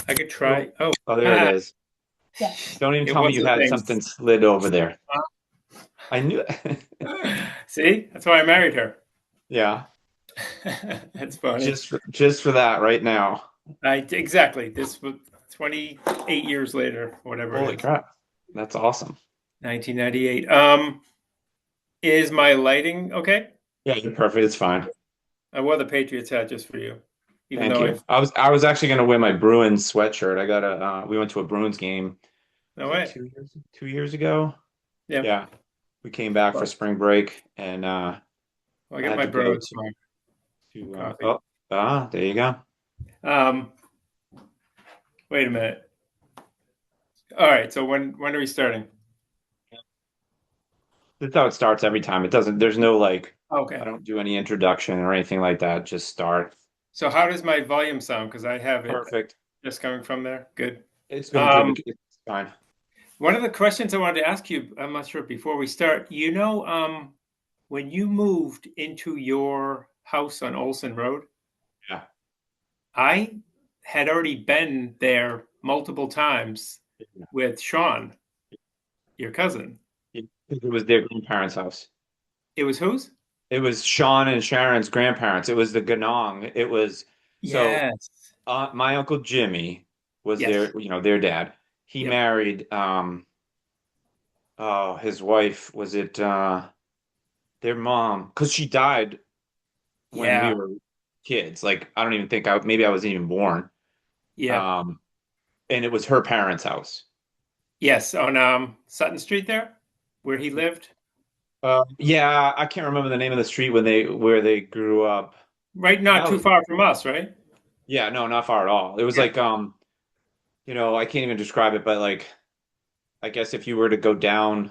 I could Oh, try. Oh, oh, there it is. yeah. Don't even It tell me was you the had thing. something slid over there. I knew. See, that's why I married her. Yeah, That's funny. just for that right now. Exactly. This was 28 years later, whatever it Holy is. crap. That's awesome. 1998. Is my lighting okay? Yeah, you're perfect. It's fine. I wore the Patriots hat just for you, even Thank though you. I've I was actually gonna wear my Bruins sweatshirt. We went to a Bruins game. no Was it way. 2 years ago? Yeah. Yeah. We came back for Well, spring break and I I get had my to go bros to some to coffee. there you go. Um, Wait a minute. All right. So when are we starting? That's how it starts every time. It doesn't, there's no like, I Okay. don't do any introduction or anything like that. Just start. So how does my volume sound? Because I have it Perfect. just coming from there. Good. It's going through Um, the, it's fine. One of the questions I wanted to ask you, I'm not sure before we start, when you moved into your house on Olson Road, Yeah. I had already been there multiple times Yeah. with Sean, your cousin. It was their grandparents' house. It was whose? It was Sean and Sharon's grandparents. It was the Ganong. It was so Yes. my uncle Jimmy was Yes. their dad. He Yep. married oh, his wife was it their mom because she died when we Yeah. were kids. Like I don't even think maybe I wasn't even born. Yep. Um, and it was her parents' house. Yes. On Sutton Street there, where he lived. Yeah, I can't remember the name of the street where they grew up. Right, not That too was, far from us, right? yeah, no, not far at all. It was Yeah. like I can't even describe it, but like I guess if you were to go down and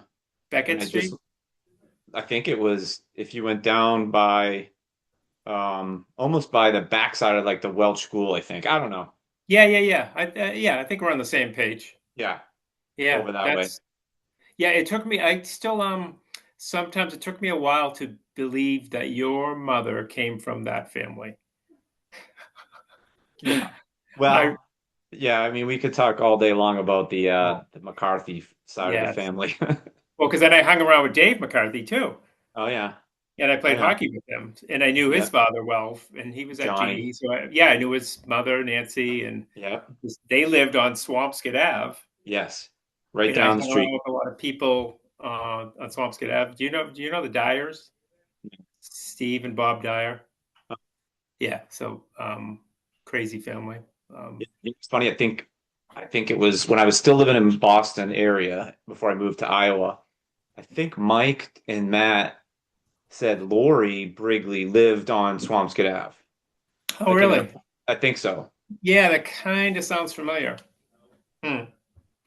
Beckett Street. I think it was if you went down by almost by the backside of like the Welch School, I think. I don't know. Yeah, yeah, yeah. Yeah, I think we're on the same page. Yeah, Yeah, over that way. that's yeah, it took me I still sometimes it took me a while to believe that your mother came from that family. Yeah. I Well, yeah, I mean we could talk all day long about oh, the McCarthy side of the yes. family. Well, because then I hung around with Dave McCarthy too. Oh yeah. And I Oh played yeah. hockey with him. And I knew his Yeah. father well, and he was at Johnny. GE. So yeah, I knew his mother, Nancy, and Yeah. they lived on Swampscott Ave. Yes. Right And I down the hung around street. with a lot of people on Swampscott Ave. Do you know the Dyers? Steve and Bob Dyer. Yeah, so crazy family. It's funny. I think it was when I was still living in Boston area before I moved to Iowa. I think Mike and Matt said Lori Brigley lived on Swampscott Ave. Oh, Like in really? the, I think so. Yeah, that kind of sounds familiar. Hmm.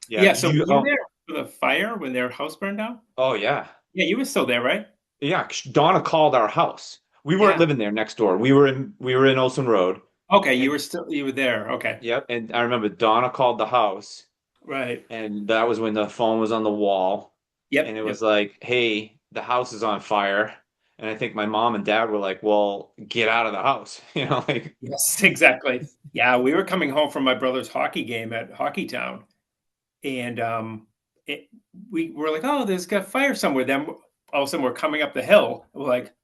Yeah. Yeah, Did so were you? you there for the fire when their house burned down? Oh yeah. Yeah, you were still there, right? Yeah. Donna called our house. We weren't Yeah. living there next door. We were in Olson Road. Okay, And you were there. Okay. yep. And I remember Donna called the house, Right. and that was when the phone was on the wall, and Yep, it was yep. like, "Hey, the house is on fire." And I think my mom and dad were like, "Well, get out of the house," like. Yes, exactly. Yeah, we were coming home from my brother's hockey game at Hockey Town, and it, we were like, "Oh, there's got fire somewhere." Then all of a sudden, we're coming up the hill. We're like,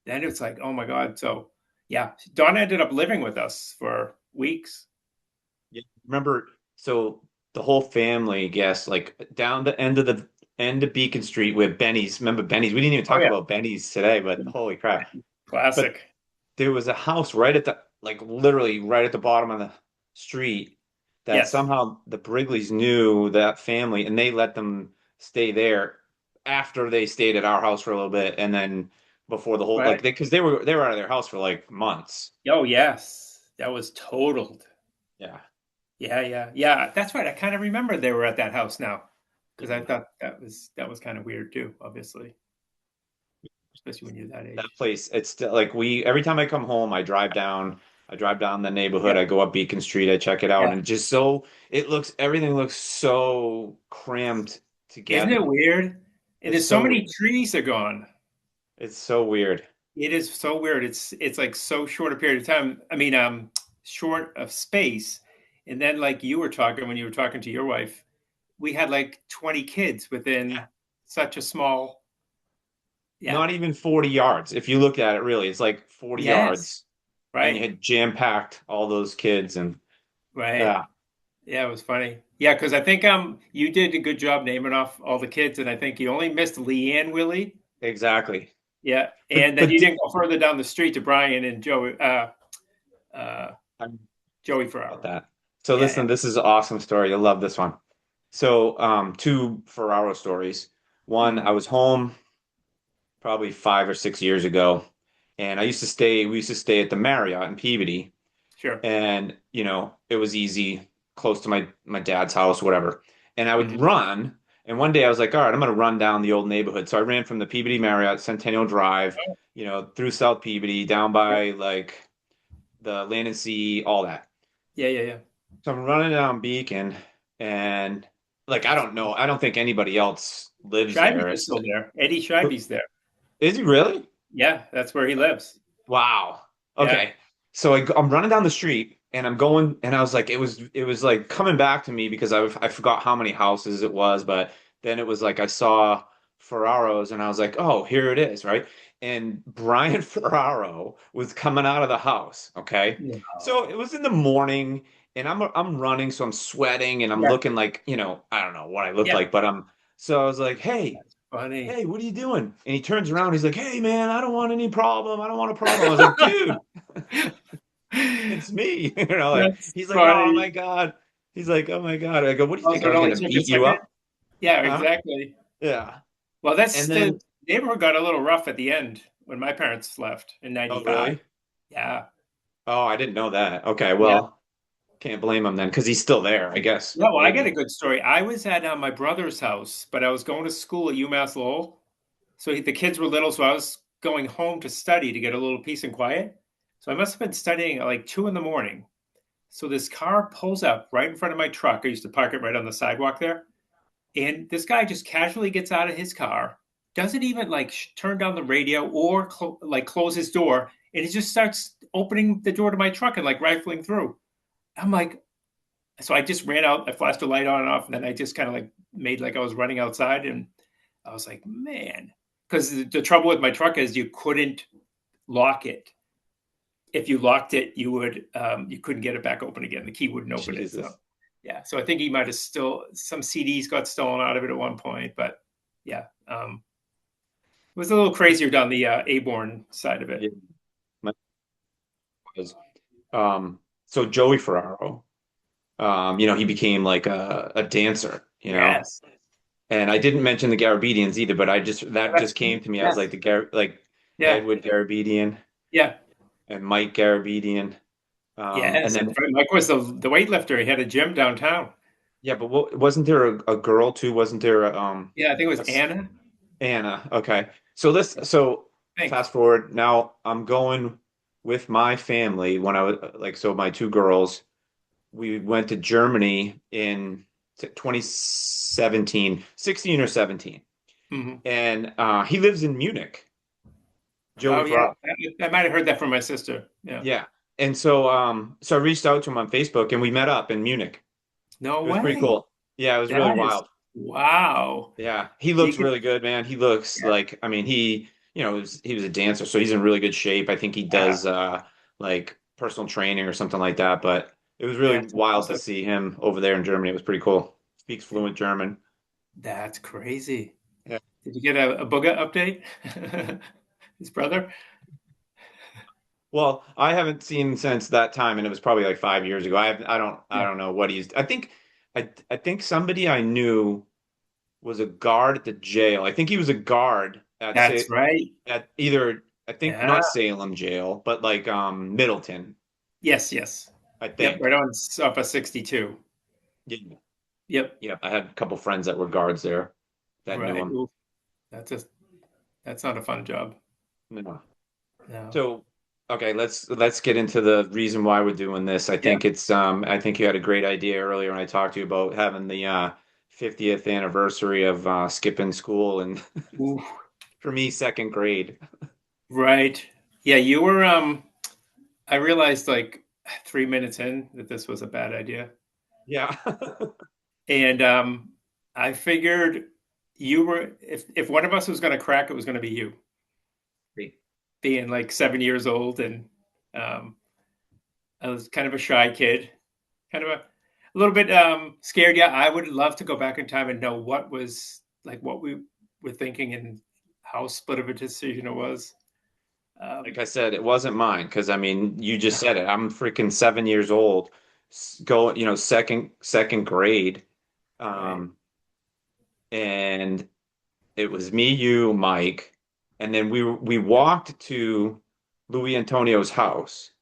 then it's like, "Oh my God!" So yeah, Dawn ended up living with us for weeks. Yeah, remember, so the whole family, guess, like down the end of Beacon Street where Benny's, remember Benny's? We didn't even Oh talk yeah, about Benny's today, but holy crap. But classic. there was a house right at the, like literally right at the bottom of the street that Yes, somehow the Brigleys knew that family and they let them stay there after they stayed at our house for a little bit and then before the whole like right. because they were out of their house for like months. Oh yes, that was totaled. Yeah. Yeah, yeah, yeah. That's right. I kind of remember they were at that house now because I Yeah. thought that was kind of weird too. Obviously, especially when you're that That age. place, it's still like every time I come home, I drive down the neighborhood, Yeah, I go up Beacon Street, I check it out, yeah. and everything looks so crammed Isn't it together. weird? And It's there's so so many weird. trees are gone. It's so weird. It is so weird. It's like so short a period of time. I mean, short of space. And then like you were talking when you were talking to your wife, we had like 20 kids Yeah. within such a small, yeah. Not even 40 yards. If you look at it, really, it's like 40 Yes. yards, and you Right. had jam-packed all those kids, and Right. yeah, Yeah, it was funny. Yeah, because I think you did a good job naming off all the kids, and I think you only missed Leanne Willie. exactly. Yeah, But and then but you didn't go further down the street to Brian and uh, I'm Joey about Ferraro. that. So Yeah, listen, this is an awesome story. You'll love this one. So two Ferraro stories. One, I mm, was home probably 5 or 6 years ago, and we used to stay at the Marriott in Peabody, sure. and it was easy, close to my dad's house, whatever. And I would Hmm. run, and one day I was like, all right, I'm gonna run down the old neighborhood. So I ran from the Peabody Marriott Centennial Drive, through South Peabody, down Yep. by like the Land and Sea, all that. Yeah, yeah, yeah. So I'm running down Beacon, and like I don't know, I don't think anybody else lives there. Scheibe's is still there. Eddie Scheibe's there. Is he really? Yeah, that's where he lives. Wow. Yeah, Okay. So I'm running down the street, and I'm going, and I was like, it was like coming back to me because I forgot how many houses it was, but then it was like I saw Ferraro's, and I was like, oh, here it is, right? And Brian Ferraro was coming out of the house. Okay. So it no. was in the morning, and I'm running, so I'm sweating, and I'm Yeah, looking like, I don't know what I look yeah. like, but so I was like, hey. That's funny. Hey, what are you doing? And he turns around. He's like, hey, man, I don't want any problem. I don't want a problem. I was like, dude, it's me. Like That's he's like, oh my funny. God. He's like, oh my God. I go, what do you think? Also, I it was only gonna took a beat you second. up? Yeah, Huh? exactly. Yeah. Well, that's And the then, neighborhood got a little rough at the end when my parents left in oh, '95. really? Yeah, Oh, I didn't know that. Okay, yeah. well, can't blame him then because he's still there, I guess. Yeah, well, I got a Maybe. good story. I was at my brother's house, but I was going to school at UMass Lowell. So the kids were little, so I was going home to study to get a little peace and quiet. So I must have been studying at like 2 in the morning. So this car pulls up right in front of my truck. I used to park it right on the sidewalk there. And this guy just casually gets out of his car, doesn't even like turn down the radio or like close his door. And he just starts opening the door to my truck and like rifling through. I'm like, so I just ran out. I flashed a light on and off, and then I just kind of like made like I was running outside, and I was like, man, because the trouble with my truck is you couldn't lock it. If you locked it, you couldn't get it back open again. The key wouldn't open it. So Jesus. yeah, so I think he might have still some CDs got stolen out of it at one point, but yeah, it was a little crazier down the Aborn side of it. Yeah. My- was, so Joey Ferraro, he became like a dancer. Yes, And I didn't mention the Garabedians either, but that that's just came to me. I was yes, like like yeah, Edward Garabedian yeah. and Mike Garabedian. And Yes, then Mike was the weightlifter. He had a gym downtown. yeah, but wasn't there a girl too? Wasn't there Yeah, I think it was a s- Anna. Anna? Okay. So I think. fast forward now I'm going with my family when I was like so my two girls, we went to Germany in 2017, 16 or 17. Hmm. And he lives in Munich, Joey Oh yeah, Ferraro. I might have heard that from my sister. Yeah. Yeah. And so I reached out to him on Facebook and we met up in Munich. No It was pretty way. cool. Yeah, it was really That is wild. wow. Yeah. He You looks could. really good, man. He looks Yeah. like, I mean, he was a dancer, so he's in really good shape. I think he Yeah. does like personal training or something like that, but it was really That's wild to impressive. see him over there in Germany. It was pretty cool. Speaks fluent German. That's crazy. Yeah. Did you get a Booga update? His brother? Well, I haven't seen since that time, and it was probably like 5 years ago. I Yeah. don't know what he's. I think somebody I knew was a guard at the jail. I think he was a guard That's right. at either I think Yeah. not Salem jail, but like Middleton, Yes, yes. I Yep, right think. on off of 62. Yeah, Yep. yeah. I had a couple friends that were guards there that knew Right. him. Ooh, that's a that's not a fun job. No. No. So, okay, let's get into the reason why we're doing this. Yeah. I think you had a great idea earlier when I talked to you about having the 50th anniversary of skipping school and Ooh, for me second grade. right. Yeah, you were I realized like 3 minutes in that this was a bad idea. Yeah. And I figured you were, if one of us was going to crack, it was going to be you, being like 7 years old. And um, I was kind of a shy kid, kind of a little bit scared. Yeah, I would love to go back in time and know what was like what we were thinking and how split of a decision it was. Like Um, I said, it wasn't mine because I mean, you just said it. I'm freaking 7 years old, going, second grade. right. Um, and it was me, you, Mike, and then we walked to Louis Antonio's house.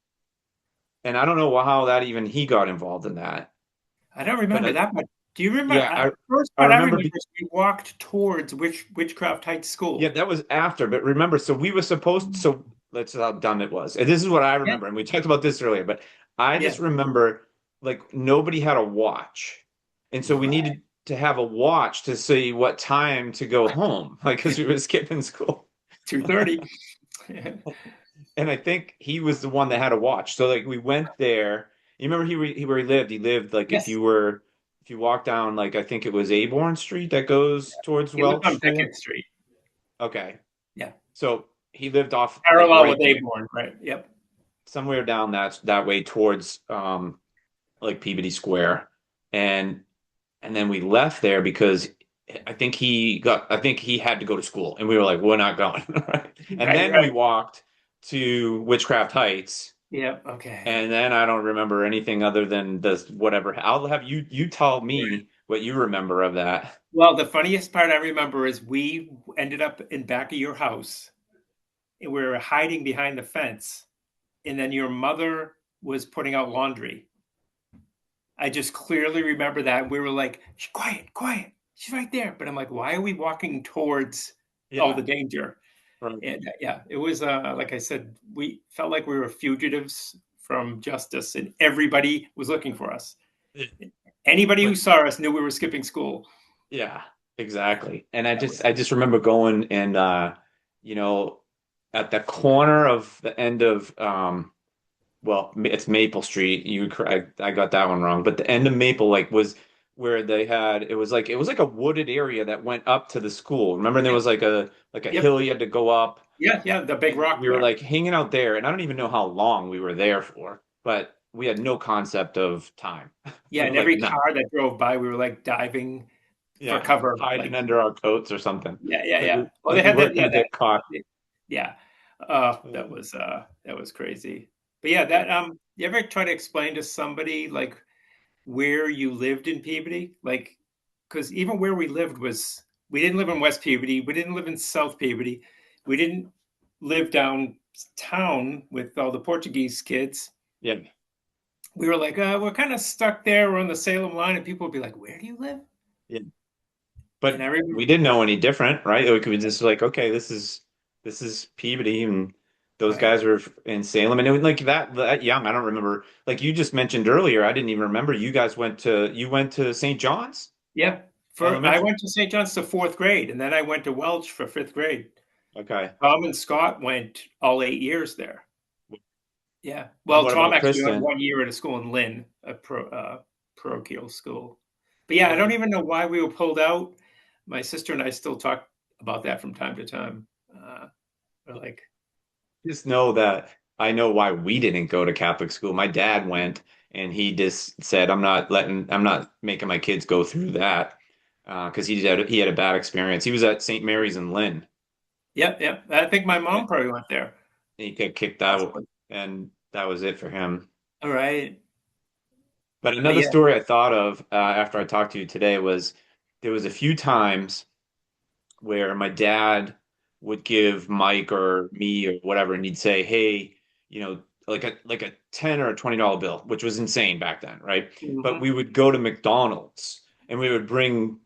And I don't know how that even he got involved in that. I don't But remember that much. Do you remember? yeah, The first I part I remember remember is we walked towards Witchcraft Heights yeah, School. that was after, but remember, so we were supposed so let's how dumb it was. And this is what I Yeah, remember, and we talked about this earlier, but I yeah, just remember like nobody had a watch. And so we right. needed to have a watch to see what time to go home, like because we were skipping school. 2:30. And I think he was the one that had a watch. So like we went there. You remember where he lived? He lived like Yes, if you walk down like I think it was Aborn Street that goes towards he lived Welch on School. Beckett Street. Okay. Yeah, So he lived off like parallel right with Aborn. Right. Yep. somewhere down that way towards like Peabody Square. And and then we left there because I think he had to go to school and we were like, we're not going. Right? And Right. then we Right. walked to Witchcraft Heights. Yep. Okay. And then I don't remember anything other than this whatever. I'll have you tell Right. me what you remember of that. Well, the funniest part I remember is we ended up in back of your house and we were hiding behind the fence, and then your mother was putting out laundry. I just clearly remember that. We were like, quiet, quiet. She's right there. But I'm like, why are we walking towards all Yeah. the danger? Right. And yeah, it was like I said, we felt like we were fugitives from justice, and everybody was looking for us. Anybody who But saw us knew we were skipping school. yeah, exactly. And That was I just remember going and you know, at the corner of the end of well, it's Maple Street. I got that one wrong, but the end of Maple like was where they had it was like a wooded area that went up to the school. Remember there yep, was like a yep, hill you had to go up yeah, yeah. The big and rock we were there. like hanging out there and I don't even know how long we were there for, but we had no concept of time. Yeah, and Like every none. car that drove by, we were like diving for Yeah, cover. hiding Like, under our coats or something. yeah, yeah, yeah. Well, they Like we had that. weren't Yeah, gonna get caught. yeah. Uh, That was crazy. But yeah, yeah. you ever try to explain to somebody like where you lived in Peabody? Like, because even where we lived was, we didn't live in West Peabody, we didn't live in South Peabody, we didn't live downtown with all the Portuguese kids. Yeah. We were like, we're kind of stuck there. We're on the Salem line, and people would be like, "Where do you live?" Yeah. And I But remember, we didn't know any different, right? Like we just like, okay, this is Peabody and those right? guys were in Salem and it was like that young. I don't remember. Like you just mentioned earlier, I didn't even remember you went to St. John's Yeah. For I Elementary. went to St. John's to fourth grade, and then I went to Welch for fifth grade. Okay. Tom and Scott went all 8 years there. Yeah. And Well, what Tom about actually went Kristen? 1 year at a school in Lynn, a parochial school. But yeah, I don't Yeah. even know why we were pulled out. My sister and I still talk about that from time to time. We're like, Just know that I know why we didn't go to Catholic school. My dad went and he just said, I'm not making my kids go through that. Because he had a bad experience. He was at St. Mary's in Lynn. yep, yep. I think my And mom probably went there. he got kicked out, Possibly. and that was it for him. All right. But But another yeah, story I thought of after I talked to you today was there was a few times where my dad would give Mike or me or whatever, and he'd say, "Hey, you know, like a $10 or $20 bill," which was insane back then, right? But hmm, we would go to McDonald's and we would bring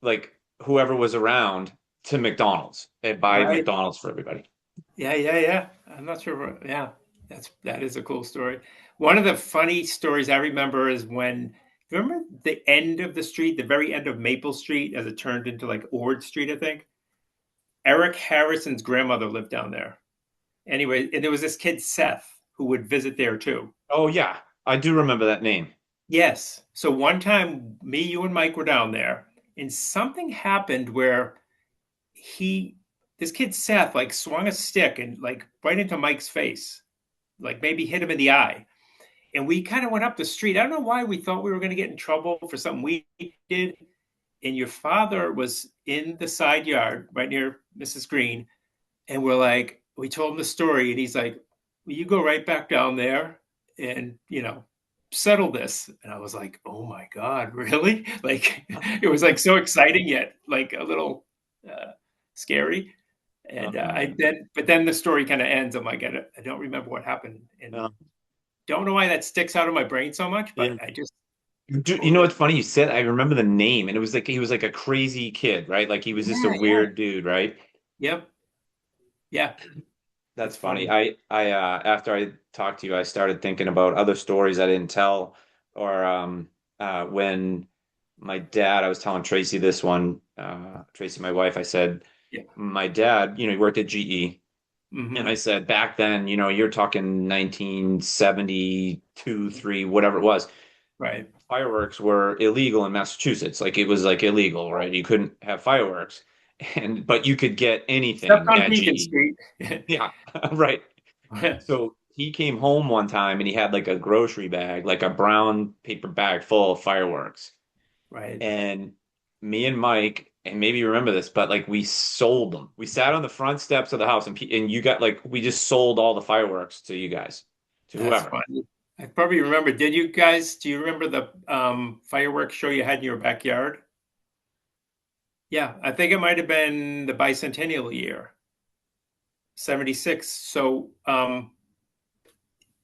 like whoever was around to McDonald's and buy right. McDonald's for everybody. Yeah, yeah, yeah. I'm not sure. Yeah, that is a cool story. One of the funny stories I remember is when, you remember the end of the street, the very end of Maple Street, as it turned into like Ord Street, I think. Eric Harrison's grandmother lived down there. Anyway, and there was this kid Seth. who would visit there too. Oh yeah, I do remember that name. Yes. So one time, me, you, and Mike were down there, and something happened where he, this kid Seth, like swung a stick and like right into Mike's face, like maybe hit him in the eye. And we kind of went up the street. I don't know why we thought we were going to get in trouble for something we did. And your father was in the side yard right near Mrs. Green. And we're like, we told him the story. And he's like, will you go right back down there and, settle this? And I was like, oh my God, really? Like, it was like so exciting yet like a little uh, scary. And Uh, but then the story kind of ends. I'm like, I don't remember what happened. And uh, don't know why that sticks out of my brain so much, yeah. but I just You know totally, what's funny? You said I remember the name, and it was like he was like a crazy kid, right? Like he was just a yeah, yeah, weird dude, right? yep, yeah. That's That's funny. funny. I after I talked to you, I started thinking about other stories I didn't tell, or when my dad, I was telling Tracy this one, Tracy, my wife, I said, Yeah. my dad, he worked at GE, and I Hmm. said back then, you're talking 1972, 3, whatever it was. Right. Fireworks were illegal in Massachusetts. Like it was like illegal, right? You couldn't have fireworks, and but you could get Except anything on at Beacon GE. Street. Yeah, right. So he came home one time and he had like a grocery bag, like a brown paper bag full of fireworks. Right. And me and Mike, and maybe you remember this, but like we sold them. We sat on the front steps of the house and you got like, we just sold all the fireworks to you guys, to That's whoever. funny. I probably remember. Do you remember the fireworks show you had in your backyard? Yeah, I think it might have been the bicentennial year, 76. So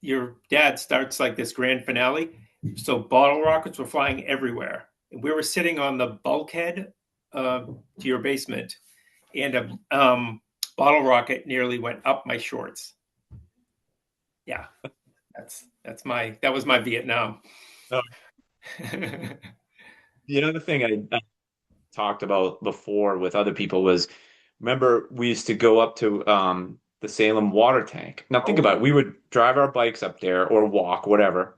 your dad starts like this grand finale. So bottle rockets were flying everywhere. We were sitting on the bulkhead to your basement, and a bottle rocket nearly went up my shorts. Yeah, that was my Vietnam. Oh, the other thing I talked about before with other people was remember we used to go up to the Salem water tank. Now think Oh about yeah, it. We would drive our bikes up there or walk, whatever,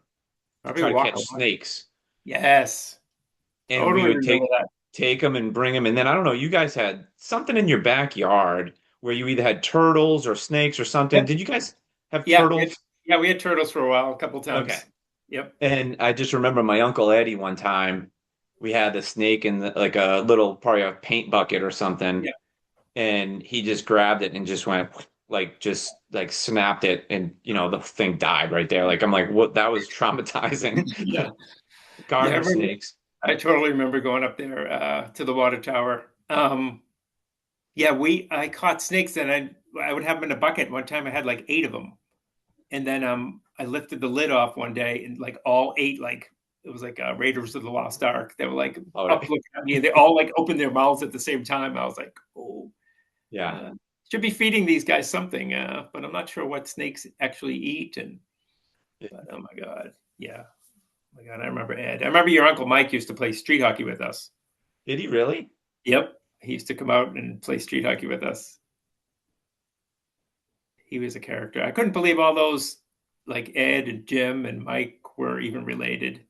to probably try to walk a catch lot. snakes. Yes, And we totally would remember that. take them and bring them. And then I don't know, you guys had something in your backyard where you either had turtles or snakes or something. Yep. Did you guys have Yeah, turtles? we had turtles for a while, a couple Okay. times. Yep. And I just remember my Uncle Eddie one time, we had the snake in like a little, probably a paint bucket or something. Yeah. And he just grabbed it and just went like, just like snapped it. And, the thing died right there. Like, I'm like, what? That was traumatizing. Yeah. Yeah, I Garden remember. snakes. I totally remember going up there to the water tower. Yeah, we I caught snakes and I would have them in a bucket. One time I had like eight of them. And then I lifted the lid off one day and like all eight, like it was like Raiders of the Lost Ark. They were like Oh, up looking at me and they all like opened their mouths at the same time. I was like, oh, yeah. uh, should be feeding these guys something, but I'm not sure what snakes actually eat. And but oh my God. Yeah. Oh my God, I remember Ed. I remember your Uncle Mike used to play street hockey with us. Did he really? Yep. He used to come out and play street hockey with us. He was a character. I couldn't believe all those like Ed and Jim and Mike were even related.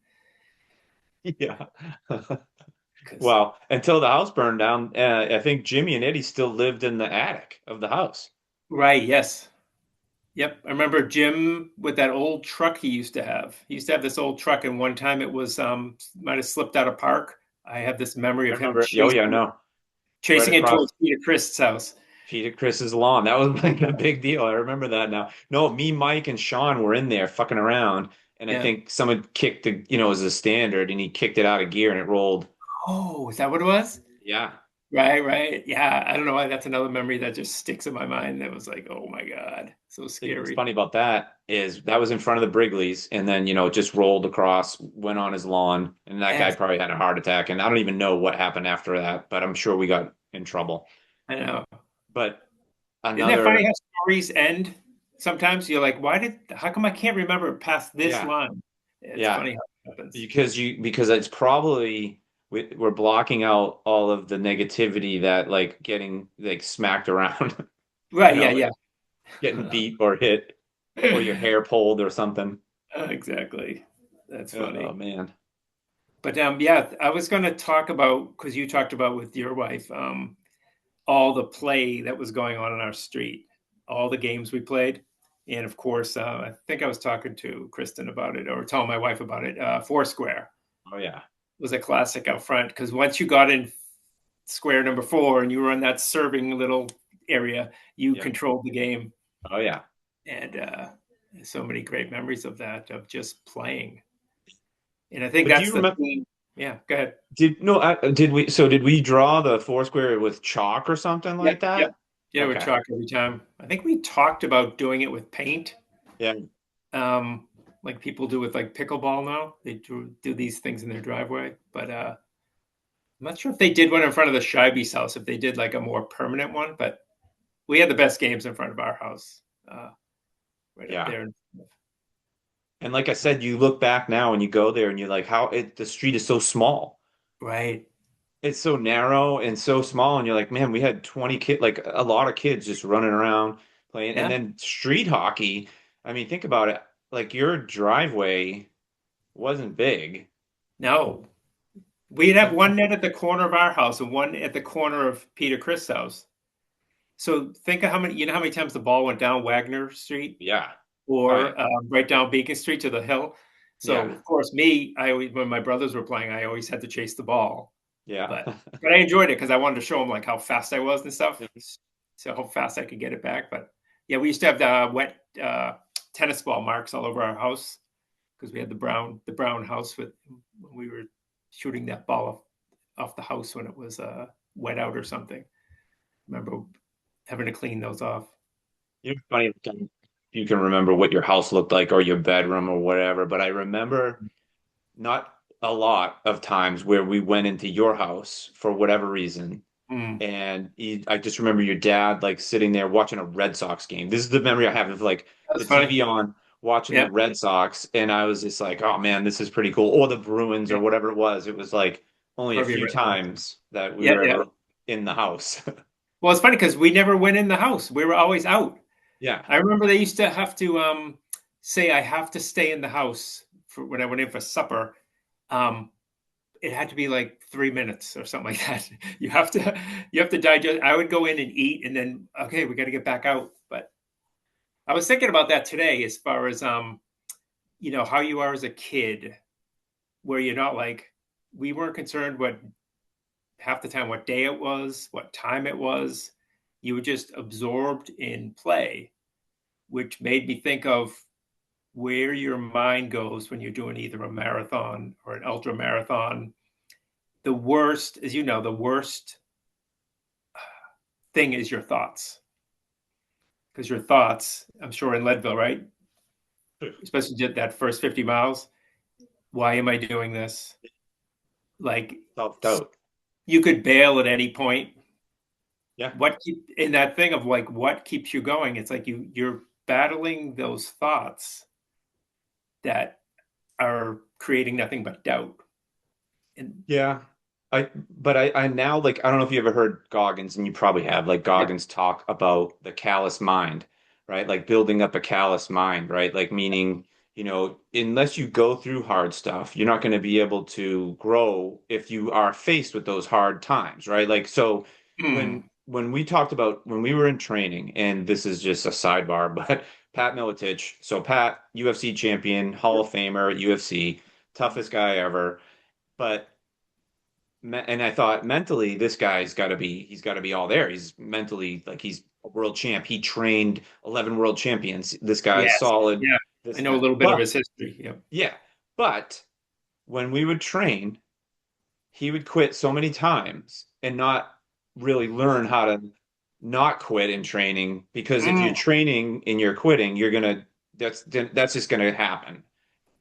Yeah. Because Well, until the house burned down, I think Jimmy and Eddie still lived in the attic of the house. right, yes. Yep. I remember Jim with that old truck he used to have. He used to have this old truck, and one time it was might have slipped out of park. I have this memory I of him remember. Oh, yeah, no. Right chasing it across towards Peter Christ's house. Peter Chris's lawn. That was like a big deal. I remember that now. No, me, Mike, and Sean were in there fucking around, and I Yeah. think someone kicked as a standard, and he kicked it out of gear, and it rolled. Oh, is that what it was? Yeah. Right, right. Yeah. I don't know why that's another memory that just sticks in my mind. That was like, oh my God, so Thing that's scary. funny about that is that was in front of the Brigley's, and then it just rolled across, went on his lawn, and that guy Yes, probably had a heart attack. And I don't even know what happened after that, but I'm sure we got in trouble. I know. But Isn't that funny another, how stories end? Sometimes you're like, how come I can't remember past this yeah, line? It's yeah, funny how it happens. because it's probably we're blocking out all of the negativity that like getting like smacked around, Right. Yeah. like Yeah. getting beat or hit. or your hair pulled or something. Exactly. That's Oh funny. man. But yeah, I was going to talk about because you talked about with your wife all the play that was going on our street, all the games we played, and of course, I think I was talking to Kristen about it or telling my wife about it. Foursquare Oh yeah. was a classic out front because once you got in square number four and you were in that serving little area, you Yeah. controlled the game, Oh yeah. and so many great memories of that of just playing. And I think But do that's you the remember theme. Yeah, go ahead. did we draw the Foursquare with chalk or something Yep, like yep. that? Yeah, we Okay. chalk every time. I think we talked about doing it with paint, Yeah. um, like people do with like pickleball now. They do these things in their driveway, but I'm not sure if they did one in front of the Scheibe's house. If they did like a more permanent one, but we had the best games in front of our house, right up Yeah. there. And like I said, you look back now and you go there and you're like, the street is so small. Right. It's so narrow and so small, and you're like, man, we had 20 kid, like a lot of kids just running around playing. And Yeah. then street hockey, I mean, think about it. Like your driveway wasn't big. No, we'd have And one net at the corner of our house and one at the corner of Peter Chris' house. So think of how many, how many times the ball went down Wagner Street yeah. Oh yeah. or right down Beacon Street to the hill. So Yeah. of course, I always when my brothers were playing, I always had to chase the ball, Yeah. but I enjoyed it because I wanted to show them like how fast I was and stuff, so how fast I could get it back. But yeah, we used to have the wet tennis ball marks all over our house because we had the brown house with when we were shooting that ball off the house when it was wet out or something. Remember having to clean those off. Funny if you can remember what your house looked like or your bedroom or whatever, but I remember not a lot of times where we went into your house for whatever reason. Mm, And I just remember your dad like sitting there watching a Red Sox game. This is the memory I have of like the that's funny. TV on watching the Yeah, Red Sox, and I was just like, oh man, this is pretty cool. Or the Bruins yeah. or whatever it was. It was like only a Probably few Red Sox. times that we Yeah, were yeah. ever in the house. Well, it's funny because we never went in the house. We were always out. Yeah. I remember they used to have to say I have to stay in the house for when I went in for supper. Um, it had to be like 3 minutes or something like that. You have to digest. I would go in and eat, and then okay, we got to get back out. But I was thinking about that today, as far as how you are as a kid, where you're not like we weren't concerned what half the time what day it was, what time it was. You were just absorbed in play, which made me think of where your mind goes when you're doing either a marathon or an ultra marathon. The worst, as you know, the worst thing is your thoughts. Because your thoughts, I'm sure in Leadville, right? Especially did that first 50 miles. Why am I doing this? Like Self-doubt. you could bail at any point. Yeah. What keep in that thing of like what keeps you going? It's like you're battling those thoughts that are creating nothing but doubt. And Yeah. I now like I don't know if you ever heard Goggins, and you probably have, like yeah, Goggins talk about the callous mind, right? Like building up a callous mind, right? Like meaning, unless you go through hard stuff, you're not going to be able to grow if you are faced with those hard times, right? Like so mm, when we talked about when we were in training, and this is just a sidebar, but Pat Miletich, so Pat, UFC champion, Hall of Famer at UFC, toughest guy ever. But and I thought mentally, this guy's he's got to be all there. He's mentally like he's a world champ. He trained 11 world champions. This guy's yes, solid, yeah. this I and know a that. little bit of But his history. Yeah. yeah, but when we would train, he would quit so many times and not really learn how to not quit in training, because if you're Mm, training and you're quitting, that's just gonna happen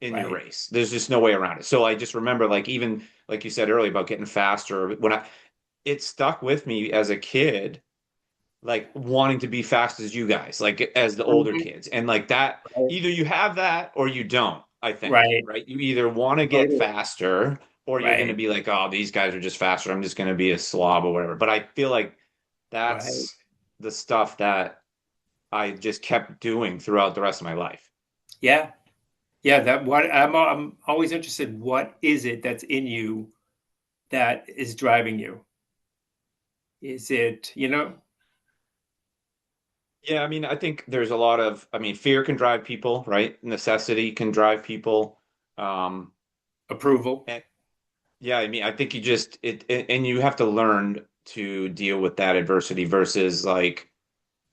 in your right. race. There's just no way around it. So I just remember, like, even like you said earlier about getting faster, it stuck with me as a kid, like wanting to be fast as you guys, like as the older Mhm, kids. And like that, right. either you have that or you don't, I think, Right. right? You either want to get Totally. faster or you're going to Right. be like, oh, these guys are just faster. I'm just going to be a slob or whatever. But I feel like Right. that's the stuff that I just kept doing throughout the rest of my life. Yeah. Yeah. That what I'm always interested. What is it that's in you that is driving you? Is it, Yeah, I mean, I think there's a lot of, I mean, fear can drive people, right? Necessity can drive people. Um, approval? and yeah, I mean, I think you just and you have to learn to deal with that adversity versus like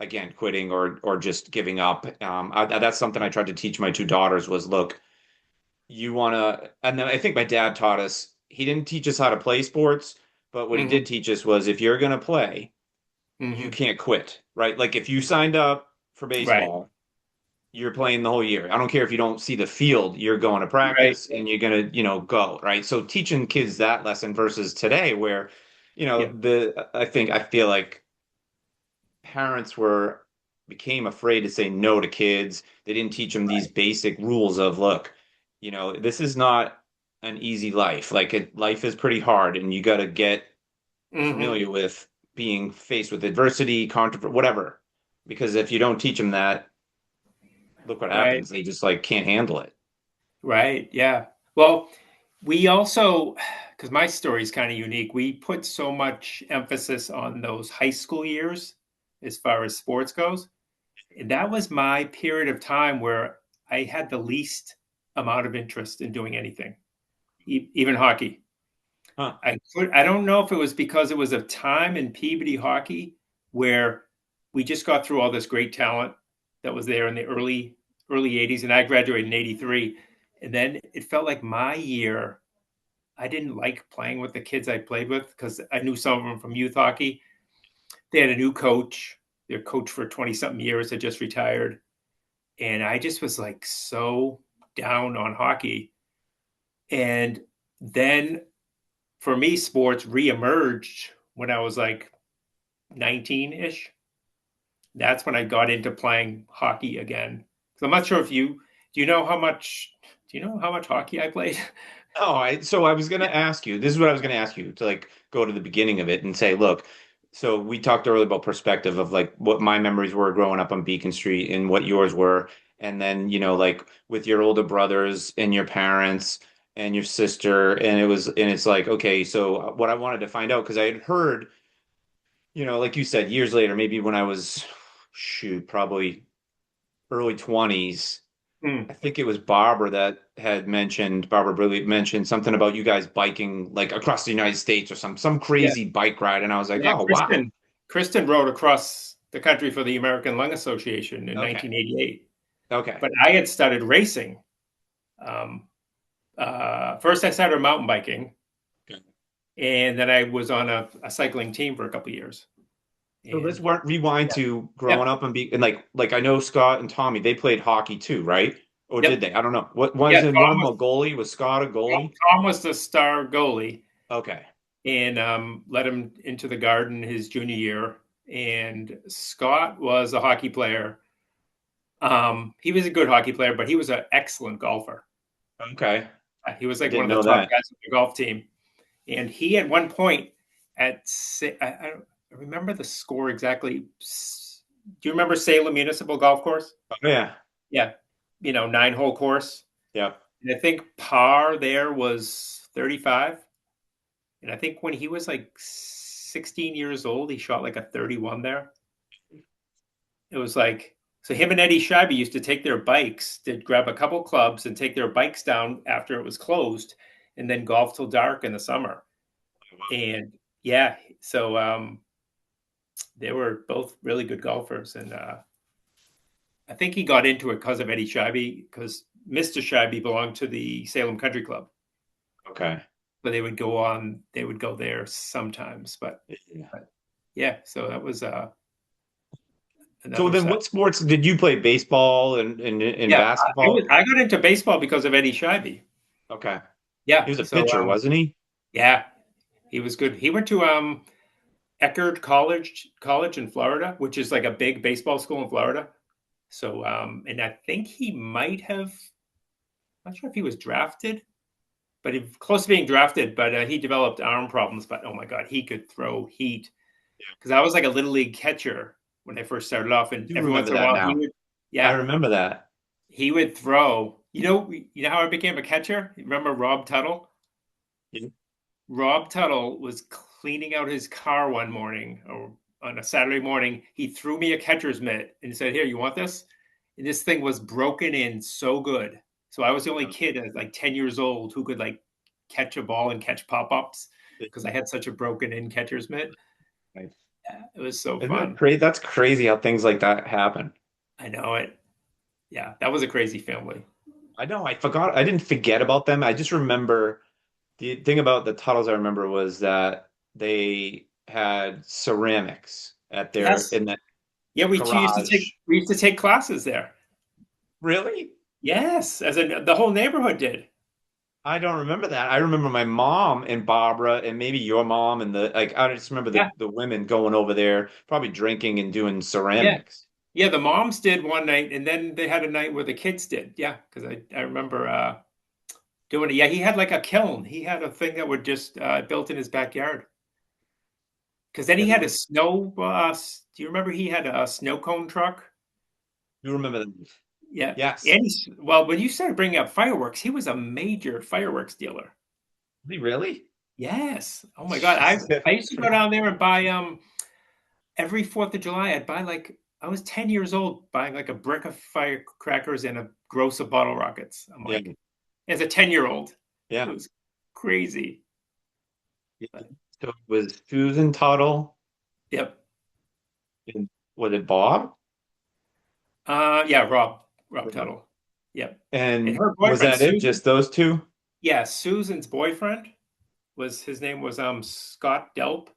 again quitting or just giving up. That's something I tried to teach my two daughters was look, you want to, and then I think my dad taught us, he didn't teach us how to play sports, but what he Hmm. did teach us was if you're going to play, you Hmm. can't quit, right? Like if you signed up for Right. baseball, you're playing the whole year. I don't care if you don't see the field, you're going to Right. practice and you're going to, go, right? So teaching kids that lesson versus today where, Yeah. I feel like parents were became afraid to say no to kids. They didn't teach them these basic rules of look, this is not an easy life. Like life is pretty hard and you got to get Hmm. familiar with being faced with adversity, controversy, whatever. Because if you don't teach them that, look what Right. happens. They just like can't handle it. Right. Yeah. Well, we also, because my story is kind of unique, we put so much emphasis on those high school years as far as sports goes. And that was my period of time where I had the least amount of interest in doing anything, even hockey. Huh. I don't know if it was because it was a time in Peabody hockey where we just got through all this great talent that was there in the early 80s, and I graduated in 83. And then it felt like my year, I didn't like playing with the kids I played with because I knew some of them from youth hockey. They had a new coach. Their coach for 20 something years had just retired. And I just was like so down on hockey. And then for me, sports reemerged when I was like 19 ish. That's when I got into playing hockey again. So I'm not sure if do you know how much hockey I played? Oh, so I was going to ask you, this is what I was going to ask you to like go to the beginning of it and say, look, so we talked earlier about perspective of like what my memories were growing up on Beacon Street and what yours were. And then, like with your older brothers and your parents and your sister. And it's like, okay, so what I wanted to find out, because I had heard, like you said, years later, maybe when I was, shoot, probably early 20s. Hmm. I think it was Barbara Briley mentioned something about you guys biking like across the United States or some Yeah, crazy bike ride. And I was like, yeah. oh, wow. Kristen rode across the country for the American Lung Association in Okay. 1988. Okay. But I had started racing. Um, First, I started mountain biking, Okay. and then I was on a cycling team for a couple of years. So let's And rewind yeah, to yeah, growing up and like I know Scott and Tommy, they played hockey too, right? Or did yep, they? I don't know. What was yeah. it? One of them a goalie? Was Scott a goalie? Tom was the star goalie, Okay. and led him into the garden his junior year. And Scott was a hockey player. He was a good hockey player, but he was an excellent golfer. Okay. He was I like one didn't of the know top that. guys on the golf team. And he at one point I don't remember the score exactly. Do you remember Salem Municipal Golf Course? Oh, yeah. Yeah, 9-hole course. Yeah. And I think par there was 35. And I think when he was like 16 years old, he shot like a 31 there. It was like, so him and Eddie Scheibe used to take their bikes, to grab a couple clubs and take their bikes down after it was closed and then golf till dark in the summer. And yeah, so they were both really good golfers. And I think he got into it because of Eddie Scheibe, because Mr. Scheibe belonged to the Salem Country Club. Okay. But they would go there sometimes. But, Yeah. but yeah, so that was So another then side. what sports did you play? Baseball and Yeah, basketball? I got into baseball because of Eddie Scheibe. Okay. He Yeah, was a so pitcher, wasn't he? yeah, he was good. He went to Eckerd College in Florida, which is like a big baseball school in Florida. So and I think he might have. I'm not sure if he was drafted, but he close to being drafted. But he developed arm problems. But oh my god, he could throw heat. Because I was like a little league catcher when I first started off, I and do every once remember in a that while now. I yeah, remember that. he would throw. You know how I became a catcher? Remember Rob Tuttle? Yeah. Rob Tuttle was cleaning out his car one morning, or on a Saturday morning. He threw me a catcher's mitt and said, "Here, you want this?" And this thing was broken in so good. So I was the only kid at like 10 years old who could like catch a ball and catch pop-ups because I had such a broken in catcher's mitt. Right. Yeah, it was so Isn't that fun. crazy? That's crazy how things like that happen. I know it. Yeah, that was a crazy family. I know. I forgot. I didn't forget about them. I just remember the thing about the Tuttles I remember was that they had ceramics at their Yes. in that Yeah, garage. we used to take classes there. Really? Yes, the whole neighborhood did. I don't remember that. I remember my mom and Barbara and maybe your mom and the like I just remember Yeah, the women going over there, probably drinking and doing yeah. ceramics. Yeah, the moms did one night, and then they had a night where the kids did. Yeah, because I remember doing it. Yeah, he had like a kiln. He had a thing that would just built in his backyard. Because then Yeah, he had a snow. Do you remember he had a snow cone truck? you remember them. Yeah, Yes. and well, when you started bringing up fireworks, he was a major fireworks dealer. Really? Yes. Oh my God, Jeez. I used to go down there and buy every 4th of July. I'd buy like I was 10 years old buying like a brick of firecrackers and a gross of bottle rockets. I'm Yeah. like, as a 10-year-old. It Yeah. was crazy. Yeah. But So it was Susan Tuttle yep. and was it Bob? Yeah, Rob Tuttle. Yep. And And her was boyfriend, that it? Susan. Just those two? Yeah, Susan's boyfriend was his name was Scott Delp,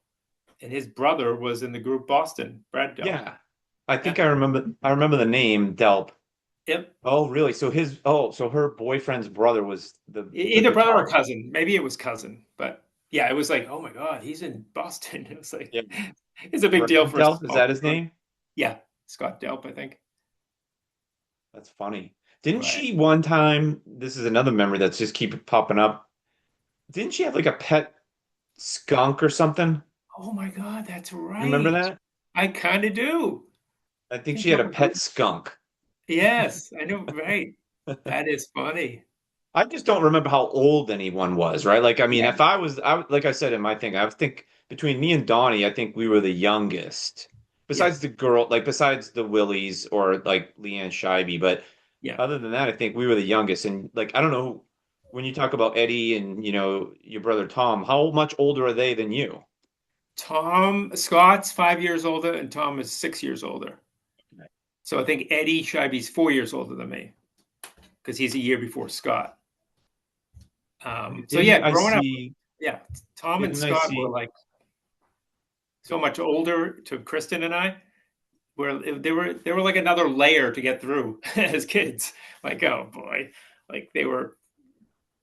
and his brother was in the group Boston, Brad Delp. Yeah. I Yeah. think I remember the name Delp. Yep. Oh, really? So her boyfriend's brother was the Either brother or guitar. cousin. Maybe it was cousin, but yeah, it was like, oh my God, he's in Boston. It was like Yeah. it's a big deal Brad for a Delp, is small that his town. name? Yeah, Scott Delp, I think. That's funny. Didn't But she one time, this is another memory that's just keep popping up. Didn't she have like a pet skunk or something? oh my God, that's You remember right. that? I kind of do. I I think think she had that a was pet skunk. yes, I know, right. That is funny. I just don't remember how old anyone was, right? Like, I mean, Yeah, if like I said in my thing, I think between me and Donnie, I think we were the youngest. yeah, Besides the girl, like besides the Willies or like Leanne Scheibe, but yeah. other than that, I think we were the youngest. And like, I don't know, when you talk about Eddie and your brother Tom, how much older are they than you? Scott's 5 years older, and Tom is 6 years older. So I think Eddie Scheibe's 4 years older than me because he's a year before Scott. So Didn't yeah, I growing up, see? yeah, Tom and Didn't I Scott were see? like so much older to Kristen and I. Where they were like another layer to get through as kids. Like, oh boy, like they were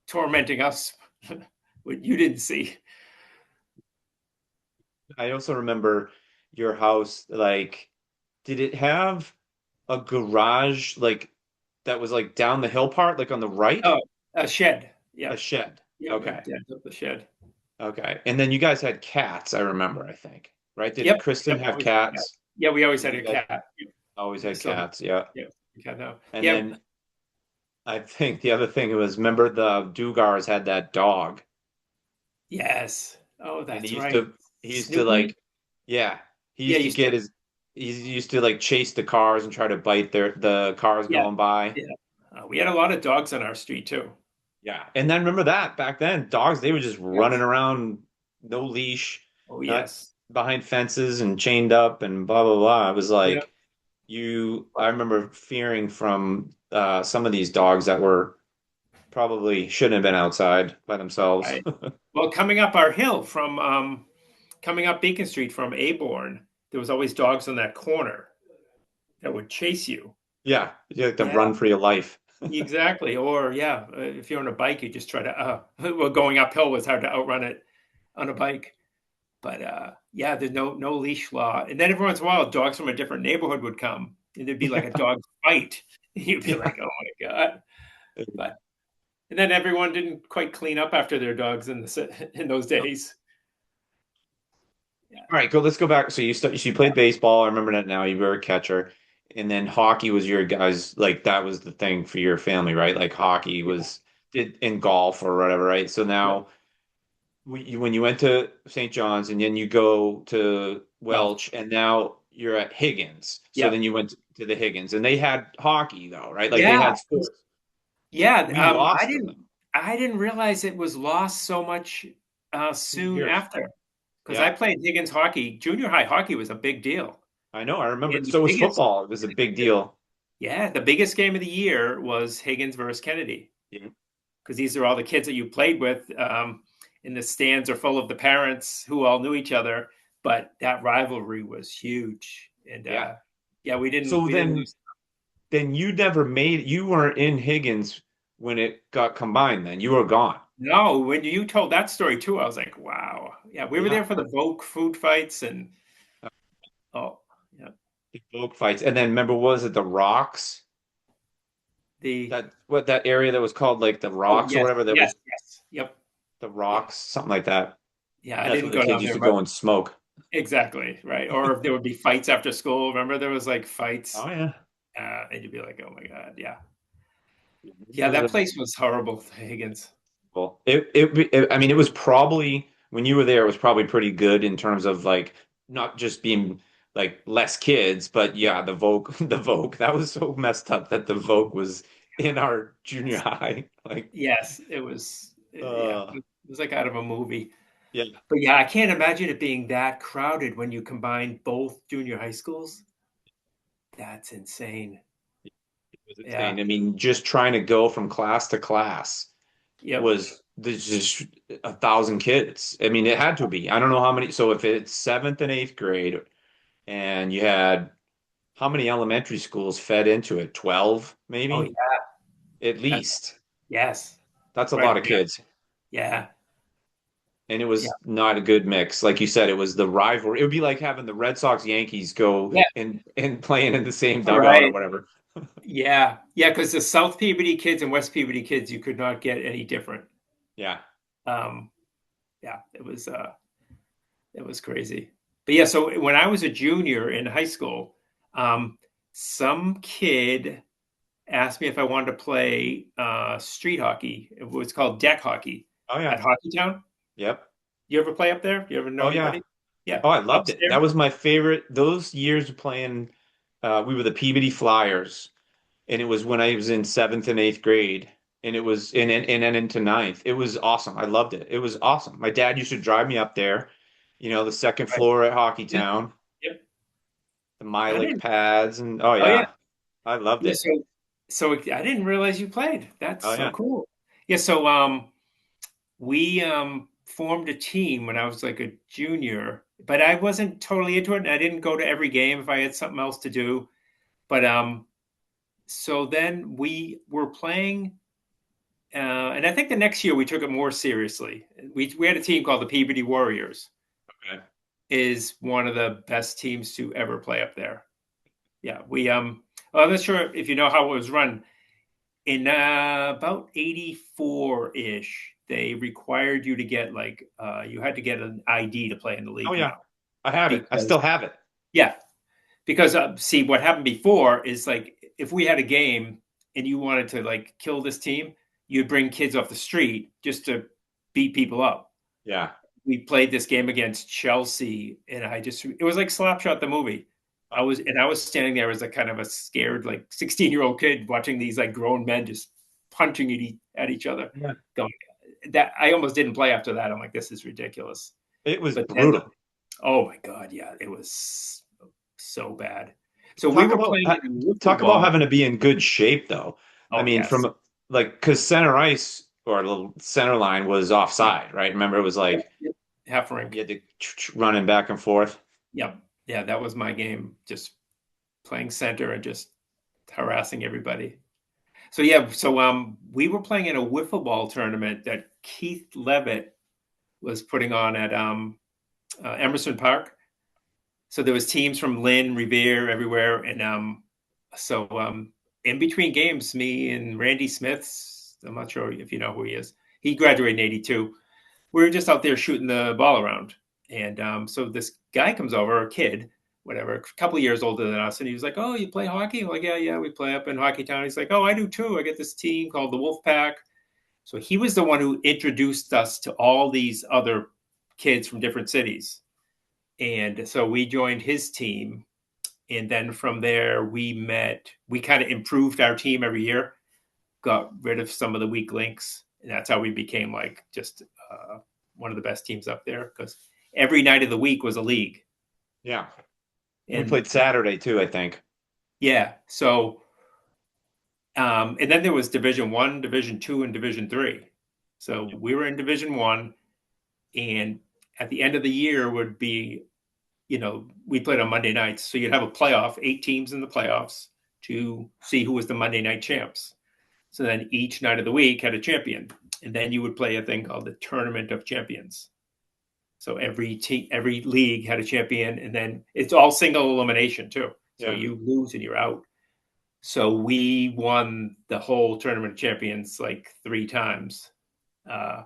tormenting us what you didn't see. I also remember your house. Like, did it have a garage like that was like down the hill part, like on the right? Oh, a shed. A Yep. shed. Yeah, my Okay. dad built the shed. Okay. And then you guys had cats, I remember, I think. Right? Did Yep. Kristen Yep. have Always had a cat. cats? Yeah, we always Did had you a guys cat. always We had still have. cats? Yeah. Yeah, we cat now. And Yeah. then I think the other thing was, remember the Dugars had that dog, Yes. Oh, and that's right. he used to like, Snoopy. yeah, he Yeah. used to get his he used to like chase the cars and try to bite the cars Yeah. going by. Yeah. We had a lot of dogs on our street too. Yeah. And then remember that back then, dogs, they were just running Yes. around, no leash, Oh, not yes. behind fences and chained up and blah blah blah. I was Yeah. like, I remember fearing from some of these dogs that were probably shouldn't have been outside by themselves. Right. Well, coming up our hill from coming up Beacon Street from Aborn, there was always dogs on that corner that would chase you. Yeah, you have to Yeah, run for your life. exactly. Or yeah, if you're on a bike, you just try to. Well, going uphill was hard to outrun it on a bike. But yeah, there's no leash law. And then every once in a while, dogs from a different neighborhood would come, and there'd be like a Yeah, dog fight. You'd be yeah. like, oh my God. But and then everyone didn't quite clean up after their dogs in those days. All right, go. Let's go back. So you played baseball. I remember that now. You were a catcher, and then hockey was your guys. Like that was the thing for your family, right? Like hockey Yeah. was did in golf or whatever, right? So Yeah. now when you went to St. John's and then you go to Well, Welch, and now you're at Higgins. So yeah. then you went to the Higgins, and they had hockey though, right? Like they Yeah. had sports. Yeah. We lost to them. I didn't realize it was lost so much Two soon years. after because I Yeah, played Higgins hockey. Junior high hockey was a big deal. I know. I remember. And the So was biggest, football. It was a big deal. yeah, the biggest game of the year was Higgins versus Kennedy Yeah. because these are all the kids that you played with. And the stands are full of the parents who all knew each other. But that rivalry was huge. And Yeah. yeah, So we didn't lose. then you weren't in Higgins when it got combined then. You were gone. No, when you told that story too, I was like, wow. Yeah, we were Yeah. there for the Vogue food fights and oh, yeah. The Vogue fights. And then remember, was it the Rocks? The That area that was called like the oh Rocks or yes, whatever that yes, was yes. Yep. the Yeah. Rocks, something like that. Yeah, I That's didn't where the go kids down used there, to but go and smoke. exactly, right. Or if there would be fights after school. Remember there was like fights, Oh yeah. and you'd be like, oh my God, yeah. It Yeah, was that a place was horrible, Higgins. well, I mean, it was probably when you were there, it was probably pretty good in terms of like not just being like less kids, but Yeah. yeah, the Vogue, the Vogue, that was so messed up that the Vogue was in our junior high. Like, Yes, it was yeah, uh, it was like out of a movie. yeah, But yeah, I can't imagine it being that crowded when you combine both junior high schools. That's insane. it was Yeah. insane. I mean, just trying to go from class to class Yep. was there's just 1,000 kids. I mean, it had to be. I don't know how many. So if it's seventh and eighth grade, and you had how many elementary schools fed into it? 12, Oh maybe yeah. at That's least. yes. That's a Right. lot of Yeah. kids. Yeah. And it Yeah. was not a good mix. Like you said, it was the rivalry. It would be like having the Red Sox Yankees go Yeah. and playing in the same dugout or Right. whatever. Yeah. Yeah. Because the South Peabody kids and West Peabody kids, you could not get any different. Yeah. Um, yeah, it was crazy. But yeah, so when I was a junior in high school, um, some kid asked me if I wanted to play street hockey. It was called deck hockey Oh at yeah. Hockey Town. Yep. You ever play up there? You ever know Oh yeah. anybody? Yeah, Oh, I loved it. upstairs. That was my favorite. Those years of playing, we were the Peabody Flyers, and it was when I was in seventh and eighth grade, and it was and then into ninth. It was awesome. I loved it. It was awesome. My dad used to drive me up there, the second Right. floor at Hockey Yeah. Town, Yep. the I Milik didn't. pads, and oh Oh yeah. yeah, I loved Yeah. it. So I didn't realize you played. That's Oh so yeah. cool. Yeah. So we formed a team when I was like a junior, but I wasn't totally into it, and I didn't go to every game if I had something else to do. But so then we were playing, and I think the next year we took it more seriously. We had a team called the Peabody Warriors. Okay. Is one of the best teams to ever play up there. Yeah, we well, I'm not sure if you know how it was run. In about 84 ish, they required you to get like you had to get an ID to play in the Oh league yeah, now I have it. I because still have it. yeah, because see what happened before is like if we had a game and you wanted to like kill this team, you'd bring kids off the street just to beat people up. Yeah. We played this game against Chelsea, and it was like Slapshot the movie. I was standing there as a kind of a scared like 16-year-old kid watching these like grown men just punching at each other. Yeah. Going that I almost didn't play after that. I'm like, this is ridiculous. It was But then, brutal. oh my god, yeah, it was so bad. So we Talk were about playing in wiffle talk about ball. having to be in good shape though. I Oh mean, yes, from like because center ice or the center line was yep, offside, right? Remember, it was yep, like yep. Half you rink. had to running back and forth. Yep, yeah, that was my game. Just playing center and just harassing everybody. So yeah, so we were playing in a wiffle ball tournament that Keith Levitt was putting on at Emerson Park. So there was teams from Lynn, Revere, everywhere, and in between games, me and Randy Smith, I'm not sure if you know who he is. He graduated in '82. We were just out there shooting the ball around, And so this guy comes over, a kid, whatever, a couple of years older than us, and he was like, "Oh, you play hockey?" I'm like, "Yeah, yeah, we play up in Hockey Town." He's like, "Oh, I do too. I get this team called the Wolf Pack." So he was the one who introduced us to all these other kids from different cities. And so we joined his team. And then from there, we kind of improved our team every year, got rid of some of the weak links. And that's how we became like just one of the best teams up there because every night of the week was a league. Yeah. We And played Saturday too, I think. yeah, so, and then there was Division One, Division Two, and Division Three. So we were in Division One, and at the end of the year would be, we played on Monday nights. So you'd have a playoff, 8 teams in the playoffs to see who was the Monday night champs. So then each night of the week had a champion. And then you would play a thing called the Tournament of Champions. So every league had a champion, and then it's all single elimination too. So Yeah. you lose and you're out. So we won the whole Tournament of Champions like 3 times. Uh,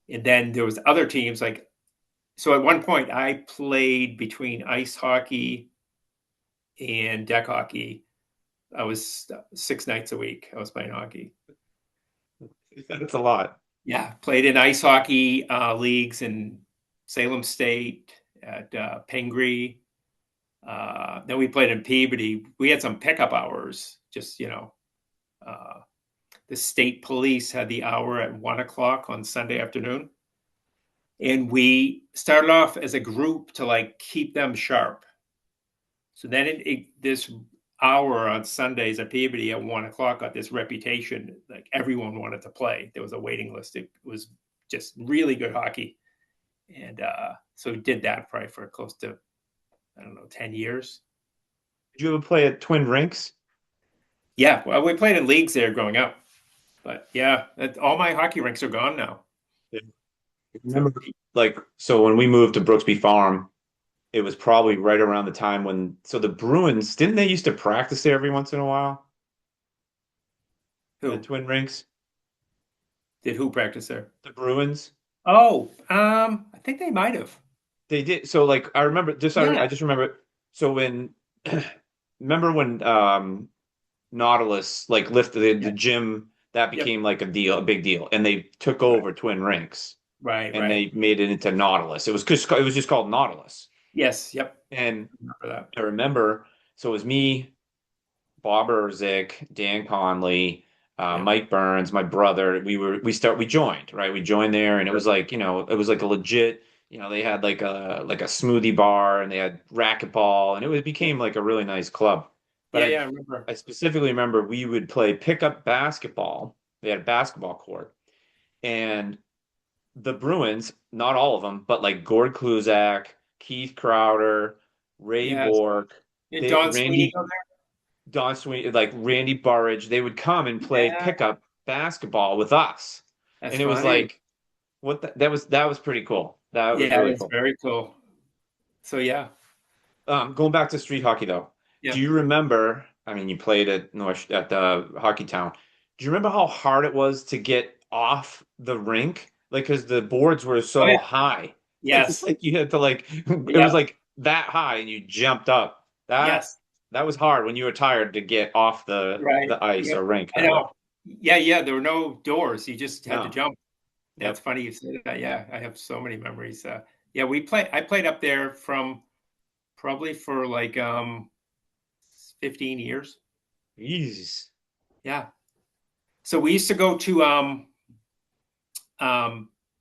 and then there was other teams like, so at one point I played between ice hockey and deck hockey. I was 6 nights a week. I was playing hockey. That's a lot. Yeah, played in ice hockey leagues in Salem State, at Pingree. Then we played in Peabody. We had some pickup hours. Just uh, the state police had the hour at 1 o'clock on Sunday afternoon, and we started off as a group to like keep them sharp. So then this hour on Sundays at Peabody at 1 o'clock got this reputation. Like everyone wanted to play. There was a waiting list. It was just really good hockey. And so we did that probably for close to, I don't know, 10 years. Did you ever play at Twin Rinks? Yeah, well, we played in leagues there growing up. But yeah, all my hockey rinks are gone now. Yeah. So Remember, like, so when we moved to Brooksby Farm, it was probably right around the time when, so the Bruins, didn't they used to practice there every once in a while at who Twin Rinks? who practice there? The Bruins? Oh, I think they might have. They did. So like I remember just I Yeah, just remember so when remember when Nautilus like lifted the yeah, gym that yep, became like a big deal, and they took right, over Twin Rinks right, and right. they made it into Nautilus. It was just called Nautilus. Yes, yep. And Remember that. I remember so it was me, Bob Erzik, Dan Conley, Yep, Mike Burns, my brother. We joined, right? We joined there, and it was sure. like it was like a legit. They had like a smoothie bar, and they had racquetball, and became Yep. like a really nice club. But Yeah, yeah, I remember. I specifically remember we would play pickup basketball. They had a basketball court, and the Bruins, not all of them, but like Gord Kluzak, Keith Crowder, Ray Yes. Bork, Did Don Sweeney Randy go there? Don Sweeney, like Randy Burridge, they would come and play Yeah, pickup basketball with us. that's And it was funny. like, that was pretty cool. That was Yeah, really that's cool. very cool. So yeah, Going back to street hockey though, do yeah. you remember? I mean, you played at North at the Hockey Town. Do you remember how hard it was to get off the rink? Like, because the boards were Oh so yeah. high. It was Yes. like you had to like, it was Yep. like that high, and you jumped up. Yes. That was hard when you were tired to get off Right. the ice Yep. or rink I rather. know. Yeah, yeah. There were no doors. You just had to No. jump. That's Yep. funny you said that. Yeah, I have so many memories. Yeah, I played up there from probably for like 15 years. Jeez. Yeah. So we used to go to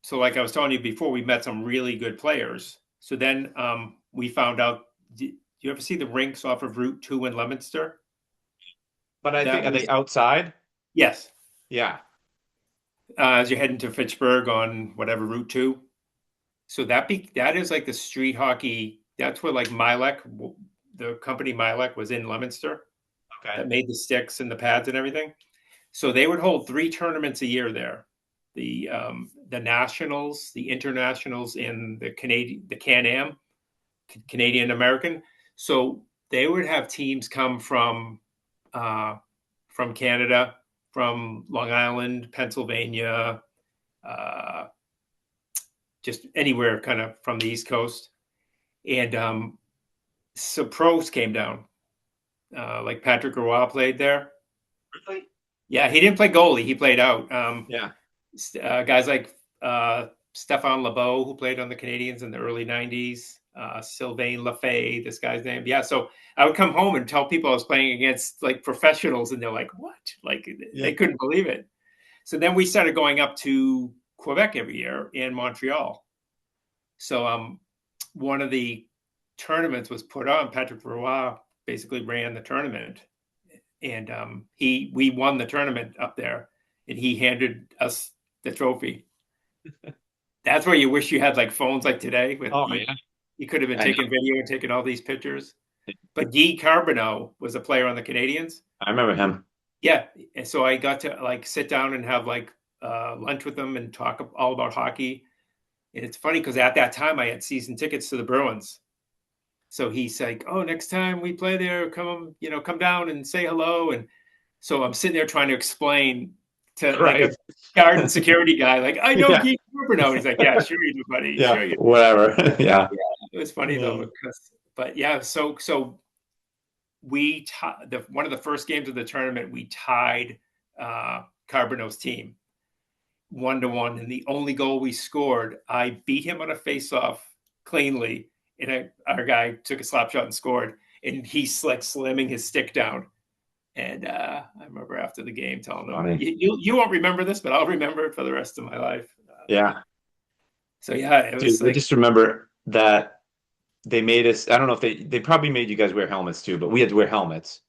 so like I was telling you before, we met some really good players. So then we found out. Do you ever see the rinks off of Route 2 in Leominster? But I think That are they was outside? yes. Yeah. As you're heading to Fitchburg on whatever Route 2. So that is like the street hockey. That's where like Milek, the company Milek was in Leominster Okay. that made the sticks and the pads and everything. So they would hold 3 tournaments a year there. The nationals, the internationals, and the Can Am, Canadian American. So they would have teams come uh, from Canada, from Long Island, Pennsylvania, uh, just anywhere kind of from the East Coast. And so pros came down, like Patrick Roy played there. Really? Yeah, he didn't play goalie; he played out. Yeah. Guys like Stefan LeBeau, who played on the Canadians in the early '90s. Sylvain Lefay, this guy's name. Yeah, so I would come home and tell people I was playing against like professionals, and they're like, "What?" Like Yeah. they couldn't believe it. So then we started going up to Quebec every year in Montreal. So one of the tournaments was put on. Patrick Roy basically ran the tournament, and he we won the tournament up there, and he handed us the trophy. That's where you wish you had like phones like today with Oh you. yeah. You could have been I know. taking video and taking all these pictures. But Guy Carbonneau was a player on the Canadians. I remember him. Yeah, and so I got to like sit down and have like lunch with him and talk all about hockey. And it's funny because at that time I had season tickets to the Bruins. So he's like, "Oh, next time we play there, come, come down and say hello." And so I'm sitting there trying to explain to like a Right. guard and security guy, like, "I know Yeah. Geek Cooper." He's like, "Yeah, sure you do, buddy. Yeah. Sure you do." Whatever. Yeah. Yeah, it was funny though, because but yeah, so we one of the first games of the tournament we tied Carbonneau's team 1-1, and the only goal we scored, I beat him on a face-off cleanly, and our guy took a slap shot and scored, and he's like slamming his stick down. And I remember after the game telling him, Funny. you won't remember this, but I'll remember it for the rest of my life." Yeah. So yeah, it Dude, was I like, just remember that they made us, I don't know if they probably made you guys wear helmets too, but we had to wear helmets.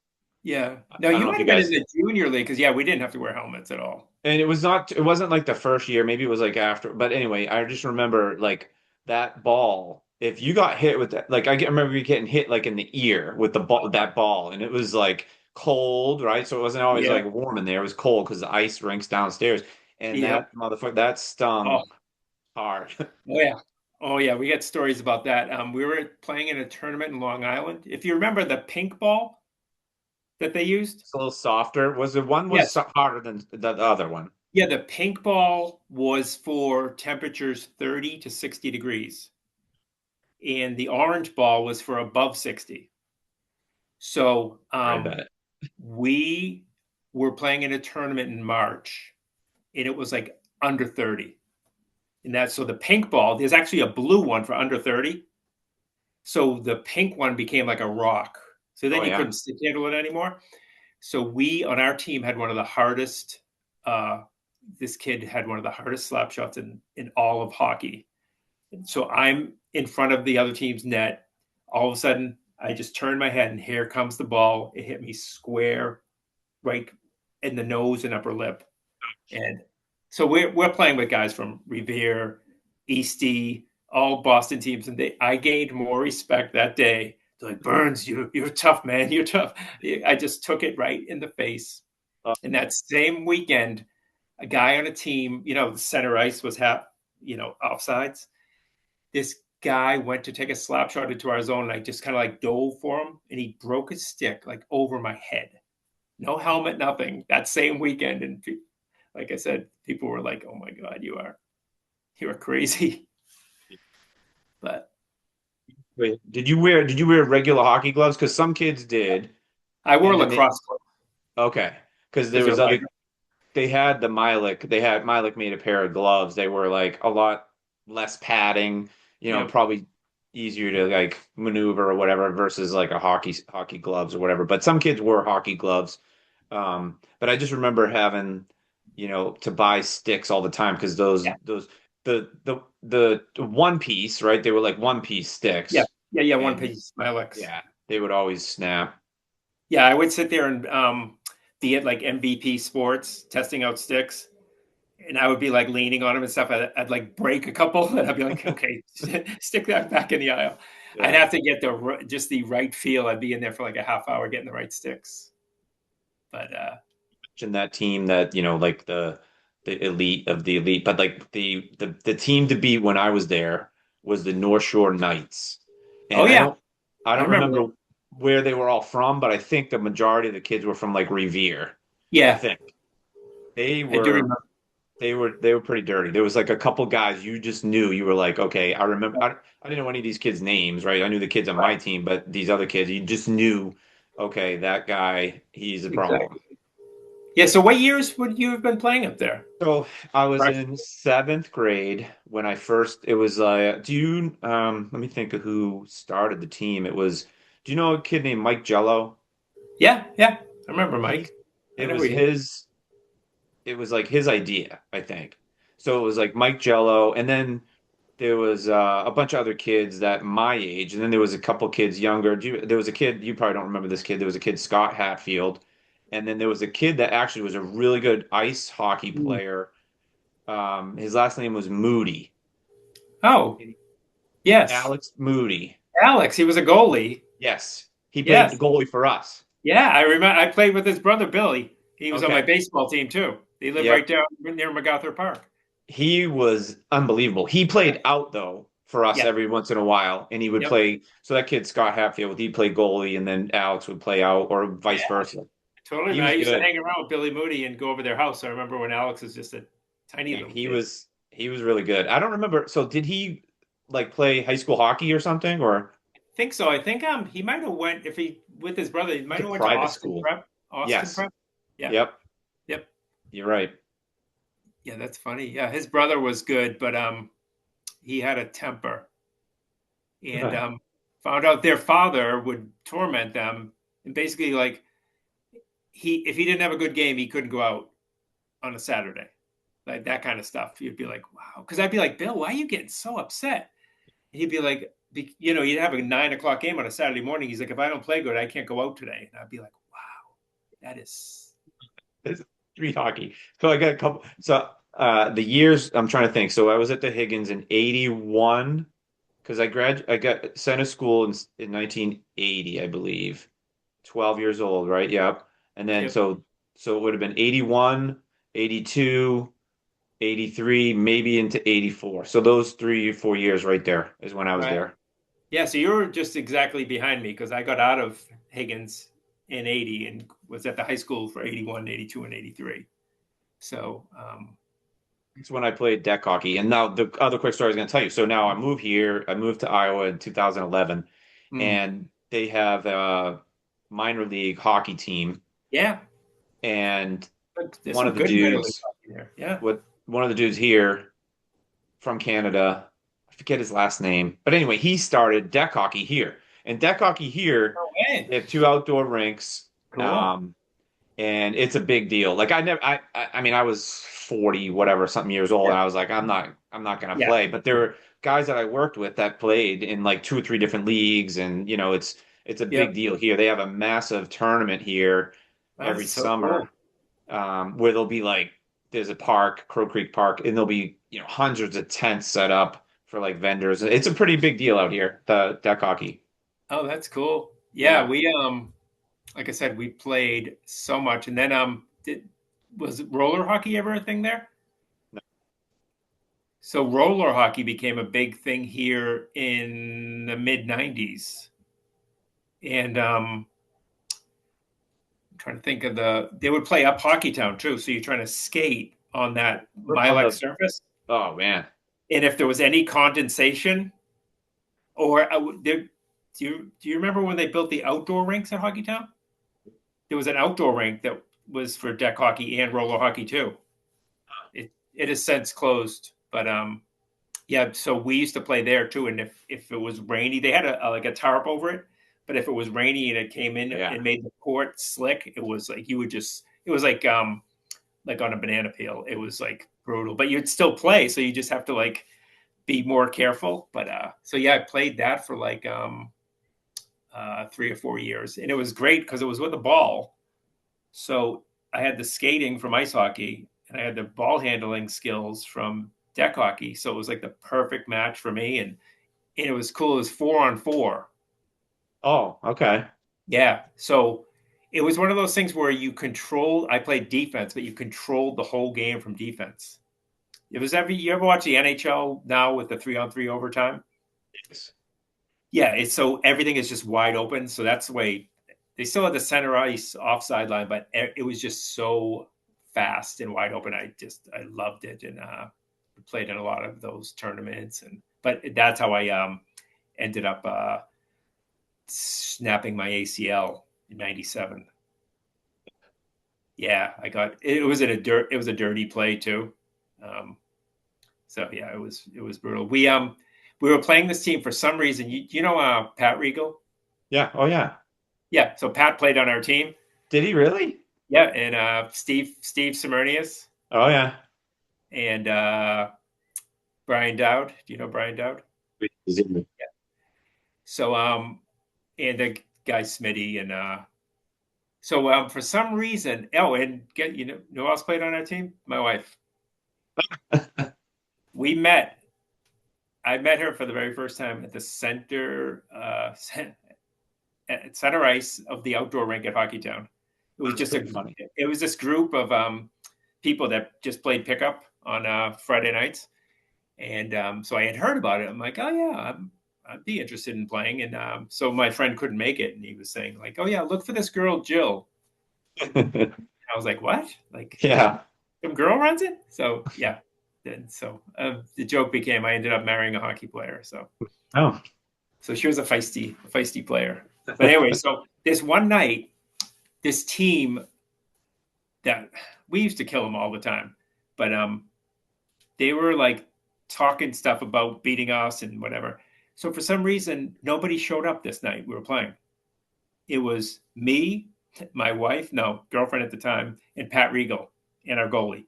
yeah. I No, don't you know if might you have been in guys, the junior league because yeah, we didn't have to wear helmets at all. and it wasn't like the first year, maybe it was like after, but anyway, I just remember like that ball. If you got hit with that, like remember you getting hit like in the ear with the ball, that ball, and it was like cold, right? So it wasn't always Yeah, like warm in there. It was cold because the ice rinks downstairs, and yep. that motherfucker that Oh, stung hard. oh yeah. Oh yeah, we got stories about that. We were playing in a tournament in Long Island. If you remember the pink ball that they used, It's a little softer. Was the one was yes, harder than the other one? yeah, the pink ball was for temperatures 30 to 60 degrees, and the orange ball was for above 60. So I bet. we were playing in a tournament in March, and it was like under 30. And that's so the pink ball, there's actually a blue one for under 30. So the pink one became like a rock. So then Oh you yeah. couldn't stick handle it anymore. So we on our team had one of the hardest. This kid had one of the hardest slap shots in all of hockey. And so I'm in front of the other team's net. All of a sudden, I just turned my head, and here comes the ball. It hit me square right in the nose and upper lip. And so we're playing with guys from Revere, Eastie, all Boston teams, and I gained more respect that day. They're like, "Burns, you're tough, man. You're tough." I just took it right in the face. Oh, And that same weekend, a guy on a team, the center ice was offsides. This guy went to take a slap shot into our zone, and I just kind of like dove for him, and he broke his stick like over my head. No helmet, nothing. That same weekend, and like I said, people were like, "Oh my god, you are crazy." But wait, did you wear regular hockey gloves? Because some kids did, I wore and then they lacrosse gloves okay, because there because they're was other lighter. they had the Milik. They had Milik made a pair of gloves. They were like a lot less padding, Yep. probably easier to like maneuver or whatever versus like a hockey gloves or whatever. But some kids wore hockey gloves. But I just remember having, to buy sticks all the time because Yeah. the one piece, right? They were like one piece Yeah. sticks, Yeah. Yeah. One and piece Smilex. yeah, they would always snap. Yeah, I would sit there and be at like MVP Sports testing out sticks, and I would be like leaning on them and stuff. I'd like break a couple, and I'd be like, "Okay, stick that back in the aisle." I'd Yeah. have to get just the right feel. I'd be in there for like a half hour getting the right sticks. But In that team that like the elite of the elite, but like the team to beat when I was there was the North Shore Knights, oh and I yeah, don't I I don't remember remember them. where they were all from, but I think the majority of the kids were from like Revere. I Yeah, think they I do were remember. They were pretty dirty. There was like a couple guys you just knew. You were like, okay, I remember. I didn't know any of these kids' names, right? I knew the kids on my Right. team, but these other kids, you just knew, okay, that guy, he's a problem. Exactly. Yeah. So what years would you have been playing up there? So I was Right. in seventh grade when I first. It was do you let me think of who started the team. It was. Do you know a kid named Mike Jello? Yeah. Yeah. I remember He Mike. I it know was where you. his it was like his idea, I think. So it was like Mike Jello, and then there was a bunch of other kids that my age, and then there was a couple kids younger. There was a kid, you probably don't remember this kid. There was a kid, Scott Hatfield, and then there was a kid that actually was a really good ice hockey Mm. player. His last name was Moody. Oh, yes. Alex Moody. Alex. He was a goalie. Yes, he played Yes. goalie for us. Yeah. I remember. I played with his brother Billy. He was on my Okay. baseball team too. They live right Yep. down near MacArthur Park. He was unbelievable. He played out though for us Yeah. every once in a while, and he would Yep. play. So that kid Scott Hatfield, he'd play goalie, and then Alex would play out, or Yeah. vice versa. Totally. He I was used to good. hang around with Billy Moody and go over their house. I remember when Alex was just a tiny Yeah, little he kid. was he was really good. I don't remember. So did he like play high school hockey or something, or Think so. I think he might have went if he with his brother. He went might to have went to private Austin school? Prep. Austin Yes. Prep. Yeah. Yep. Yep. You're right. Yeah, that's funny. Yeah, his brother was good, but he had a temper, and found out their father would torment them, and basically like he if he didn't have a good game, he couldn't go out on a Saturday, like that kind of stuff. You'd be like, wow, because I'd be like, Bill, why are you getting so upset? And he'd be like, you'd have a 9 o'clock game on a Saturday morning. He's like, if I don't play good, I can't go out today. And I'd be like, wow, that is It's street hockey. So I got a couple. So the years I'm trying to think. So I was at the Higgins in '81 because I got sent to school in 1980, I believe. 12 years old, right? Yep. And then yep, so it would have been 81, 82, 83, maybe into 84. So those 3 or 4 years right there is when I was right. there. Yeah, so you were just exactly behind me because I got out of Higgins in 80 and was at the high school for 81, 82, and 83. So, It's when I played deck hockey. And now the other quick story I was going to tell you. So now I moved here. I moved to Iowa in 2011, mm, and they have a minor league hockey team. yeah, And there's one some of the good minor league dudes, hockey there. Yeah. one of the dudes here from Canada, I forget his last name, but anyway, he started deck hockey here. And deck hockey here, No way. they have two outdoor rinks. Cool. Um, and it's a big deal. Like I mean, I was 40, whatever, something years old, Yeah. and I was like, I'm not gonna Yeah. play. But there were guys that I worked with that played in like two or three different leagues, and it's a big Yep. deal here. They have a massive tournament here That's every so cool. summer, where there'll be like there's a park, Crow Creek Park, and there'll be hundreds of tents set up for like vendors. It's a pretty big deal out here, the deck hockey. Oh, that's cool. Yeah, Yeah. we like I said, we played so much, and then was roller hockey ever a thing there? So roller hockey became a big thing here in the mid '90s, and I'm trying to think of they would play up Hockey Town too. So you're trying to skate on that On Milex the surface, Oh man. and if there was any condensation, or do you remember when they built the outdoor rinks at Hockey Town? There was an outdoor rink that was for deck hockey and roller hockey too. It has since closed, but yeah. So we used to play there too, and if it was rainy, they had like a tarp over it. But if it was rainy and it came in Yeah. and made the court slick, it was like you would just it was like on a banana peel. It was like brutal, but you'd still play, so you just have to like be more careful. But so yeah, I played that for like 3 or 4 years, and it was great because it was with a ball. So I had the skating from ice hockey, and I had the ball handling skills from deck hockey. So it was like the perfect match for me, and it was cool. It was 4-on-4. Oh, okay. Yeah. So it was one of those things where I played defense, but you controlled the whole game from defense. You ever watch the NHL now with the 3-on-3 overtime? Yeah, it's so everything is just wide open. So that's the way they still had the center ice offside line, but it was just so fast and wide open. I loved it, and played in a lot of those tournaments. And but that's how I ended up snapping my ACL in '97. Yeah, I got it. Was in a dirt. It was a dirty play too. Um, so yeah, it was brutal. We were playing this team for some reason. You know Pat Regal? Yeah. Oh yeah. Yeah. So Pat played on our team. Did he really? Yeah, and Steve Simernius Oh yeah. and Brian Dowd. Do you know Brian Dowd? Yeah. So and the guy Smitty and so for some reason, oh, and know who else played on our team? My wife. We met. I met her for the very first time at the center ice of the outdoor rink at Hockeytown. It was That's just pretty funny. it was this group of people that just played pickup on Friday nights, and so I had heard about it. I'm like, oh yeah, I'd be interested in playing. And so my friend couldn't make it, and he was saying like, oh yeah, look for this girl Jill. I was like, what? Like Yeah. some girl runs it? So yeah. Then so the joke became I ended up marrying a hockey player. Oh. So she was a feisty player. But anyway, so this one night, this team that we used to kill them all the time, but they were like talking stuff about beating us and whatever. So for some reason, nobody showed up this night we were playing. It was me, my wife, no, girlfriend at the time, and Pat Regal and our goalie.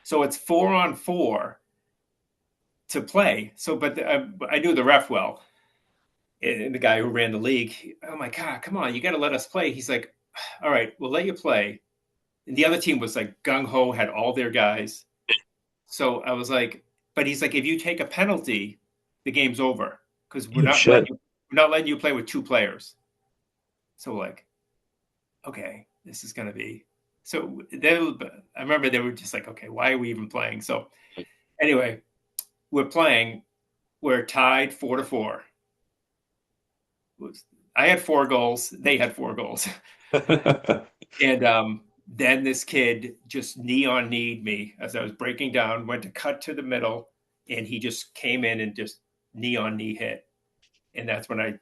So it's 4-on-4 to play. So, but I knew the ref well, and the guy who ran the league. Oh my God, come on, you got to let us play. He's like, all right, we'll let you play. And the other team was like gung ho, had all their guys. So I was like, but he's like, if you take a penalty, the game's over because You should. we're not letting you play with two players. So like, okay, this is gonna be. So I remember they were just like, okay, why are we even playing? So anyway, we're playing. We're tied 4-4. I had 4 goals. They had 4 goals. And then this kid just knee on kneed me as I was breaking down, went to cut to the middle, and he just came in and just knee on knee hit. And that's when I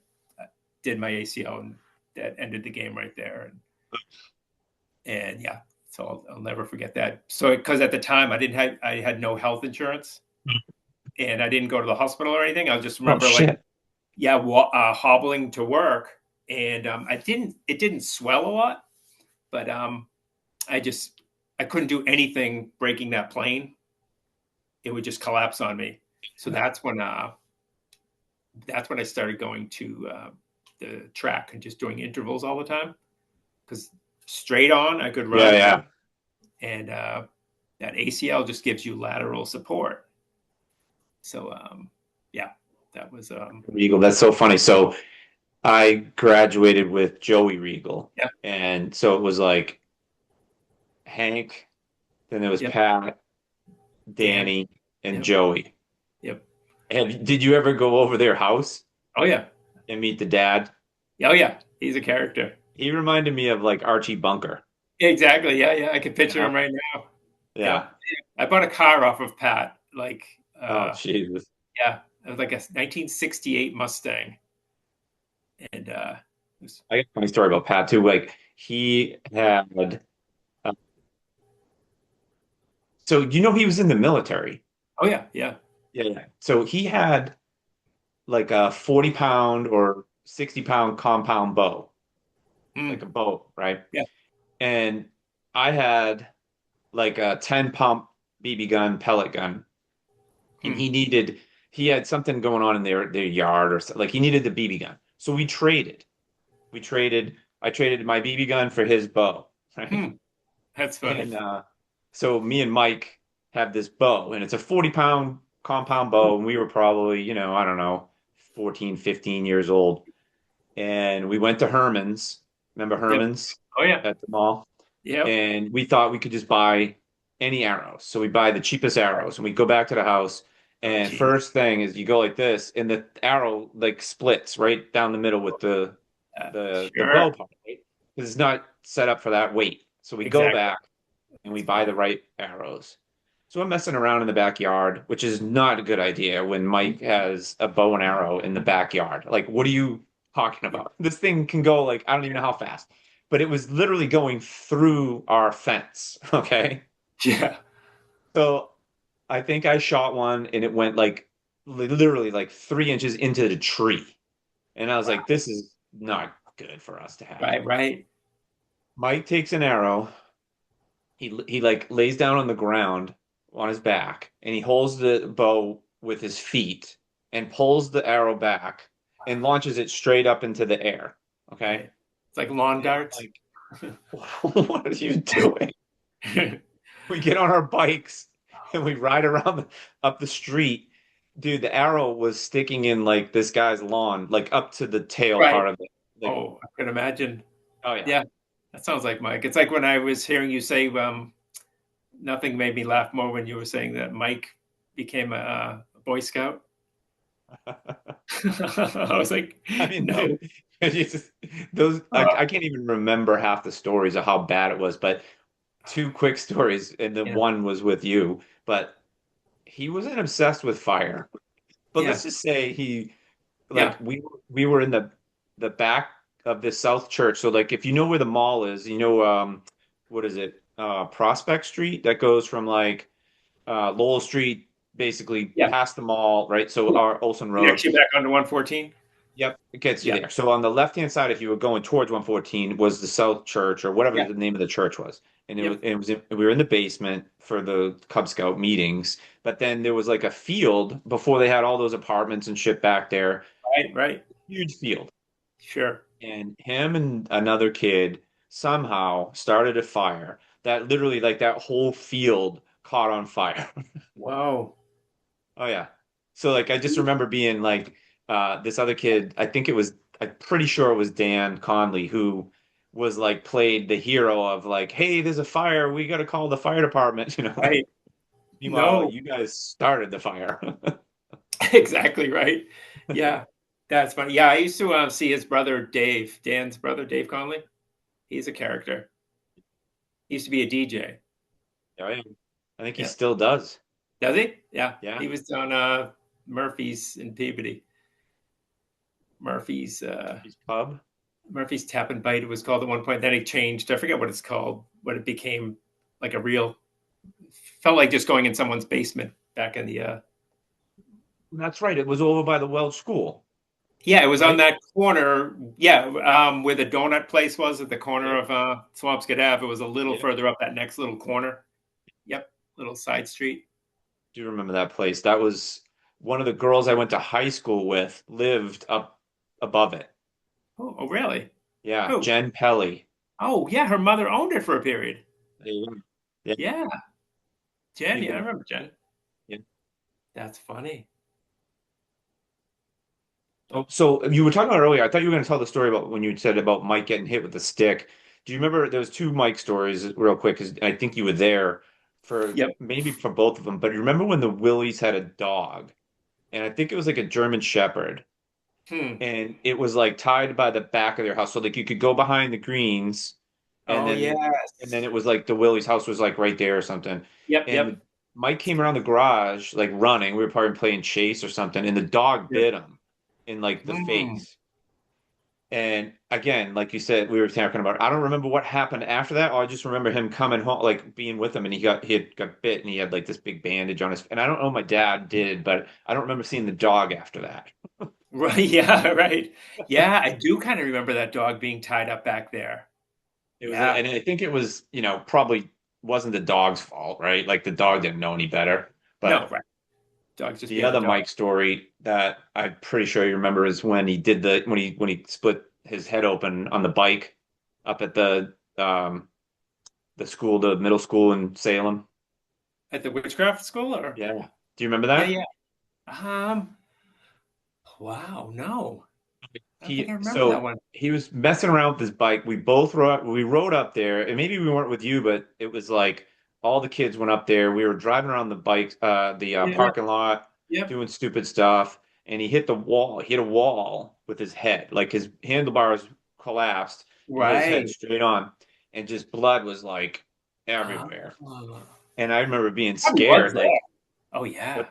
did my ACL, and that ended the game right there. And yeah, so I'll never forget that. So because at the time I had no health insurance, and I didn't go to the hospital or anything. I just Oh remember like shit. yeah, hobbling to work, and it didn't swell a lot, but I just I couldn't do anything breaking that plane. It would just collapse on me. So that's when I started going to the track and just doing intervals all the time because straight on I could Yeah, run, yeah. and that ACL just gives you lateral support. So yeah, that was Regal. That's so funny. So I graduated with Joey Regal. yeah, And so it was like Hank, then there was yep, Pat, Dan, Danny, and yep, Joey. yep. Did you ever go over their house Oh yeah, and meet the dad? oh yeah, he's a character. He reminded me of like Archie Bunker. Exactly. Yeah, yeah. I can picture Yeah. him right now. Yeah. Yep. I bought a car off of Pat. Like, Oh, Jesus. yeah, it was like a 1968 Mustang, and it was, I got a funny story about Pat too. Like he had, uh, so you know he was in the military. oh yeah, yeah. Yeah. Yeah. So he had like a 40-pound or 60-pound compound bow, like Mm, a bow, right? yeah. And I had like a 10 pump BB gun, pellet gun, and Mm, he had something going on in their yard or so, like he needed the BB gun. So we traded. I traded my BB gun for his bow, right? mm. That's funny. And so me and Mike have this bow, and it's a 40-pound compound bow, and we were probably, I don't know, 14, 15 years old. And we went to Herman's. Remember Yep. Herman's Oh yeah. at the mall? Yep. And we thought we could just buy any arrows. So we buy the cheapest arrows, and we go back to the house. Oh And gee. first thing is you go like this, and the arrow like splits right down the middle with the bow Sure. part, right? Because it's not set up for that weight. So we go Exactly. back. and we buy the right arrows. So I'm messing around in the backyard, which is not a good idea when Mike has a bow and arrow in the backyard. Like, what are you talking about? This thing can go like, I don't even know how fast, but it was literally going through our fence. Okay. Yeah. So I think I shot one and it went like literally like 3 inches into the tree. And I was like, this is not good for us to have. Right, right. Mike takes an arrow. He like lays down on the ground on his back and he holds the bow with his feet and pulls the arrow back and launches it straight up into the air. Okay. Right. It's like lawn And I'm darts. like, what are you doing? We get on our bikes and we ride around up the street. Dude, the arrow was sticking in like this guy's lawn, like up to the tail Right. part of it. Like, Oh, I can imagine. oh yeah. Yeah, that sounds like Mike. It's like when I was hearing you say, nothing made me laugh more when you were saying that Mike became a Boy Scout. I was like, I mean, no. dude, it's just, those I Oh, can't even remember half the stories of how bad it was, but two quick stories, and the yeah, one was with you. But he wasn't obsessed with fire. But let's yeah, just say he yeah, like we were in the back of this South Church. So like if you know where the mall is, what is it? Prospect Street that goes from like Lowell Street basically yeah. past the mall, right? So our Olson Road. Connects you back onto 114. Yep, it gets you Yeah, there. So on the left-hand side, if you were going towards 114, was the South Church or whatever yeah, the name of the church was. And yep. we were in the basement for the Cub Scout meetings, but then there was like a field before they had all those apartments and shit back there, Right, right. huge field. Sure. And him and another kid somehow started a fire that literally like that whole field caught on fire. Whoa. Oh yeah. So like I just remember being like this other kid, I'm pretty sure it was Dan Conley who was like played the hero of like, hey, there's a fire, we gotta call the fire department, you know. Right. Meanwhile, No, you guys started the fire. exactly right. Yeah, that's funny. Yeah, I used to see his brother Dave, Dan's brother, Dave Conley. He's a character. He used to be a DJ. Oh, yeah. I think he Yeah. still does. Does he? Yeah. Yeah. He was on Murphy's in Peabody. Murphy's He's pub. Murphy's Tap and Bite it was called at one point. Then he changed. I forget what it's called. What it became like a real felt like just going in someone's basement back in the That's right. It was over by the Welch School, yeah, it was on right? that corner. Yeah, where the donut place was at the corner Yep. of Swampscott Ave. It was a little Yep. further up that next little corner. Yep, little side street. Do you remember that place? That was one of the girls I went to high school with lived up above it. Oh, oh really? Yeah, Oh, Jen Pelly. oh yeah, her mother owned it for a period. There you go. Yeah, Yeah, Jen. Yeah, I people. remember Jen. Yeah. That's funny. Oh, so you were talking about earlier. I thought you were going to tell the story about when you said about Mike getting hit with the stick. Do you remember there was two Mike stories real quick? Because I think you were there for Yep. maybe for both of them. But you remember when the Willies had a dog, and I think it was like a German Shepherd, Hmm. and it was like tied by the back of their house, so like you could go behind the greens, and Oh then yes. it was like the Willie's house was like right there or something. Yep. And Yep. Mike came around the garage like running. We were probably playing chase or something, and the dog Yep. bit him in like the Hmm. face. And again, like you said, we were talking about. I don't remember what happened after that. I just remember him coming home, like being with him, and he had got bit, and he had like this big bandage on his. And I don't know, my dad did, but I don't remember seeing the dog after that. Right. Yeah. Right. Yeah, I do kind of remember that dog being tied up back there. It was, Yeah. and I think it was, probably wasn't the dog's fault, right? Like the dog didn't know any better. No. But Right. Dog's just the being a other dog. Mike story that I'm pretty sure you remember is when he did when he split his head open on the bike up at the school, the middle school in Salem. At the witchcraft school, or Yeah. Do you remember yeah, that? yeah. Um. Wow. No, I don't think I remember that So one. he was messing around with his bike. We rode up there, and maybe we weren't with you, but it was like all the kids went up there. We were driving around the bike, the Yeah. parking lot, Yep. doing stupid stuff, and he hit the wall. He hit a wall with his head, like his handlebars collapsed, and he hit his head Right. straight on, and just blood was like everywhere. Oh, And I remember being probably was scared, there. Oh yeah.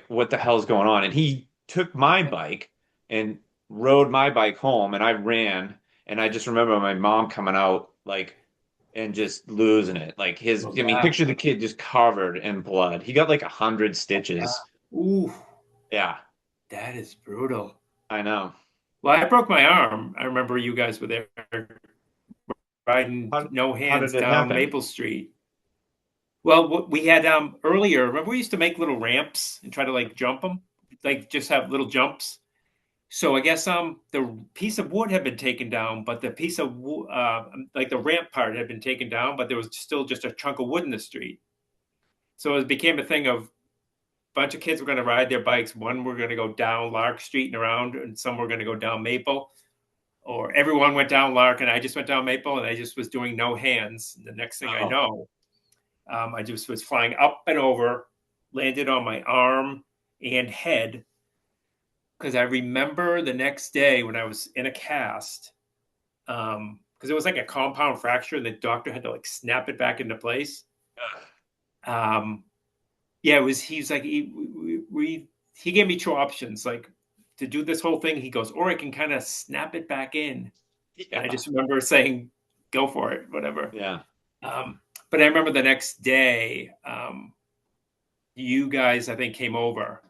what the hell's going on? And he took my bike and rode my bike home, and I ran. And I just remember my mom coming out and just losing it. Oh I mean, yeah. picture the kid just covered in blood. He got like 100 stitches. Ooh, Yeah, that is brutal. I know. Well, I broke my arm. I remember you guys were there riding no How hands did it down happen? Maple Street. Well, what we had earlier, remember we used to make little ramps and try to like jump them, like just have little jumps. So I guess the piece of wood had been taken down, but the piece of like the ramp part had been taken down, but there was still just a chunk of wood in the street. So it became a thing of a bunch of kids were going to ride their bikes. One were going to go down Lark Street and around, and some were going to go down Maple. Or everyone went down Lark, and I just went down Maple, and I just was doing no hands. And the next thing I Oh, know, I just was flying up and over, landed on my arm and head. Because I remember the next day when I was in a cast, because it was like a compound fracture, and the doctor had to like snap it back into place. Um, yeah, it was. He's like he gave me two options, like to do this whole thing. He goes, or I can kind of snap it back in. And I yeah, just remember saying, "Go for it, whatever." yeah. But I remember the next day, you guys, I think, came over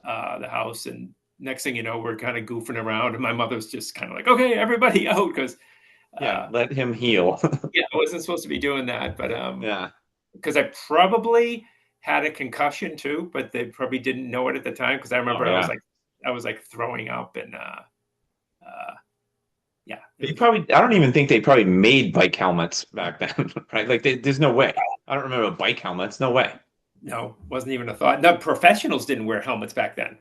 the house, and next thing you know, we're kind of goofing around, and my mother's just kind of like, "Okay, everybody out," because Yeah, uh, let him heal. yeah, I wasn't supposed to be doing that, but Yeah. because I probably had a concussion too, but they probably didn't know it at the time because I Oh remember yeah. I was like throwing up and uh, yeah, it They was probably, I don't even think they probably made bike helmets back then, right? There's no way. I don't remember bike helmets. No way. no, wasn't even a thought. No, professionals didn't wear helmets back then.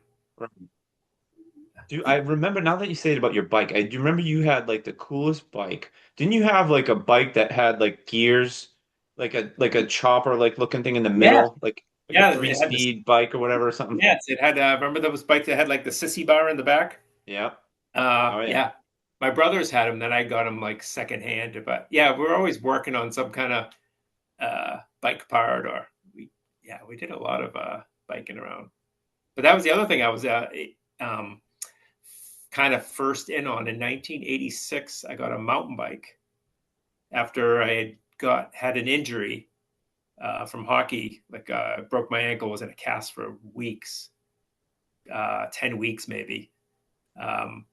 Do I remember now that you say it about your bike? I do remember you had like the coolest bike. Didn't you have like a bike that had like gears, like a chopper like looking thing in the Yeah, middle, like a yeah, three it had this. speed bike or whatever or something? Yes, it had. Remember those bikes that had like the sissy bar in the back? Yeah. Oh yeah. Yeah, my brothers had them. Then I got them like secondhand. But yeah, we're always working on some kind of bike part, or we did a lot of biking around. But that was the other thing I was um, kind of first in on in 1986. I got a mountain bike after I had an injury from hockey. Like broke my ankle, was in a cast for weeks, 10 weeks maybe. Um,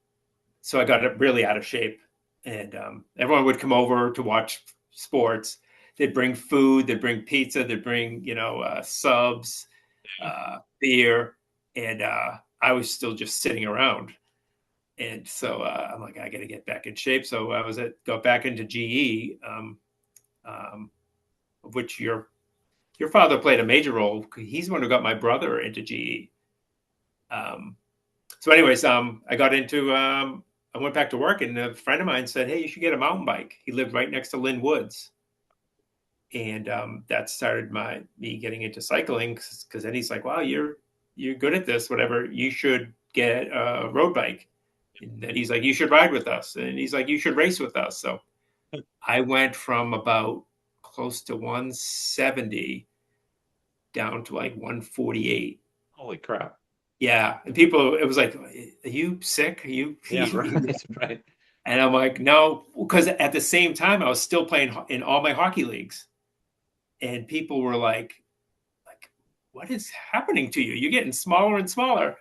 so I got really out of shape, and everyone would come over to watch sports. They'd bring food, they'd bring pizza, they'd bring subs, beer, and I was still just sitting around. And so I'm like, I got to get back in shape. So got back into GE, um, of which your father played a major role. He's the one who got my brother into GE. Um, so, anyways, I went back to work, and a friend of mine said, "Hey, you should get a mountain bike." He lived right next to Lynn Woods, and that started me getting into cycling because then he's like, "Wow, you're good at this. Whatever, you should get a road bike." And then he's like, "You should ride with us," and he's like, "You should race with us." So I went from about close to 170 down to like 148. Holy crap. Yeah, and people, it was like, "Are you sick? Are you?" Yeah, right, right. And I'm like, "No," because at the same time, I was still playing in all my hockey leagues, and people were like, "What is happening to you? You're getting smaller and smaller,"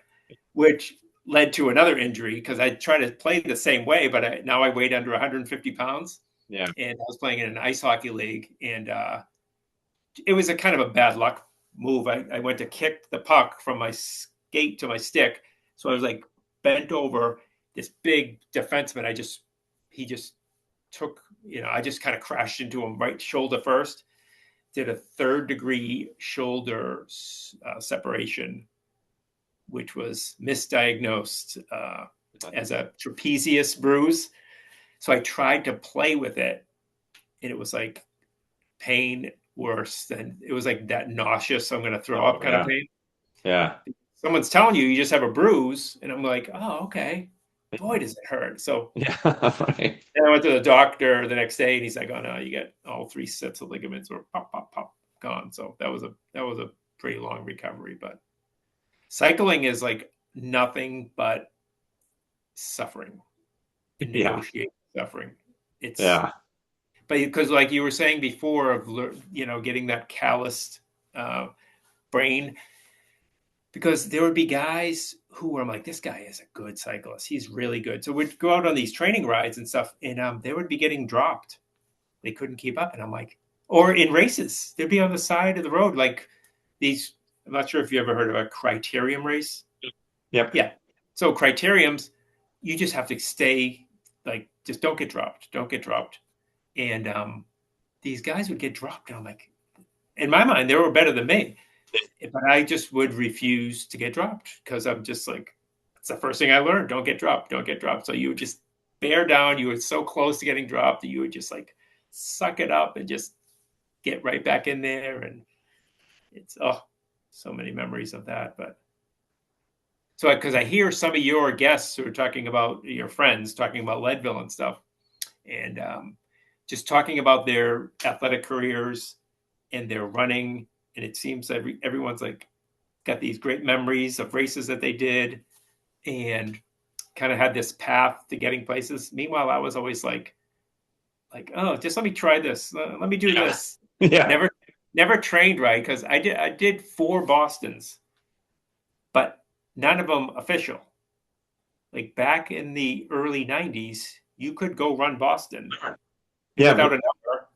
which led to another injury because I tried to play the same way, but now I weighed under 150 pounds, Yeah. and I was playing in an ice hockey league, and it was a kind of a bad luck move. I went to kick the puck from my skate to my stick, so I was like bent over. This big defenseman, he just took, I just kind of crashed into him right shoulder first. Did a third-degree shoulder separation, which was misdiagnosed as a trapezius bruise. So I tried to play with it, and it was like pain worse than it was like that nauseous, I'm going to throw Oh up kind of yeah. pain. Yeah. Someone's telling you you just have a bruise, and I'm like, oh, okay. boy, does it hurt. So Yeah, right. then I went to the doctor the next day, and he's like, "Oh no, you get all three sets of ligaments were pop, pop, pop, gone." So that was a pretty long recovery. But cycling is like nothing but suffering and Yeah, negotiating suffering. It's yeah, but because like you were saying before of getting that calloused uh, brain, because there would be guys who were, I'm like, this guy is a good cyclist, he's really good, so we'd go out on these training rides and stuff, and they would be getting dropped, they couldn't keep up, and I'm like, or in races they'd be on the side of the road like these, I'm not sure if you ever heard of a criterium race. yep, Yeah, so criteriums, you just have to stay, like, just don't get dropped, don't get dropped. And these guys would get dropped, and I'm like, in my mind they were better than me, but I just would refuse to get dropped because I'm just like, it's the first thing I learned: don't get dropped, don't get dropped. So you would just bear down. You were so close to getting dropped that you would just like suck it up and just get right back in there. And it's, oh, so many memories of that. But so because I hear some of your guests who are talking about, your friends talking about Leadville and stuff, and just talking about their athletic careers and their running, and it seems everyone's like got these great memories of races that they did, and kind of had this path to getting places. Meanwhile, I was always like, oh, just let me try this. Let me do yeah, this. yeah, Never, never trained right, because I did 4 Bostons, but none of them official. Like back in the early '90s, you could go run Boston yeah. without a number.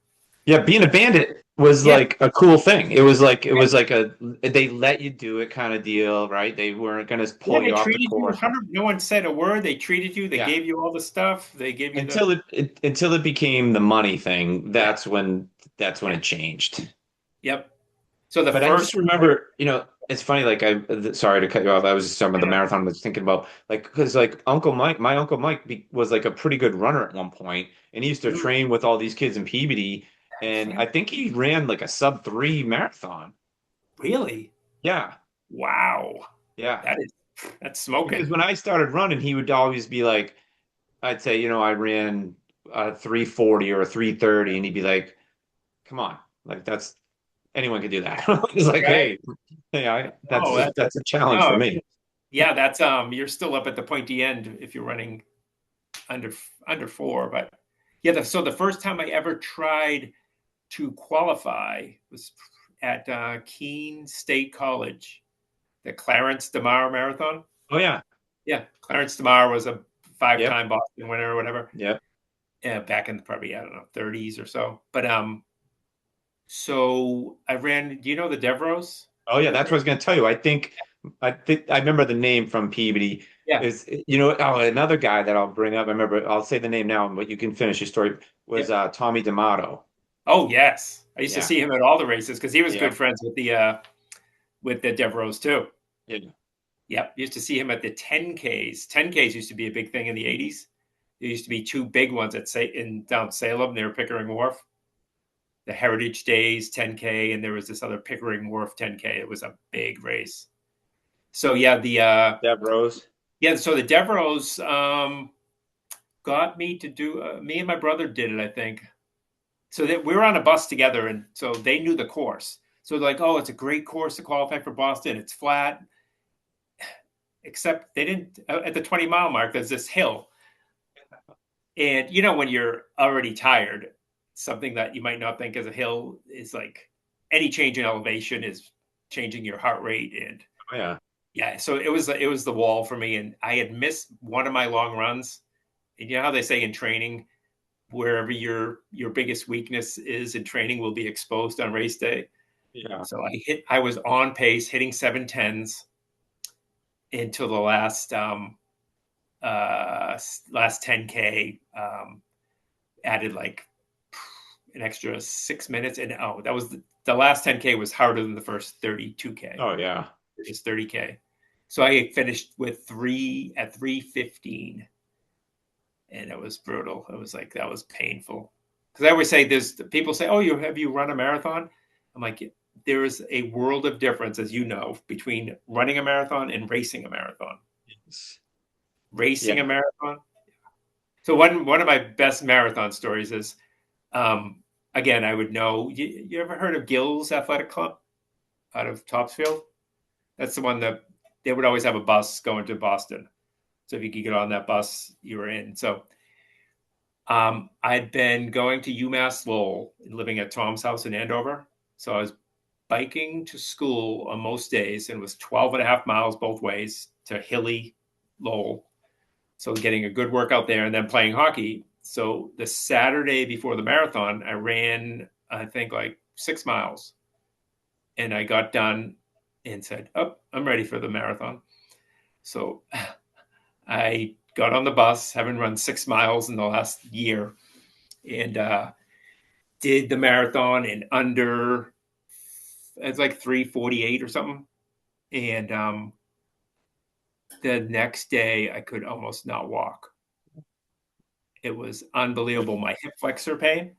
Yeah, being a bandit was Yeah, like a cool thing. It was like a they let you do it kind of deal, right? They weren't gonna yeah. pull They you off the treated you course. 100. No one said a word. They treated you. They Yeah. gave you all the stuff. They gave you the, Until it became the money thing, yeah, that's when yeah, it changed. yep. So the But I just first, remember, it's funny, like sorry to cut you off. I was just talking about the yeah, marathon. I was thinking about like because like my Uncle Mike was like a pretty good runner at one point, and he used to mm, train with all these kids in Peabody, that's and I right. think he ran like a sub 3 marathon. Really? Yeah. Wow. Yeah. That's Because smoking. when I started running, he would always be like, I'd say, I ran a 3:40 or a 3:30, and he'd be like, come on, like anyone could do that. It's like, Right? hey, that's Oh, a, that's a challenge for no. me. Yeah, that's you're still up at the pointy end if you're running under under 4. But yeah, so the first time I ever tried to qualify was at Keene State College, the Clarence DeMar Marathon. Oh yeah. Yeah, Clarence DeMar was a Yep. five-time Boston winner or whatever. Yep. Back in probably, I don't know, 30s or so. But so I ran. Do you know the Devros? Oh yeah, that's what I was going to tell you. I think I remember the name from Peabody Yeah. is another guy that I'll bring up. I remember I'll say the name now, but you can finish your story. Was Yep. Tommy D'Amato. Oh yes, I used to Yeah. see him at all the races because he was good Yep. friends with the Devros too. Yeah. Yep, used to see him at the 10Ks. 10Ks used to be a big thing in the '80s. There used to be two big ones at say in down Salem near Pickering Wharf. The Heritage Days 10K, and there was this other Pickering Wharf 10K. It was a big race. So yeah, Deb Rose. so the Devros got me to do. Me and my brother did it, I think. So that we were on a bus together, and so they knew the course. So they're like, "Oh, it's a great course to qualify for Boston. It's flat, except they didn't." At the 20-mile mark, there's this hill, and when you're already tired, something that you might not think is a hill is like any change in elevation is changing your heart rate, and Oh yeah. yeah, so it was the wall for me, and I had missed one of my long runs, and you know how they say in training, wherever your biggest weakness is in training will be exposed on race day. Yeah. So I was on pace hitting 7:10s until the last 10K, added like an extra 6 minutes, and that was the last 10K was harder than the first 32K, Oh yeah. which is 30K. So I finished with 3:15, and it was brutal. It was like, that was painful, because I always say, there's people say, "Oh, have you run a marathon?" I'm like, there is a world of difference, as you know, between running a marathon and racing a marathon. Yes. racing a Yeah. marathon. So one of my best marathon stories is, um, again, I would know. You ever heard of Gill's Athletic Club out of Topsfield? That's the one that they would always have a bus going to Boston. So if you could get on that bus, you were in. So I'd been going to UMass Lowell and living at Tom's house in Andover. So I was biking to school on most days, and it was 12 and a half miles both ways to hilly Lowell. So getting a good workout there and then playing hockey. So the Saturday before the marathon, I ran, I think, like 6 miles. And I got done and said, "Oh, I'm ready for the marathon." So I got on the bus, having run 6 miles in the last year, and did the marathon in under, it's like 3:48 or something. And the next day, I could almost not walk. It was unbelievable. My hip flexor pain.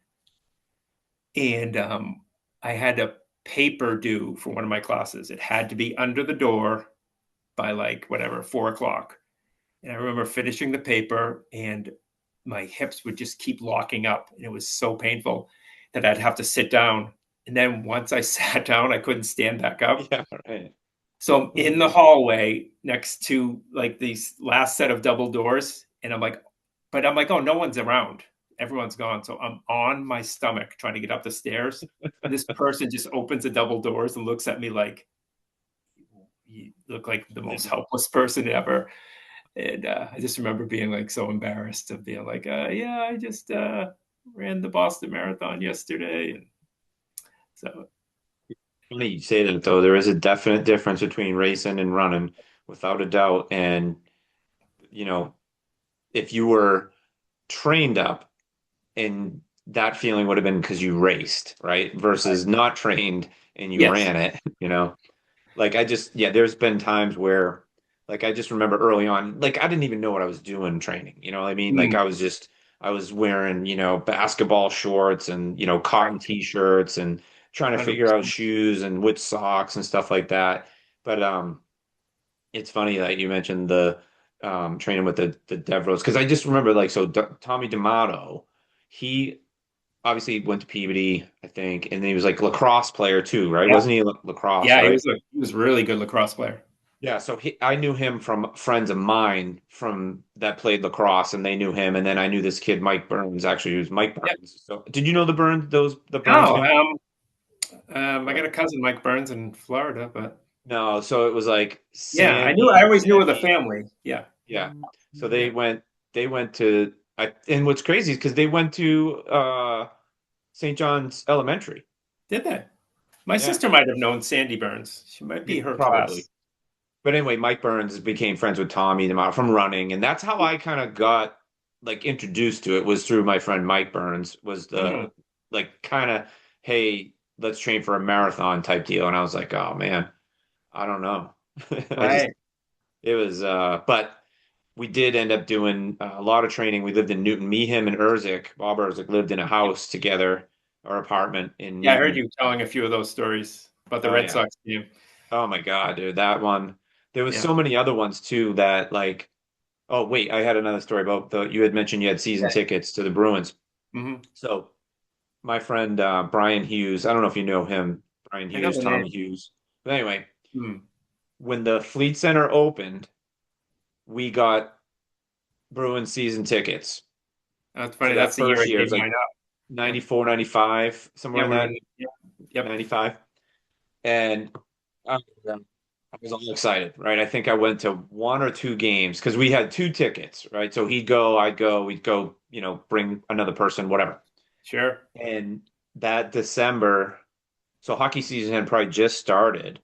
And I had a paper due for one of my classes. It had to be under the door by like whatever, 4 o'clock. And I remember finishing the paper and my hips would just keep locking up. And it was so painful that I'd have to sit down. And then once I sat down, I couldn't stand back up. Yeah, right. So I'm in the hallway next to like these last set of double doors. And I'm like, oh, no one's around. Everyone's gone. So I'm on my stomach trying to get up the stairs. And this person just opens the double doors and looks at me like, you look like the most helpless person ever. And I just remember being like so embarrassed of being like, yeah, I just ran the Boston Marathon yesterday. And so, Funny you say that though. There is a definite difference between racing and running, without a doubt. And you know, if you were trained up, and that feeling would have been because you raced, right? Versus not trained and you yes. ran it, you know? Like yeah, there's been times where like I just remember early on, like I didn't even know what I was doing training. You know what I mean? Like Mm, I was wearing, basketball shorts and, cotton right. t-shirts and trying to figure out 100%. shoes and which socks and stuff like that. But it's funny that you mentioned the training with the Devros because I just remember like Tommy D'Amato, he obviously went to Peabody, I think, and then he was like lacrosse player too, right? Yeah. Wasn't he lacrosse, Yeah. right? He was a really good lacrosse player. Yeah, so I knew him from friends of mine from that played lacrosse, and they knew him, and then I knew this kid Mike Burns. Actually, he was Mike Yeah. Burns. So, did you know the Burns No, family? I got a cousin, Mike Burns, in Florida, but No, so it was like yeah, I Sandy, always knew of the Sammy. family. Yeah. Yeah. So Yeah. they went to and what's crazy is because they went to St. John's Elementary. Did they? My Yeah, sister might have known Sandy Burns. She might be her probably. class. But anyway, Mike Burns became friends with Tommy D'Amato from running, and that's how I kind of got like introduced to it was through my friend Mike Burns was Hmm. the like kind of, hey, let's train for a marathon type deal. And I was like, oh man, I don't know. I just Right. it was but we did end up doing a lot of training. We lived in Newton. Me, him, and Bob Urzik lived in a house together, our apartment in Yeah, I heard Newton. you telling a few of those stories about the Oh Red yeah. Sox team. Oh my God, dude, that one. There was Yeah. so many other ones too that like, oh wait, I had another story about the you had mentioned you had season Okay. tickets to the Bruins. Hmm. So my friend Brian Hughes, I don't know if you know him, Brian I know Hughes, the Tommy name. Hughes. But anyway, Hmm. when the Fleet Center opened, we got Bruins season tickets That's for funny. that That's the year first I year. It gave was like mine up. Yeah. 94, 95, somewhere Yeah. in We were that in. Yep. Yep. 95. And uh, I was all excited, right? I think I went to one or two games because we had two tickets, right? So he'd go, I'd go, we'd go, bring another person, whatever. Sure. And that December, so hockey season had probably just started,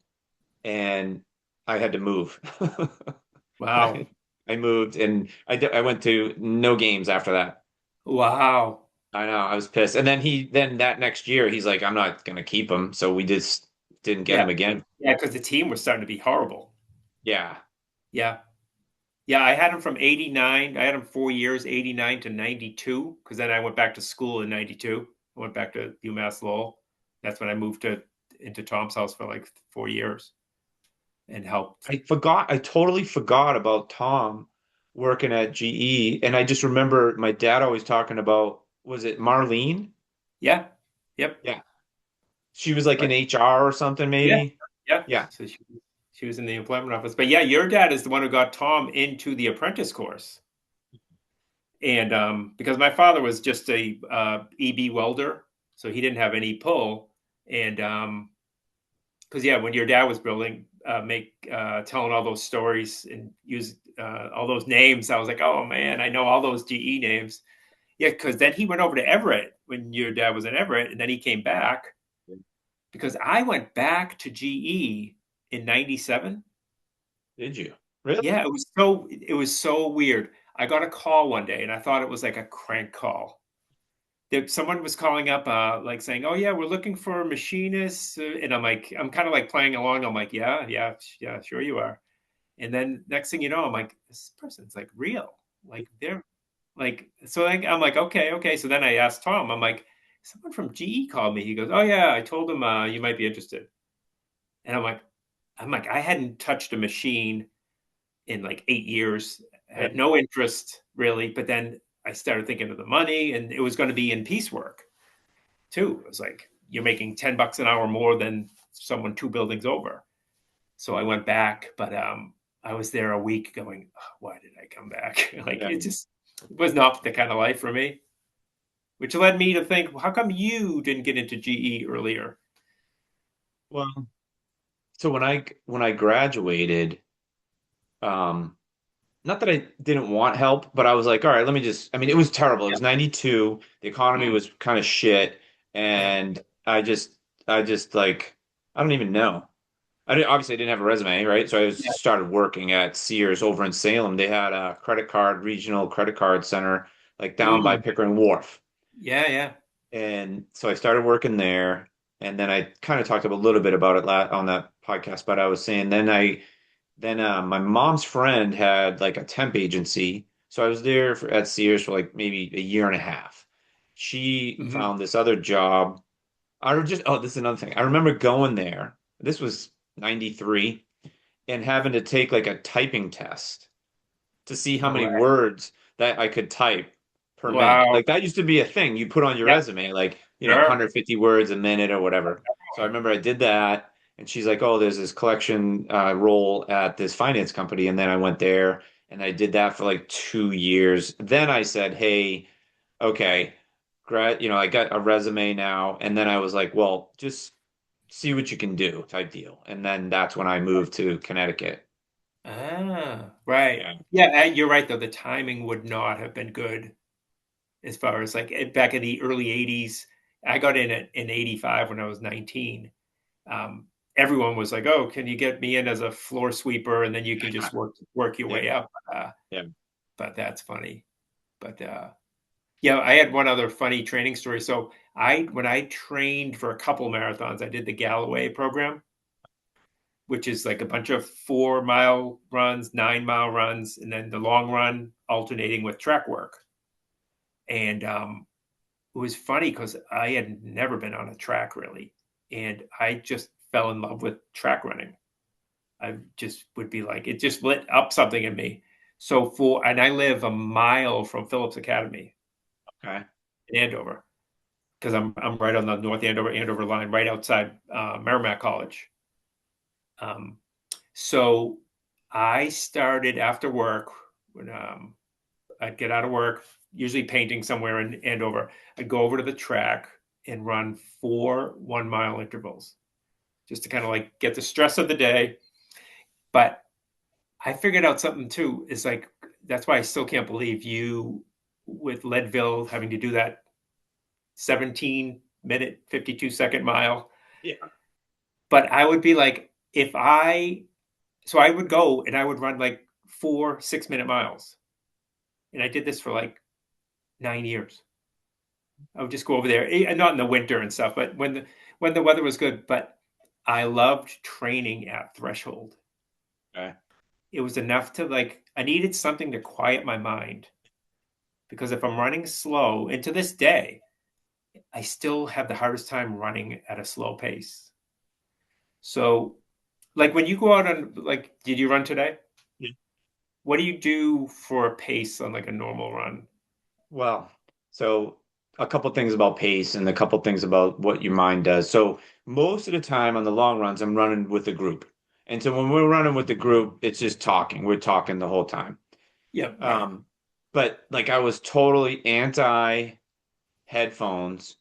and I had to move. Wow. I, I moved, and I went to no games after that. Wow. I know, I was pissed. And then that next year, he's like, I'm not gonna keep him, so we just didn't get Yeah. him again. Yeah. Because the team was starting to be horrible. Yeah, Yeah. Yeah. I had him from 89. I had him 4 years, 89 to 92, because then I went back to school in 92. I went back to UMass Lowell. That's when I moved into Tom's house for like 4 years and helped. I totally forgot about Tom working at GE, and I just remember my dad always talking about, was it Marlene? Yeah. Yep. Yeah. She was like in Right. HR or something, Yeah. maybe. Yeah. Yeah. So she was in the employment office. But yeah, your dad is the one who got Tom into the apprentice course. And because my father was just a EB welder, so he didn't have any pull. And because yeah, when your dad was building, telling all those stories and use all those names, I was like, oh man, I know all those GE names. Yeah, because then he went over to Everett when your dad was in Everett, and then he came back because I went back to GE in '97. Did you? Really? Yeah, it was so weird. I got a call one day, and I thought it was like a crank call. Someone was calling up, like saying, "Oh yeah, we're looking for machinists," and I'm like, I'm kind of like playing along. I'm like, "Yeah, yeah, yeah, sure you are." And then next thing you know, I'm like, "This person's like real, like they're like." So I'm like, "Okay, okay." So then I asked Tom, I'm like, "Someone from GE called me." He goes, "Oh yeah, I told him you might be interested." And I'm like, I hadn't touched a machine in like 8 years. I Yeah. had no interest really, but then I started thinking of the money, and it was going to be in piecework too. It was like you're making $10 an hour more than someone two buildings over. So I went back, but I was there a week going, oh, why did I come back? Like Yeah. it was not the kind of life for me, which led me to think, well, how come you didn't get into GE earlier? Well, so when I graduated, um, not that I didn't want help, but I was like, all right, let me just, I mean, it was terrible. It Yeah. was 92. The economy Mm, was kind of shit. yeah. And I just like, I don't even know. Obviously I didn't have a resume, right? So I Yeah. started working at Sears over in Salem. They had a regional credit card center, like down by Mm, Pickering Wharf. yeah. Yeah. And so I started working there. And then I kind of talked a little bit about it on that podcast, but I was saying then my mom's friend had like a temp agency. So I was there at Sears for like maybe a year and a half. She Hmm. found this other job. Oh, this is another thing. I remember going there. This was 93 and having to take like a typing test to see how No many way. words that I could type per minute. Wow. Like that used to be a thing you put on your Yeah. resume, like, Sure. 150 words a minute or whatever. So I remember I did that, and she's like, "Oh, there's this collection role at this finance company," and then I went there and I did that for like 2 years. Then I said, "Hey, okay, I got a resume now," and then I was like, "Well, just see what you can do," type deal. And then that's when I moved to Connecticut. Right. Yeah. Yeah, and you're right though. The timing would not have been good as far as like back in the early '80s. I got in '85 when I was 19. Um, Everyone was like, "Oh, can you get me in as a floor sweeper, and then you can just work your Yeah. way up." Yeah. But that's funny. But yeah, I had one other funny training story. So I when I trained for a couple marathons, I did the Galloway program, which is like a bunch of 4 mile runs, 9 mile runs, and then the long run alternating with track work. And it was funny because I had never been on a track really. And I just fell in love with track running. I just would be like, it just lit up something in me. And I live a mile from Phillips Academy Okay. in Andover because I'm right on the North Andover line, right outside Merrimack College. Um, so I started after work when I'd get out of work, usually painting somewhere in Andover. I'd go over to the track and run 4 1 mile intervals just to kind of like get the stress of the day. But I figured out something too. Is like that's why I still can't believe you with Leadville having to do that 17-minute 52-second mile. Yeah. But I would be like, if I so I would go and I would run like 4 6-minute miles, and I did this for like 9 years. I would just go over there, not in the winter and stuff, but when the weather was good. But I loved training at threshold. Okay. It was enough to like I needed something to quiet my mind because if I'm running slow, and to this day, I still have the hardest time running at a slow pace. So, like when you go out on like, did you run today? Yeah. what do you do for a pace on like a normal run? Well, so a couple things about pace and a couple things about what your mind does. So most of the time on the long runs, I'm running with a group. And so when we're running with the group, it's just talking. We're talking the whole time. Yep, right. Um, but like I was totally anti headphones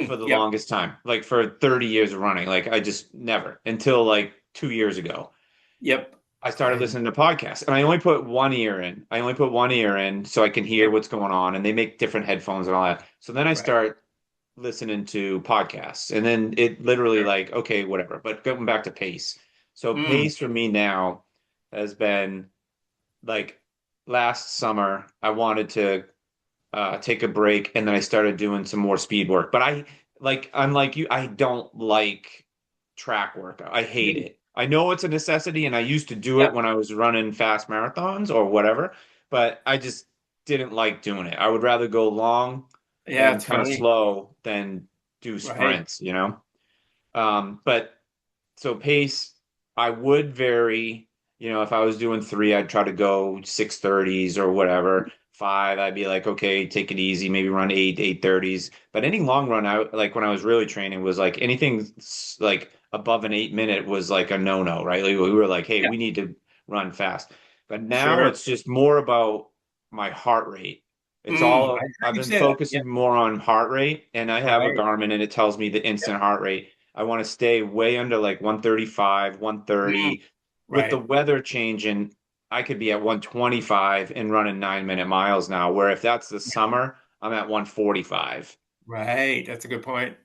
for the Yep, longest time, like for 30 years of running. Like I just never until like 2 years ago. yep. I started And listening to podcasts and I only put one ear in. I only put one ear in so I can hear yep, what's going on and they make different headphones and all that. So then I right. start listening to podcasts and then it literally Sure. like, okay, whatever. But going back to pace. So Mm, pace for me now has been like last summer, I wanted to take a break and then I started doing some more speed work. But I'm like you, I don't like track work. I hate mm, it. I know it's a necessity and I used to do it yep. when I was running fast marathons or whatever, but I just didn't like doing it. I would rather go long Yeah, and it's kind of funny. slow than do Right. sprints, you know? But so pace, I would vary. If I was doing three, I'd try to go 6:30s or whatever. Five, I'd be like, okay, take it easy, maybe run 8:30s. But any long run, I like when I was really training was like anything like above an 8 minute was like a no-no, right? Like we were like, hey, Yeah, we need to run fast. But now sure. it's just more about my heart rate. I heard I've you been say that. Yep, focusing more on heart rate, and I have a right. Garmin and it tells me the Yep. instant heart rate. I want to stay way under like 135, Mm, 130. With the right. weather changing, I could be at 125 and running 9 minute miles now, where if that's the summer, I'm at 145. Right. That's a good point.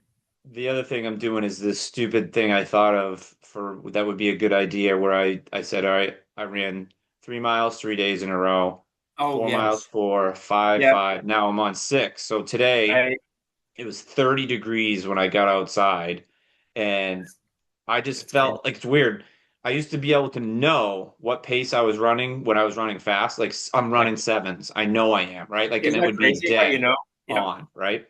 The other thing I'm doing is this stupid thing I thought of for that would be a good idea where I said, all right, I ran 3 miles 3 days in a row, Oh, 4 miles, yes. four, five, Yep. five. Now I'm on six. So today Right. it was 30 degrees when I got outside. And I just That's crazy. felt like it's weird. I used to be able to know what pace I was running when I was running fast. Like I'm Yep. running sevens. I know I am, right? Like, and Isn't it that would be crazy how you dead know? Yep. on, right?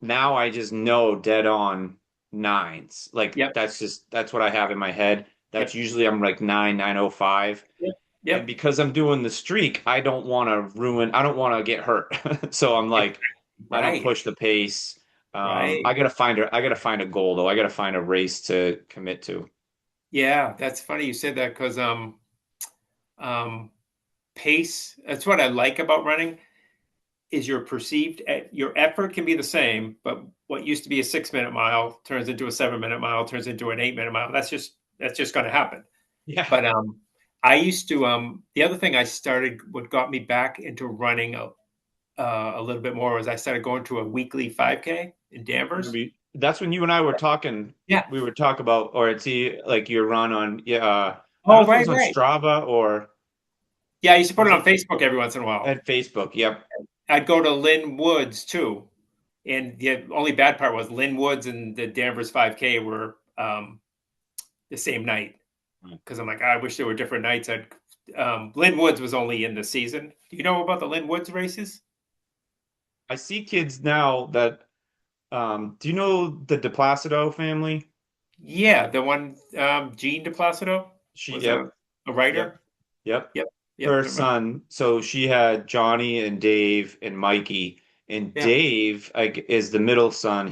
Now I just know dead on nines. Like Yep. that's what I have in my head. That's Yep. usually I'm like 9:05. Yep. And Yep. because I'm doing the streak, I don't want to get hurt. So I'm like, I don't Right. push the pace. Right. I gotta find a goal though. I gotta find a race to commit to. Yeah, that's funny you said that because um pace, that's what I like about running is your perceived your effort can be the same, but what used to be a 6 minute mile turns into a 7 minute mile, turns into an 8 minute mile. That's just going to happen. Yeah. But I used to the other thing I started what got me back into running a little bit more was I started going to a weekly 5K in Danvers. That's when you and I were talking. Yeah. We would talk about, or it's like your run on, yeah. I don't know Oh, if it right, was on right. Strava or Yeah, I used to put was it on it Facebook every once in a while. at Facebook. Yep. I'd go to Lynn Woods too. And the only bad part was Lynn Woods and the Danvers 5K were the same night because I'm like, I wish there were different nights. Lynn Woods was only in the season. Do you know about the Lynn Woods races? I see kids now that, do you know the DePlacido family? Yeah, the one Jean DePlacido was Yep, a yep, writer. yep. Yep, yep. Her son, so she had Johnny and Dave and Mikey, and Yeah, Dave like is the middle son.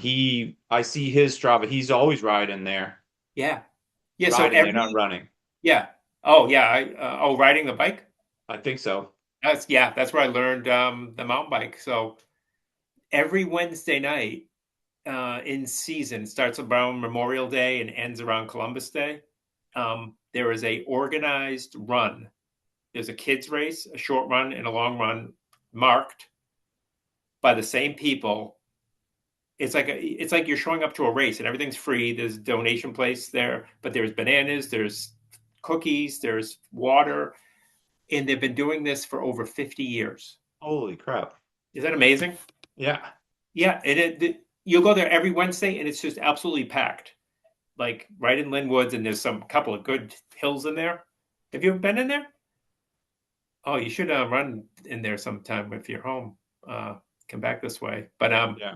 I see his Strava. He's always yeah, yeah. So riding there, not every running. yeah. Oh yeah. Riding the bike. I think so. That's where I learned the mountain bike. So every Wednesday night in season starts around Memorial Day and ends around Columbus Day. There is a organized run. There's a kids race, a short run, and a long run marked by the same people. It's like you're showing up to a race and everything's free. There's a donation place there, but there's bananas, there's cookies, there's water, and they've been doing this for over 50 years. Holy crap. Is that amazing? Yeah. Yeah, you'll go there every Wednesday and it's just absolutely packed. Like right in Linwoods, and there's some couple of good hills in there. Have you ever been in there? Oh, you should run in there sometime if you're home. Uh, Come back this way. But Yeah.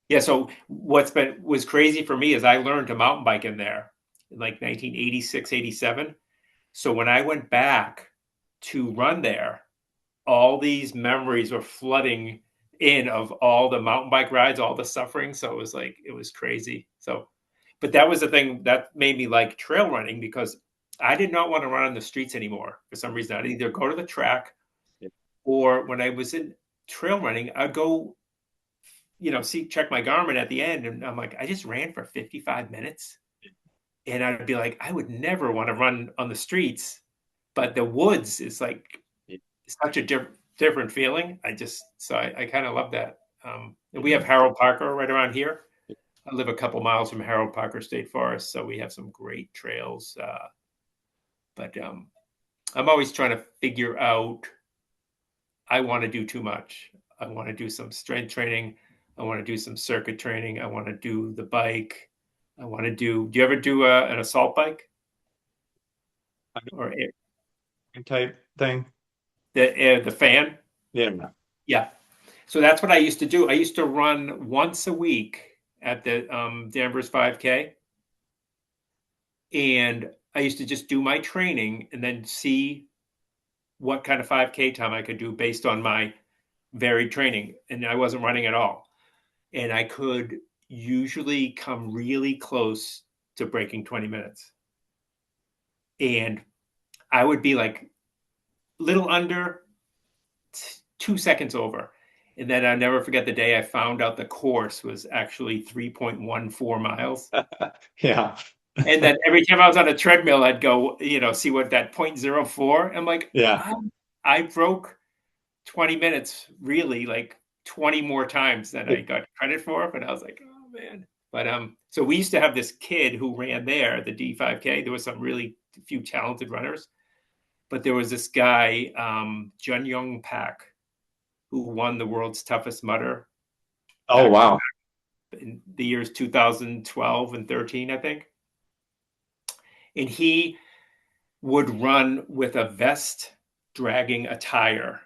yeah. So was crazy for me is I learned to mountain bike in there in like 1986, 87. So when I went back, to run there, all these memories were flooding in of all the mountain bike rides, all the suffering. So it was like, it was crazy. So, but that was the thing that made me like trail running, because I did not want to run on the streets anymore for some reason. I'd either go to the track, Yeah. or when I was in trail running, I'd go, check my Garmin at the end. And I'm like, I just ran for 55 minutes. And I'd be like, I would never want to run on the streets, but the woods is like Yeah. such a different feeling. I kind of love that. And we have Harold Parker right around here. I live a couple miles from Harold Parker State Forest, so we have some great trails. But I'm always trying to figure out. I want to do too much. I want to do some strength training. I want to do some circuit training. I want to do the bike. I want to do. Do you ever do an assault bike or Type thing. the fan? Yeah. Yeah. So that's what I used to do. I used to run once a week at the Danvers 5K, and I used to just do my training and then see what kind of 5K time I could do based on my varied training. And I wasn't running at all, and I could usually come really close to breaking 20 minutes, and I would be like little under 2 seconds over. And then I'll never forget the day I found out the course was actually 3.14 miles. Yeah. And then every time I was on a treadmill, I'd go, see what that 0.04. I'm like, Yeah. I broke 20 minutes really like 20 more times than I got credit for. But I was like, oh man. But so we used to have this kid who ran there, the D5K. There was some really few talented runners, but there was this guy, Jun Young Pak, who won the world's toughest mudder Oh, back wow. in the years 2012 and 13, I think. And he would run with a vest dragging a tire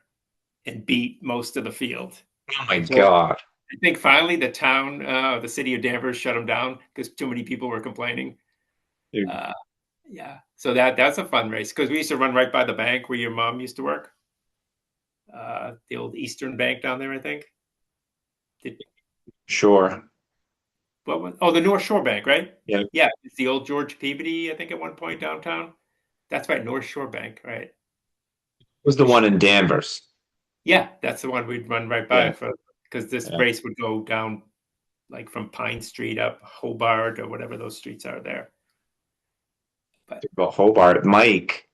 and beat most of the field Oh my until God. I think finally the city of Danvers shut him down because too many people were complaining. Dude, Uh, yeah, so that's a fun race, because we used to run right by the bank where your mom used to work, the old Eastern Bank down there, I think. Did, sure. the North Shore Bank, right? Yeah. Yeah, it's the old George Peabody, I think, at one point downtown. That's right, North Shore Bank, right? Was the one in Danvers. Yeah, that's the one we'd run right by Yeah. for, because this Yeah. race would go down like from Pine Street up Hobart or whatever those streets are there. But About Hobart. Mike,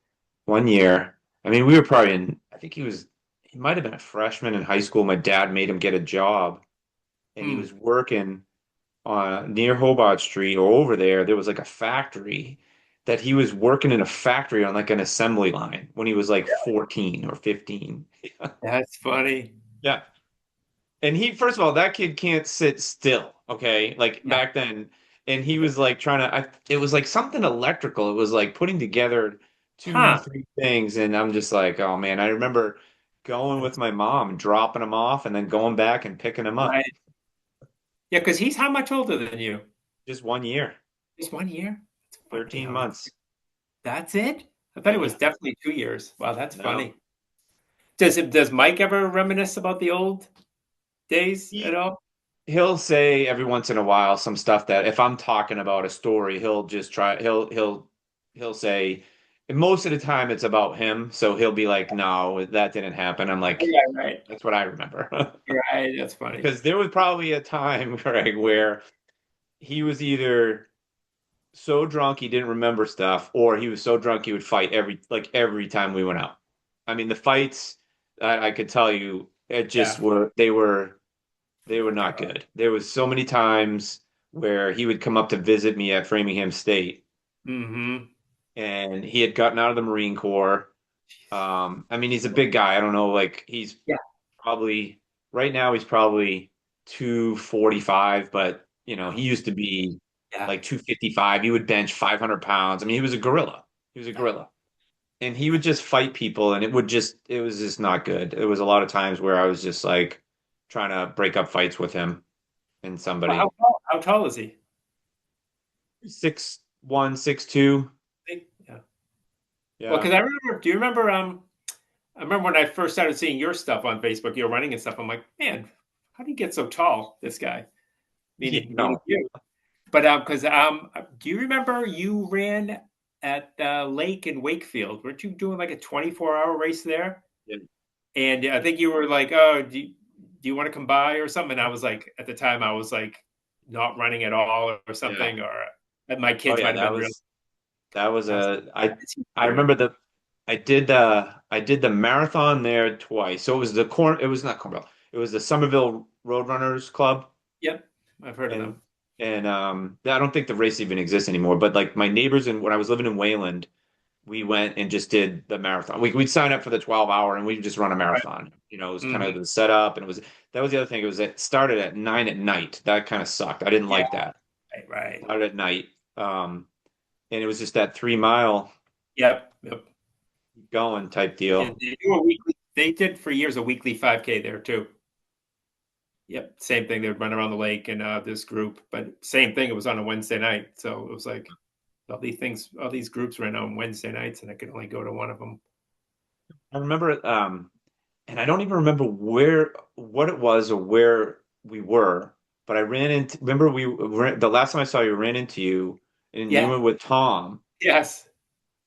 one year, I mean, we were probably I think he might have been a freshman in high school. My dad made him get a job, and he hmm, was working on near Hobart Street or over there. There was like a factory that he was working in a factory on like an assembly line when he was like 14 or 15. that's funny. Yeah. And first of all, that kid can't sit still, okay? Like Yeah. back then, and he was like it was like something electrical. It was like putting together two, Huh. three things, and I'm just like, oh man, I remember going with That's my mom, dropping him off, and then going back and picking him up. right. Yeah, because he's how much older than you? Just one year, Just 1 year? That's funny 13 how months. that's it? I thought it was Yeah. definitely 2 years. Wow, that's No. funny. Does Mike ever reminisce about the old days at all? He'll say every once in a while some stuff that if I'm talking about a story, he'll just try he'll say, and most of the time it's about him, so he'll be like, no, that didn't happen. I'm Oh, like, yeah, right. that's what I remember. Right, that's funny. Because there was probably a time, Greg, where he was either so drunk he didn't remember stuff, or he was so drunk he would fight every time we went out. I mean, the fights, I could tell you, it just Yeah. were they were not good. There was so many times where he would come up to visit me at Framingham State, Mm-hmm. and he had gotten out of the Marine Corps. I mean, he's a big guy. I don't know, like he's Yeah. probably right now he's probably 245, but he used to be Yeah. like 255. He would bench 500 pounds. I mean, he was a gorilla. He was a gorilla. And he would just fight people, and it was just not good. There was a lot of times where I was just like trying to break up fights with him and Well, somebody. how tall is he? 6'1", 6'2". Yeah. Well, Yeah. because I remember. Do you remember? I remember when I first started seeing your stuff on Facebook, you're running and stuff. I'm like, man, how do you get so tall? This guy, You meaning know, you. But because do you remember you ran at Lake in Wakefield? Weren't you doing like a 24-hour race there? yeah, And I think you were like, "Oh, do you want to come by or something?" And I was like, at the time, I was like, not running at all or yeah. something, or my Oh kids yeah, might have been real. that was I was a like, I "What is he I doing?" remember I did the marathon there twice. So it was not Cornwall. It was the Somerville Roadrunners Club. Yep, I've heard of And them. I don't think the race even exists anymore, but like my neighbors and when I was living in Wayland, we went and just did the marathon. We'd sign up for the 12 hour and we'd just run a Right. marathon. It was kind of Hmm. the setup and that was the other thing. It started at 9 at night. That kind of sucked. I didn't Yeah, like that. right, right. Started at night. And it was just that 3 mile Yep, yep. going type And deal. they do a weekly. They did for years a weekly 5K there too. Yep, same thing. They would run around the lake and this group, but same thing. It was on a Wednesday night, so it was like all these groups ran on Wednesday nights, and I could only go to one of them. I remember and I don't even remember what it was or where we were, but I ran into remember the last time I saw you ran into you and you Yeah. were with Tom. Yes.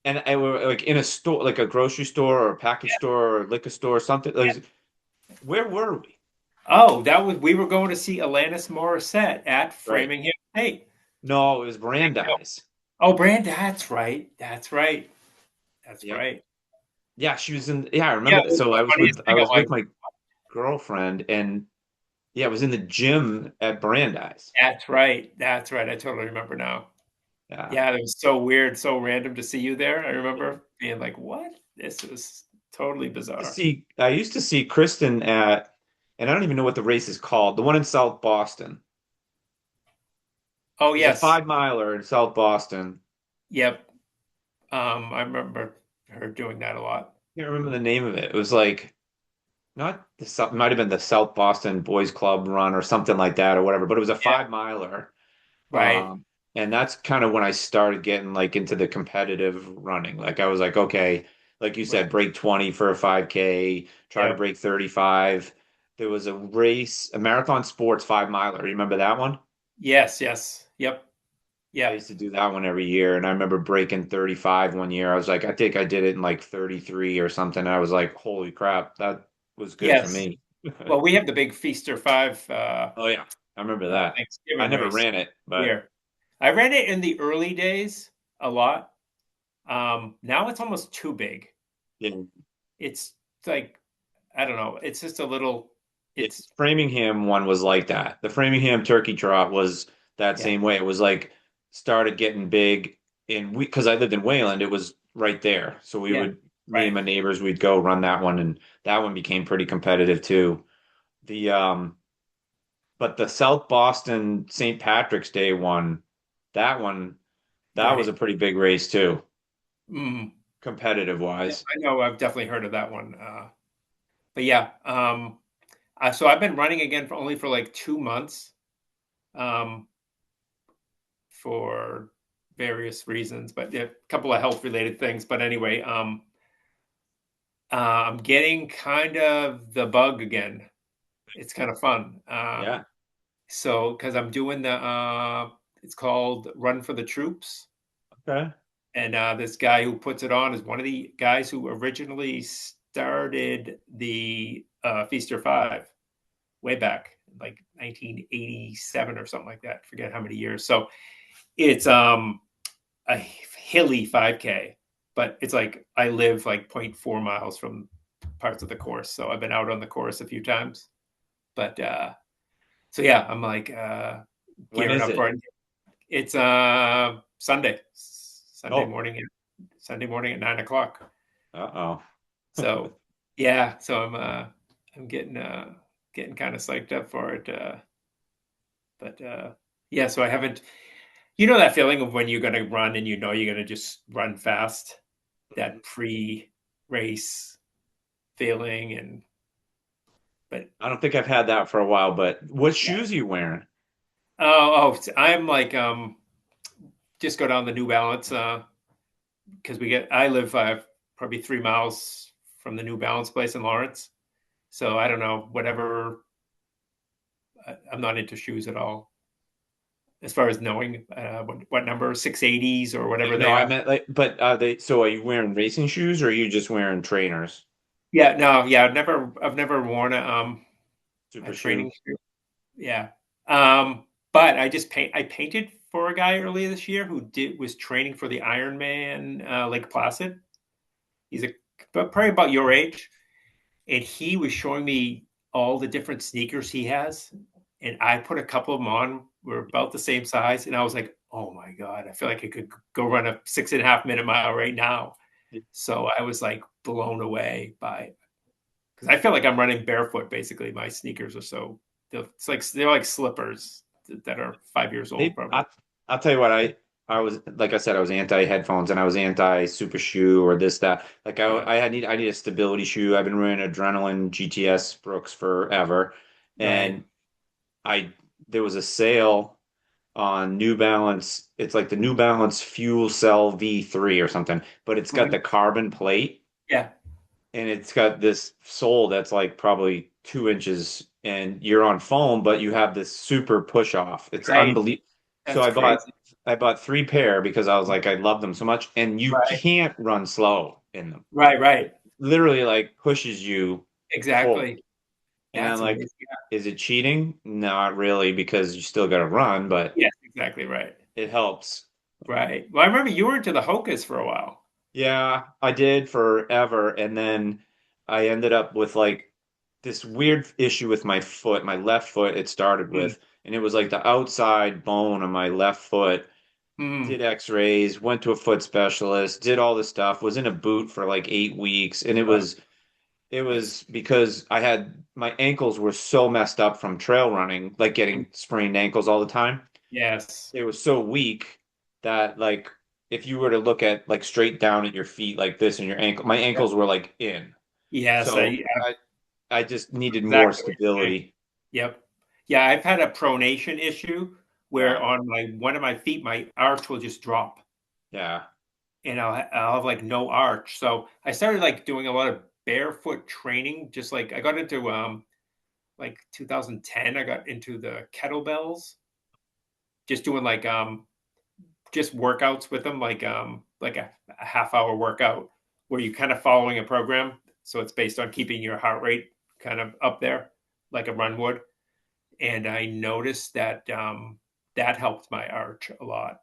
And I were like in a store, like a grocery store or a package store or a liquor store or something. Like, where were we? Oh, that was we were going to see Alanis Morissette at Right. Framingham State. No, it was Brandeis. Oh, Brand, that's right. That's right. That's Yep. right. Yeah, she was in. Yeah, I Yeah, remember it that. was So the funniest I thing. I'm was like, with my girlfriend, and yeah, I was in the gym at Brandeis. that's right. That's right. I totally remember now. Yeah. Yeah, it was so weird, so random to see you there. I remember being like, what? This is totally bizarre. I used to see Kristen at, and I don't even know what the race is called. The one in South Boston. Oh, There's a yes. 5 miler in South Boston. Yep. I remember her doing that a lot. I can't remember the name of it. It was like not the South, might have been the South Boston Boys Club run or something like that or whatever, but it was a Yeah. 5 miler. Right. And that's kind of when I started getting like into the competitive running. Like I was like, okay, like you said, Right. break 20 for a 5K, try to Yep. break 35. There was a race, a marathon sports 5 miler. You remember that one? Yes. Yes. Yep. I Yep. used to do that one every year. And I remember breaking 35 one year. I was like, I think I did it in like 33 or something. And I was like, holy crap, that was good for Yes. me. Well, we have the big Feaster 5 Oh yeah, I remember that. I Thanksgiving never race ran it, but here. I ran it in the early days a lot. Now it's almost too big. yeah, It's like I don't know. It's just a little. yeah, It's Framingham one was like that. The Framingham Turkey Trot was that yeah, same way. It was like started getting big, and we because I lived in Wayland, it was right there. So yeah, me and right. my neighbors, we'd go run that one, and that one became pretty competitive too. The but the South Boston St. Patrick's Day that one, that was a Right. pretty big race too, Mm. competitive Yeah, wise. I know. I've definitely heard of that one. But yeah. So I've been running again for only for like 2 months. Um, for various reasons, but yeah, a couple of health related things. But anyway, I'm getting kind of the bug again. It's kind of fun. Yeah. So because I'm doing it's called Run for the Troops, Okay. and this guy who puts it on is one of the guys who originally started the Feaster 5 way back, like 1987 or something like that. Forget how many years. So it's a hilly 5K, but it's like I live like zero point 0.4 miles from parts of the course. So I've been out on the course a few times. But so yeah, I'm like When gearing is up for it? it. It's Sunday, Oh, Sunday morning at 9 o'clock. uh-oh. So yeah, so I'm getting kind of psyched up for it. But yeah, so I haven't. You know that feeling of when you're going to run and you know you're going to just run fast, that pre-race feeling, and but I don't think I've had that for a while, but what shoes are you wearing? I'm like just go down the New Balance because I live probably 3 miles from the New Balance place in Lawrence. So I don't know, whatever. I'm not into shoes at all as far as knowing what number 680s or whatever No, they I are. meant like, but so are you wearing racing shoes or are you just wearing trainers? Yeah, no, yeah, I've never worn a Super shoe? training shoe. Yeah. But I painted for a guy earlier this year who was training for the Ironman Lake Placid. He's probably about your age, and he was showing me all the different sneakers he has, and I put a couple of them on. We're about the same size, and I was like, "Oh my god, I feel like I could go run a 6.5 minute mile right now." So I was like blown away by because I feel like I'm running barefoot. Basically, my sneakers are so they're like slippers that are 5 years old, They, probably. I'll tell you what, I was, like I said, I was anti headphones and I was anti super shoe or this, that. Like Yeah, I need a stability shoe. I've been wearing Adrenaline GTS Brooks forever. right. And I, there was a sale on New Balance. It's like the New Balance Fuel Cell V3 or something, but it's got Mhm. the carbon plate Yeah, and it's got this sole that's like probably 2 inches and you're on foam, but you have this super push off. It's right. unbelievable. So That's crazy. I bought 3 pair because I was like I love them so much, and you Right, can't run slow in them. right. Literally like pushes you forward. Exactly. And I'm That's like, amazing. is it cheating? Not really, because you still got to run, but Yes, exactly right. it helps. Right. Well, I remember you were into the Hokas for a while. Yeah, I did forever. And then I ended up with like this weird issue with my foot, my left foot, it started Mm, with, and it was like the outside bone of my left foot. mm, Did x-rays, went to a foot specialist, did all this stuff, was in a boot for like 8 weeks. And uh, it that's was because I had my ankles were so messed up from trail running, like mm, getting sprained ankles all the time. yes. It was so weak that like if you were to look at like straight down at your feet like this and your ankle, my Yep. ankles were like in. Yes, So I just know needed more exactly what you're saying. stability. Yep. Yeah, I've had a pronation issue where Yeah. on my one of my feet, my arch will just drop, Yeah. and I'll have like no arch. So I started like doing a lot of barefoot training. Just like I got into like 2010, I got into the kettlebells, just doing just workouts with them, like a half hour workout where you kind of following a program. So it's based on keeping your heart rate kind of up there, like a run would. And I noticed that that helped my arch a lot.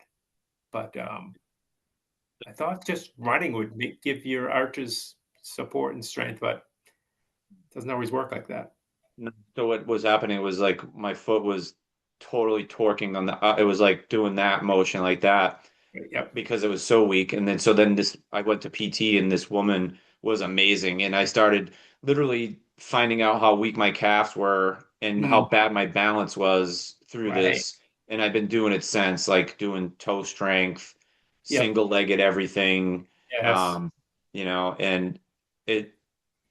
But I thought just running would give your arches support and strength, but it doesn't always work like that. So what was happening was like my foot was totally torquing on the, it was like doing that motion like that Yep. because it was so weak. And then, so then this, I went to PT and this woman was amazing. And I started literally finding out how weak my calves were and how Mm, bad my balance was through right. this. And I've been doing it since, like doing toe strength, Yep. single legged everything. Yes. Um, and it,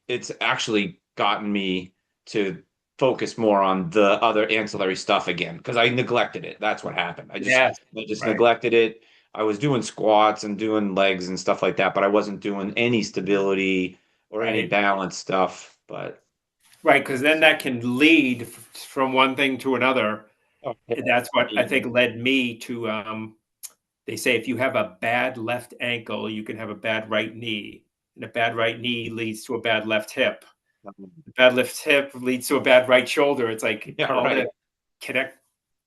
it's actually gotten me to focus more on the other ancillary stuff again because I neglected it. That's what happened. Yes. I just Right. neglected it. I was doing squats and doing legs and stuff like that, but I wasn't doing any stability or any Right. balance stuff. But Right. Because then that can lead from one thing to another. okay. That's what I think led me to. They say if you have a bad left ankle, you can have a bad right knee, and a bad right knee leads to a bad left hip. A bad left hip leads to a bad right shoulder. It's like Yeah, all the right. connect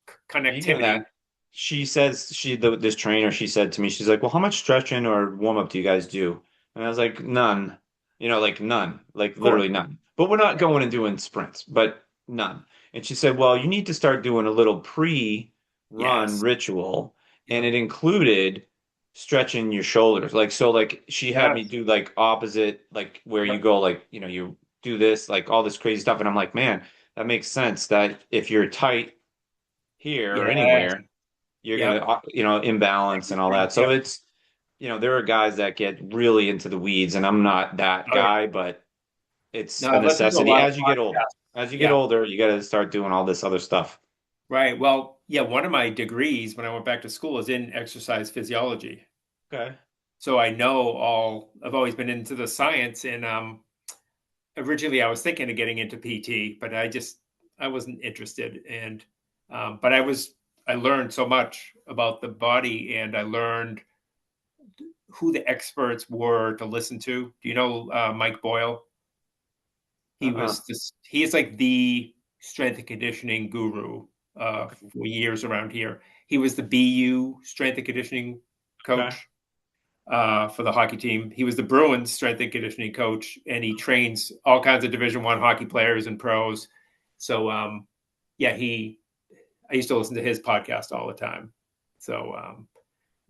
Speaking of connectivity. that, she says this trainer, she said to me, she's like, "Well, how much stretching or warm up do you guys do?" And I was like, "None." Like none, like Of course. literally none. But we're not going and doing sprints, but none. And she said, "Well, you need to start doing a little pre-run Yes. ritual." And Yep. it included stretching your shoulders. Like so like she had me Yes. do like opposite, like where you Yep. go like, you do this, like all this crazy stuff. And I'm like, man, that makes sense that if you're tight here or Yes. anywhere, you're gonna, Yep. imbalance and all that. So Yep. it's, there are guys that get really into the weeds, and I'm not that Oh yeah. guy, but it's No, a I've listened to a necessity lot of as you get older. podcasts. As you get Yeah. older, you got to start doing all this other stuff. Right. Well, yeah. One of my degrees when I went back to school is in exercise physiology. Okay. So I know all. I've always been into the science, and originally I was thinking of getting into PT, but I wasn't interested. And but I learned so much about the body, and I learned who the experts were to listen to. Do you know Mike Boyle? Uh-uh. He is like the strength and conditioning guru Okay. for years around here. He was the BU strength and conditioning Okay. coach for the hockey team. He was the Bruins strength and conditioning coach, and he trains all kinds of Division I hockey players and pros. So yeah, I used to listen to his podcast all the time. So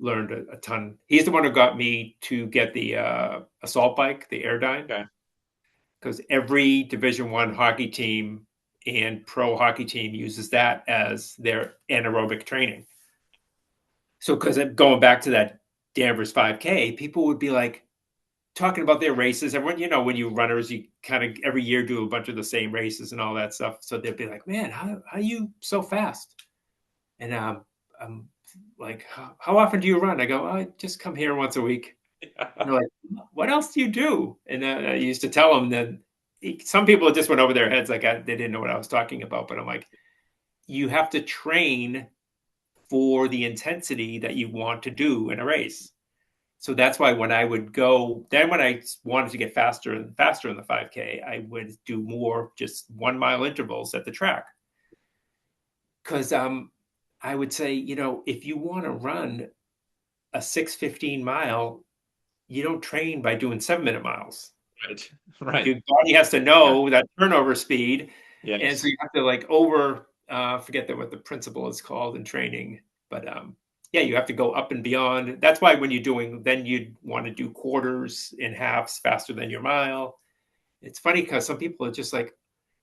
learned a ton. He's the one who got me to get the assault bike, the Airdyne, Okay. because every Division I hockey team and pro hockey team uses that as their anaerobic training. So, because going back to that Danvers 5K, people would be like talking about their races. Everyone, when you runners, you kind of every year do a bunch of the same races and all that stuff. So they'd be like, "Man, how are you so fast?" And I'm like, how often do you run? I go, I just come here once a week. And they're like, what else do you do? And I used to tell them that some people just went over their heads like they didn't know what I was talking about. But I'm like, you have to train for the intensity that you want to do in a race. So that's why when I would go, then when I wanted to get faster and faster in the 5K, I would do more just 1 mile intervals at the track. Because I would say, if you want to run a 6:15 mile, you don't train by doing 7-minute miles. Right. Right. Your body has to Yeah. know that turnover speed. And so Yes. you have to forget what the principle is called in training. But yeah, you have to go up and beyond. That's why when then you'd want to do quarters and halves faster than your mile. It's funny because some people are just like,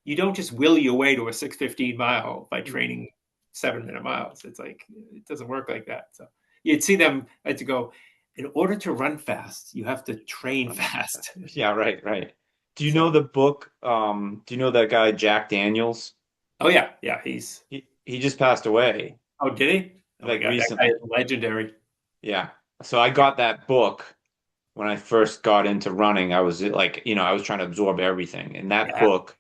you don't just will your way to a 6:15 mile by training 7-minute miles. It's like, it doesn't work like that. So you'd see them like to go, in order to run fast, you have to train fast. Yeah, right, right. Do you know So, the book? Do you know that guy Jack Daniels? oh yeah, yeah, He just passed away oh, did he? Oh my like God, that guy recently. is legendary. Yeah. So I got that book when I first got into running. I was like, I was trying to absorb everything. And that Yeah. book,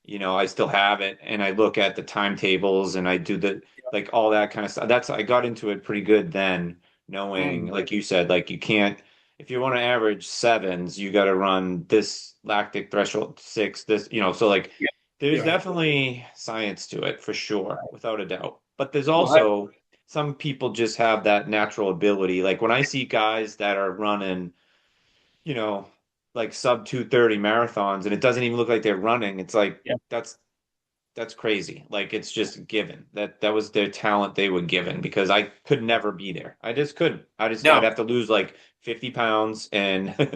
I still have it and I look at the timetables and I do the like all that kind of stuff. I got into it pretty good then, knowing, Mm, like you said, like you can't if you want to average sevens, you got to run this lactic threshold six, so like yeah, there's you're right. definitely science to it for sure, without a doubt. But there's Well, also some people just have that natural ability. Like when I see guys that are running, you know, like sub 2:30 marathons and it doesn't even look like they're running, it's like yeah, that's crazy. Like it's just given. That was their talent they were given because I could never be there. I just couldn't. I'd no, have to lose like 50 pounds and there's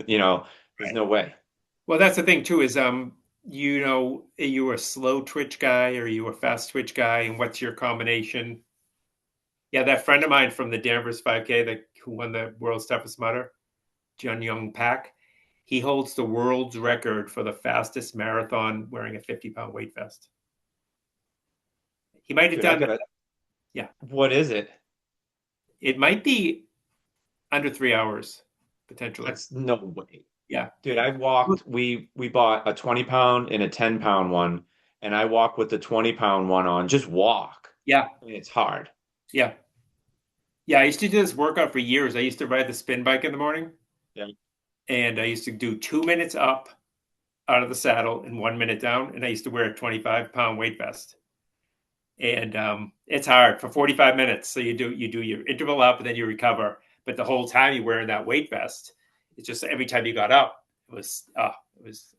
right. no way. Well, that's the thing too is are you a slow twitch guy or are you a fast twitch guy, and what's your combination? Yeah, that friend of mine from the Danvers 5K who won the world's toughest mudder, Jun Young Pak, he holds the world's record for the fastest marathon wearing a 50-pound weight vest. He might have Dude, I done, gotta yeah, what is it? it might be under 3 hours potentially. That's no way. Yeah, Dude, I walked we bought a 20-pound and a 10-pound one, and I walk with the 20-pound one on. Just walk. yeah, I mean, it's hard. yeah, yeah. I used to do this workout for years. I used to ride the spin bike in the morning, Yeah. and I used to do 2 minutes up out of the saddle and 1 minute down, and I used to wear a 25-pound weight vest. And it's hard for 45 minutes. So you do your interval up, and then you recover. But the whole time you're wearing that weight vest, it's just every time you got up, it was. I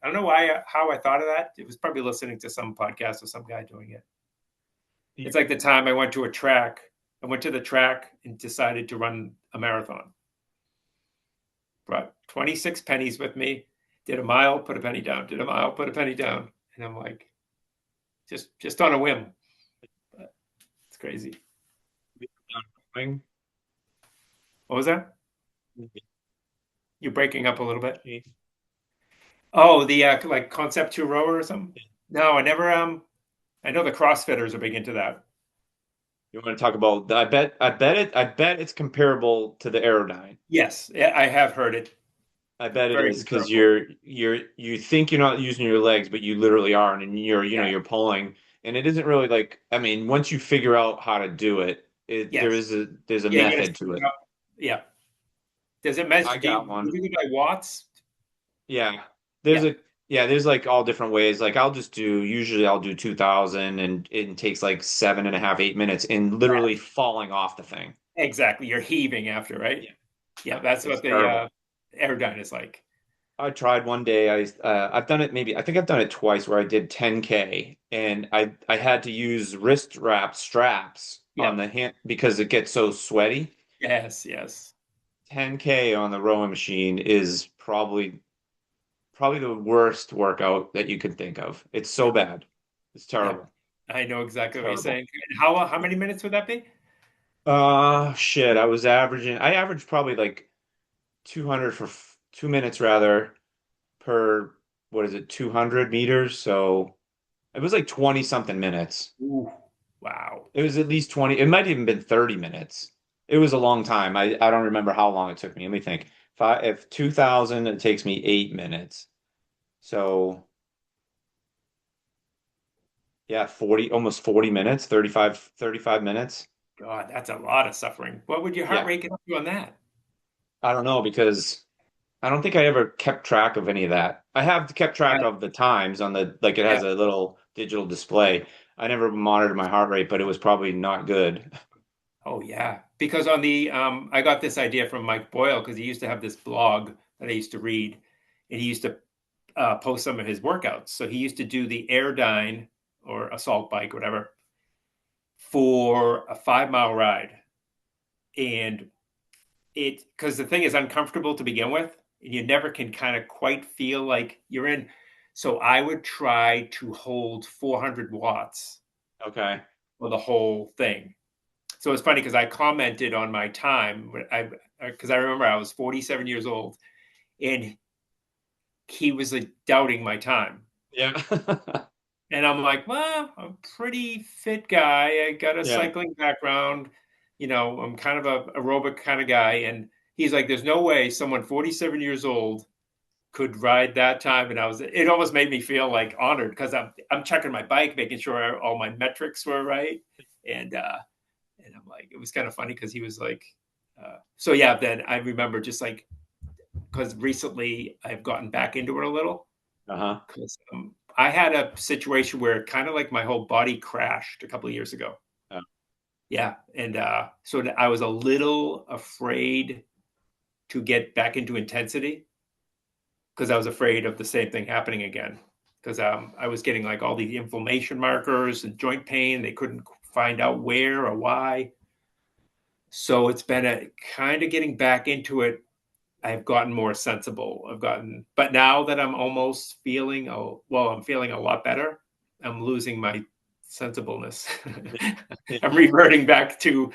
don't know how I thought of that. It was probably listening to some podcast or some guy doing it. It's like the time I went to a track. I went to the track and decided to run a marathon. Brought 26 pennies with me. Did a mile, put a penny down. Did a mile, put a penny down. And I'm like, just on a whim. But it's crazy. What was that? You're breaking up a little bit. Oh, the like Concept 2 rower or something? No, I never I know the CrossFitters are big into that. You want to talk about I bet it's comparable to the Aerodyne. Yes, yeah, I have heard it. I bet it Very is because considerable. you think you're not using your legs, but you literally are, and Yeah. you're pulling, and it isn't really like I mean, once you figure out how to do it, Yes. there's a Yeah, you gotta method set to it it. up. Yeah. Does it measure? I got Do one. you do it by watts? Yeah. There's Yeah. a yeah, there's like all different ways. Like I'll do 2000 and it takes like 7.5, 8 minutes and literally Yes. falling off the thing. Exactly. You're heaving after, right? Yeah. Yeah, Yeah. that's It's what the terrible. aerodyne is like. I tried one day. I've done it maybe I think I've done it twice where I did 10K and I had to use wrist wrap straps on Yep. the hand because it gets so sweaty. Yes, yes. 10K on the rowing machine is probably the worst workout that you could think of. It's so Yep. bad. It's Yep. terrible. I know exactly what you're Terrible. saying. How many minutes would that be? Shit. I averaged probably like 200 for 2 minutes rather per, what is it, 200 meters. So it was like 20 something minutes. Ooh, wow. It was at least 20. It might have even been 30 minutes. It was a long time. I don't remember how long it took me. Let me think. If 2000, it takes me 8 minutes. So yeah, 40, almost 40 minutes, 35 minutes. God, that's a lot of suffering. What would your heart Yeah. rate get up to on that? I don't know because I don't think I ever kept track of any of that. I have kept track Right. of the times on the like it Yeah. has a little digital display. I never monitored my heart rate, but it was probably not good. Oh yeah. Because on the I got this idea from Mike Boyle because he used to have this blog that I used to read, and he used to post some of his workouts. So he used to do the Airdyne or assault bike, whatever, for a 5 mile ride. And it because the thing is uncomfortable to begin with, and you never can kind of quite feel like you're in. So I would try to hold 400 watts Okay. for the whole thing. So it's funny because I commented on my time. I because I remember I was 47 years old, and he was like doubting my time. Yeah. And I'm like, well, I'm a pretty fit guy. I got a Yeah. cycling background. I'm kind of a aerobic kind of guy. And he's like, there's no way someone 47 years old could ride that time. And it almost made me feel like honored because I'm checking my bike, making sure all my metrics were right. And I'm like, it was kind of funny because he was like, so yeah, then I remember just like, because recently I've gotten back into it a little Uh-huh. because I had a situation where kind of like my whole body crashed a couple of years ago. Yeah. Yeah, and so I was a little afraid to get back into intensity because I was afraid of the same thing happening again. Because I was getting like all the inflammation markers and joint pain. They couldn't find out where or why. So it's been a kind of getting back into it. I've gotten more sensible. But now that I'm almost feeling, I'm feeling a lot better. I'm losing my sensibleness. Yeah. I'm reverting back to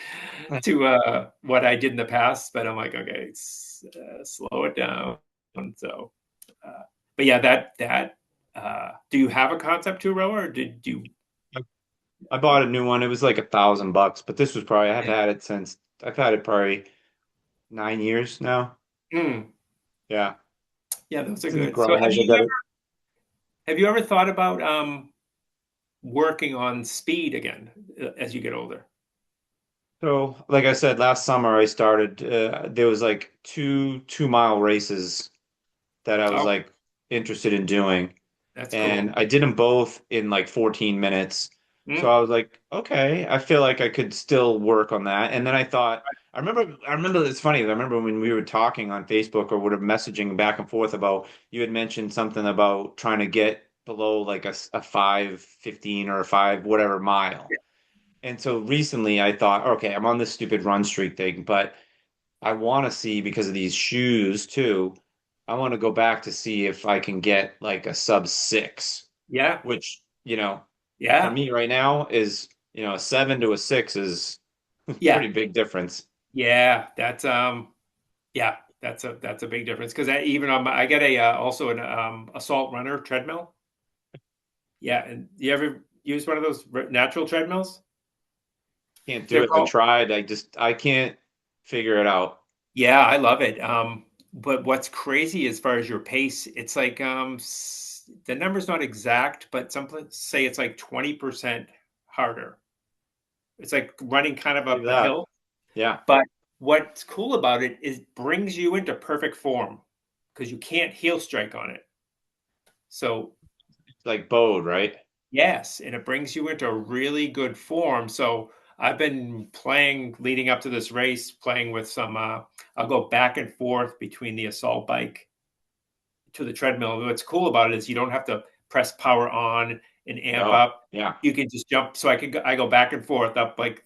what I did in the past, but I'm like, okay, slow it down. So, uh, but yeah, that. Do you have a concept to rower, or did you? I bought a new one. It was like $1,000, but this was probably Yeah, I've had it probably 9 years now. mm, Yeah. yeah, those are It's in the good. So garage. I got it. have you ever thought about working on speed again as you get older? So, like I said, last summer I started, there was like two-mile races that I was Oh, like interested in doing. that's And cool. I did them both in like 14 minutes. So Mm, I was like, okay, I feel like I could still work on that. And then I thought, I remember it's funny. I remember when we were talking on Facebook or whatever, messaging back and forth about, you had mentioned something about trying to get below like a 5:15 or a five, whatever mile. And so recently I thought, okay, I'm on this stupid run streak thing, but I want to see because of these shoes too. I want to go back to see if I can get like a sub 6, yeah, which, for yeah, me right now is, a 7 to a 6 is a yeah, pretty big difference. yeah. Yeah, that's a big difference because even on I get a also an assault runner treadmill. Yeah, and you ever use one of those natural treadmills? Can't do They're it. I called. tried. I can't figure it out. Yeah, I love it. but what's crazy as far as your pace, it's like the number's not exact, but some say it's like 20% harder. It's like running kind of Believe up a that. hill. Yeah. But what's cool about it is brings you into perfect form because you can't heel strike on it. So It's like bowed, right? yes, and it brings you into really good form. So I've been playing leading up to this race, playing with some. I'll go back and forth between the assault bike to the treadmill. What's cool about it is you don't have to press power on and amp No. up. Yeah. You can just jump. So I go back and forth up like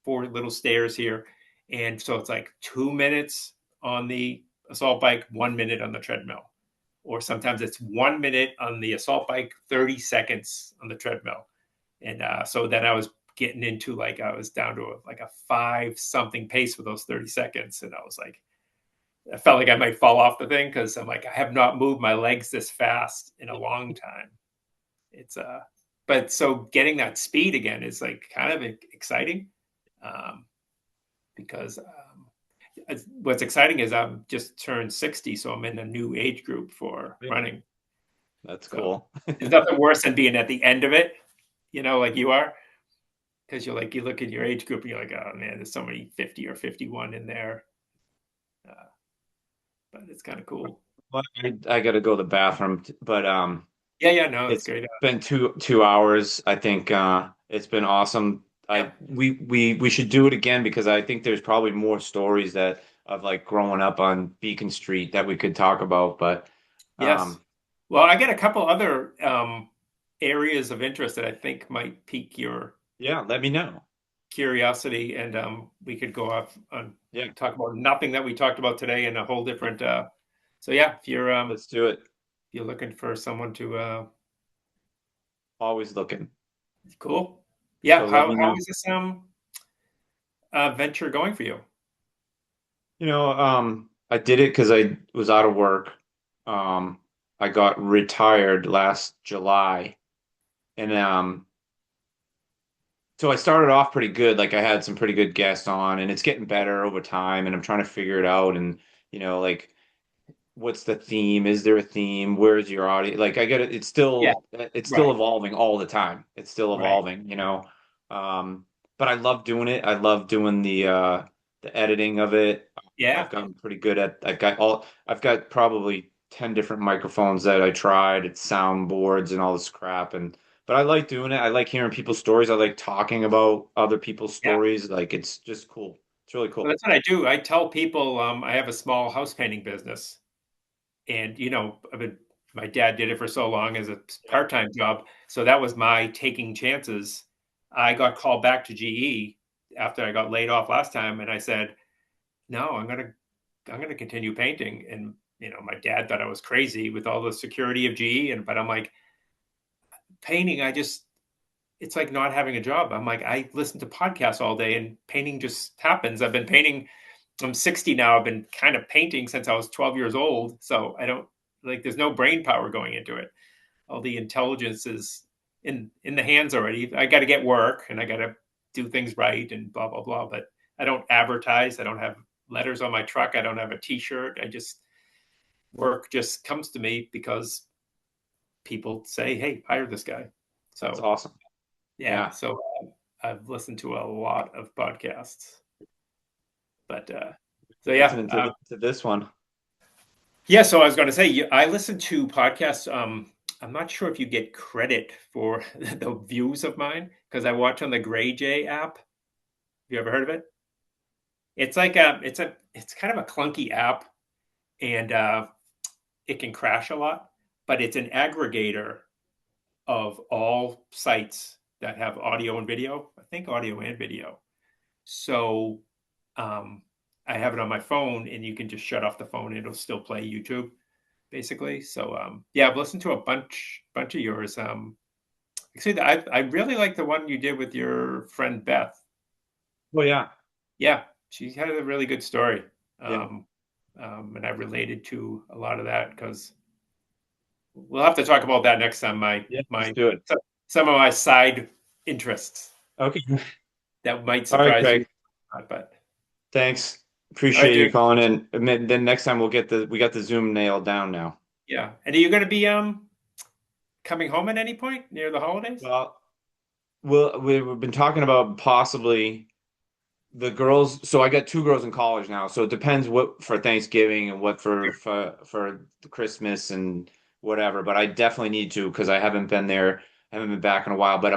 four little stairs here, and so it's like 2 minutes on the assault bike, 1 minute on the treadmill, or sometimes it's 1 minute on the assault bike, 30 seconds on the treadmill. And so then I was getting into like I was down to like a five something pace for those 30 seconds, and I was like, I felt like I might fall off the thing because I'm like, I have not moved my legs this fast in a long time. It's but so getting that speed again is like kind of exciting, um, because what's exciting is I'm just turned 60, so I'm in a new age group for running. That's So cool. there's nothing worse than being at the end of it, like you are, because you're like you look at your age group and you're like, oh man, there's somebody 50 or 51 in there, uh, but it's kind of cool. Well, I got to go to the bathroom, but Yeah, yeah, no, it's it's great. been two hours. I think it's been awesome. Yeah, We should do it again because I think there's probably more stories that of like growing up on Beacon Street that we could talk about. But yes. um, Well, I get a couple other areas of interest that I think might pique your yeah, let me know. curiosity, and we could go off on Yeah, talk about nothing that we talked about today and a whole different. So yeah, let's do it. if you're looking for someone to, Always looking. cool. Yeah, So let how me how know. is this venture going for you? I did it because I was out of work. Um, I got retired last July, and so I started off pretty good. Like I had some pretty good guests on, and it's getting better over time. And I'm trying to figure it out. And like what's the theme? Is there a theme? Where's your audience? Like I get it. Yeah, It's still right, evolving all the time. It's still right. evolving. But I love doing it. I love doing the editing of it. I've Yeah, gotten pretty good at. I've got probably 10 different microphones that I tried. It's soundboards and all this crap. But I like doing it. I like hearing people's stories. I like talking about other people's yeah. stories. Like it's just cool. It's really Well, cool. that's what I do. I tell people I have a small house painting business, and my dad did it for so long as a Yeah. part-time job, so that was my taking chances. I got called back to GE after I got laid off last time, and I said, "No, I'm gonna continue painting." And my dad thought I was crazy with all the security of GE, but I'm like, painting, it's like not having a job. I'm like, I listen to podcasts all day, and painting just happens. I've been painting. I'm 60 now. I've been kind of painting since I was 12 years old. So I don't like. There's no brain power going into it. All the intelligence is in the hands already. I got to get work, and I got to do things right, and blah blah blah. But I don't advertise. I don't have letters on my truck. I don't have a T-shirt. I just work just comes to me because people say, "Hey, hire this guy." That's So awesome. yeah. Yeah. So I've listened to a lot of podcasts, but so yeah, Listening to this one. yeah. So I was going to say, I listen to podcasts. I'm not sure if you get credit for the views of mine because I watch on the Gray J app. Have you ever heard of it? It's like it's kind of a clunky app, and it can crash a lot, but it's an aggregator of all sites that have audio and video. I think audio and video. So um, I have it on my phone, and you can just shut off the phone; and it'll still play YouTube, basically. So yeah, I've listened to a bunch of yours. Actually, I really like the one you did with your friend Beth. Oh yeah. Yeah, she had a really good story, Yeah. and I related to a lot of that because we'll have to talk about that next time. My Yeah. Let's my do it. some of my side interests Okay. that might All right, surprise you, Craig. but Thanks. All right, Appreciate you dude. calling in. And then next time we got the Zoom nailed down now. Yeah. And are you going to be coming home at any point near the holidays? Well, we've been talking about possibly the girls. So I got two girls in college now. So it depends what for Thanksgiving and what for Christmas and whatever. But I definitely need to because I haven't been there, haven't been back in a while. But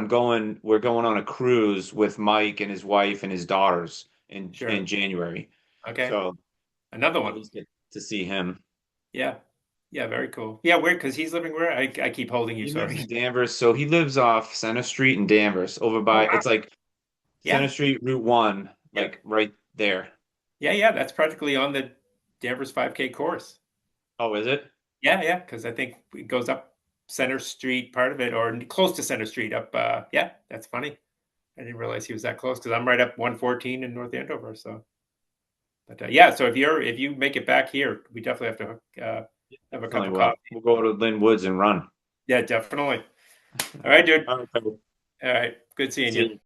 we're going on a cruise with Mike and his wife and his daughters in Sure. January. Okay. So Another at one. least get to see him. Yeah. Yeah. Very cool. Yeah. Weird because he's living where I keep holding you. He lives Sorry. in Danvers, so he lives off Center Street in Danvers, over Oh, by wow. it's like Center Yeah. Street, Route 1, Yep. like right there. Yeah. Yeah. That's practically on the Danvers 5K course. Oh, is it? Yeah. Yeah. Because I think it goes up Center Street, part of it, or close to Center Street up. Yeah. That's funny. I didn't realize he was that close because I'm right up 114 in North Andover. So, but yeah. So if you make it back here, we definitely have to have a cup Definitely of will. coffee. We'll go to Lynn Woods and run. Yeah. Definitely. All right, dude. All right, cool. All right. Good seeing See you. you.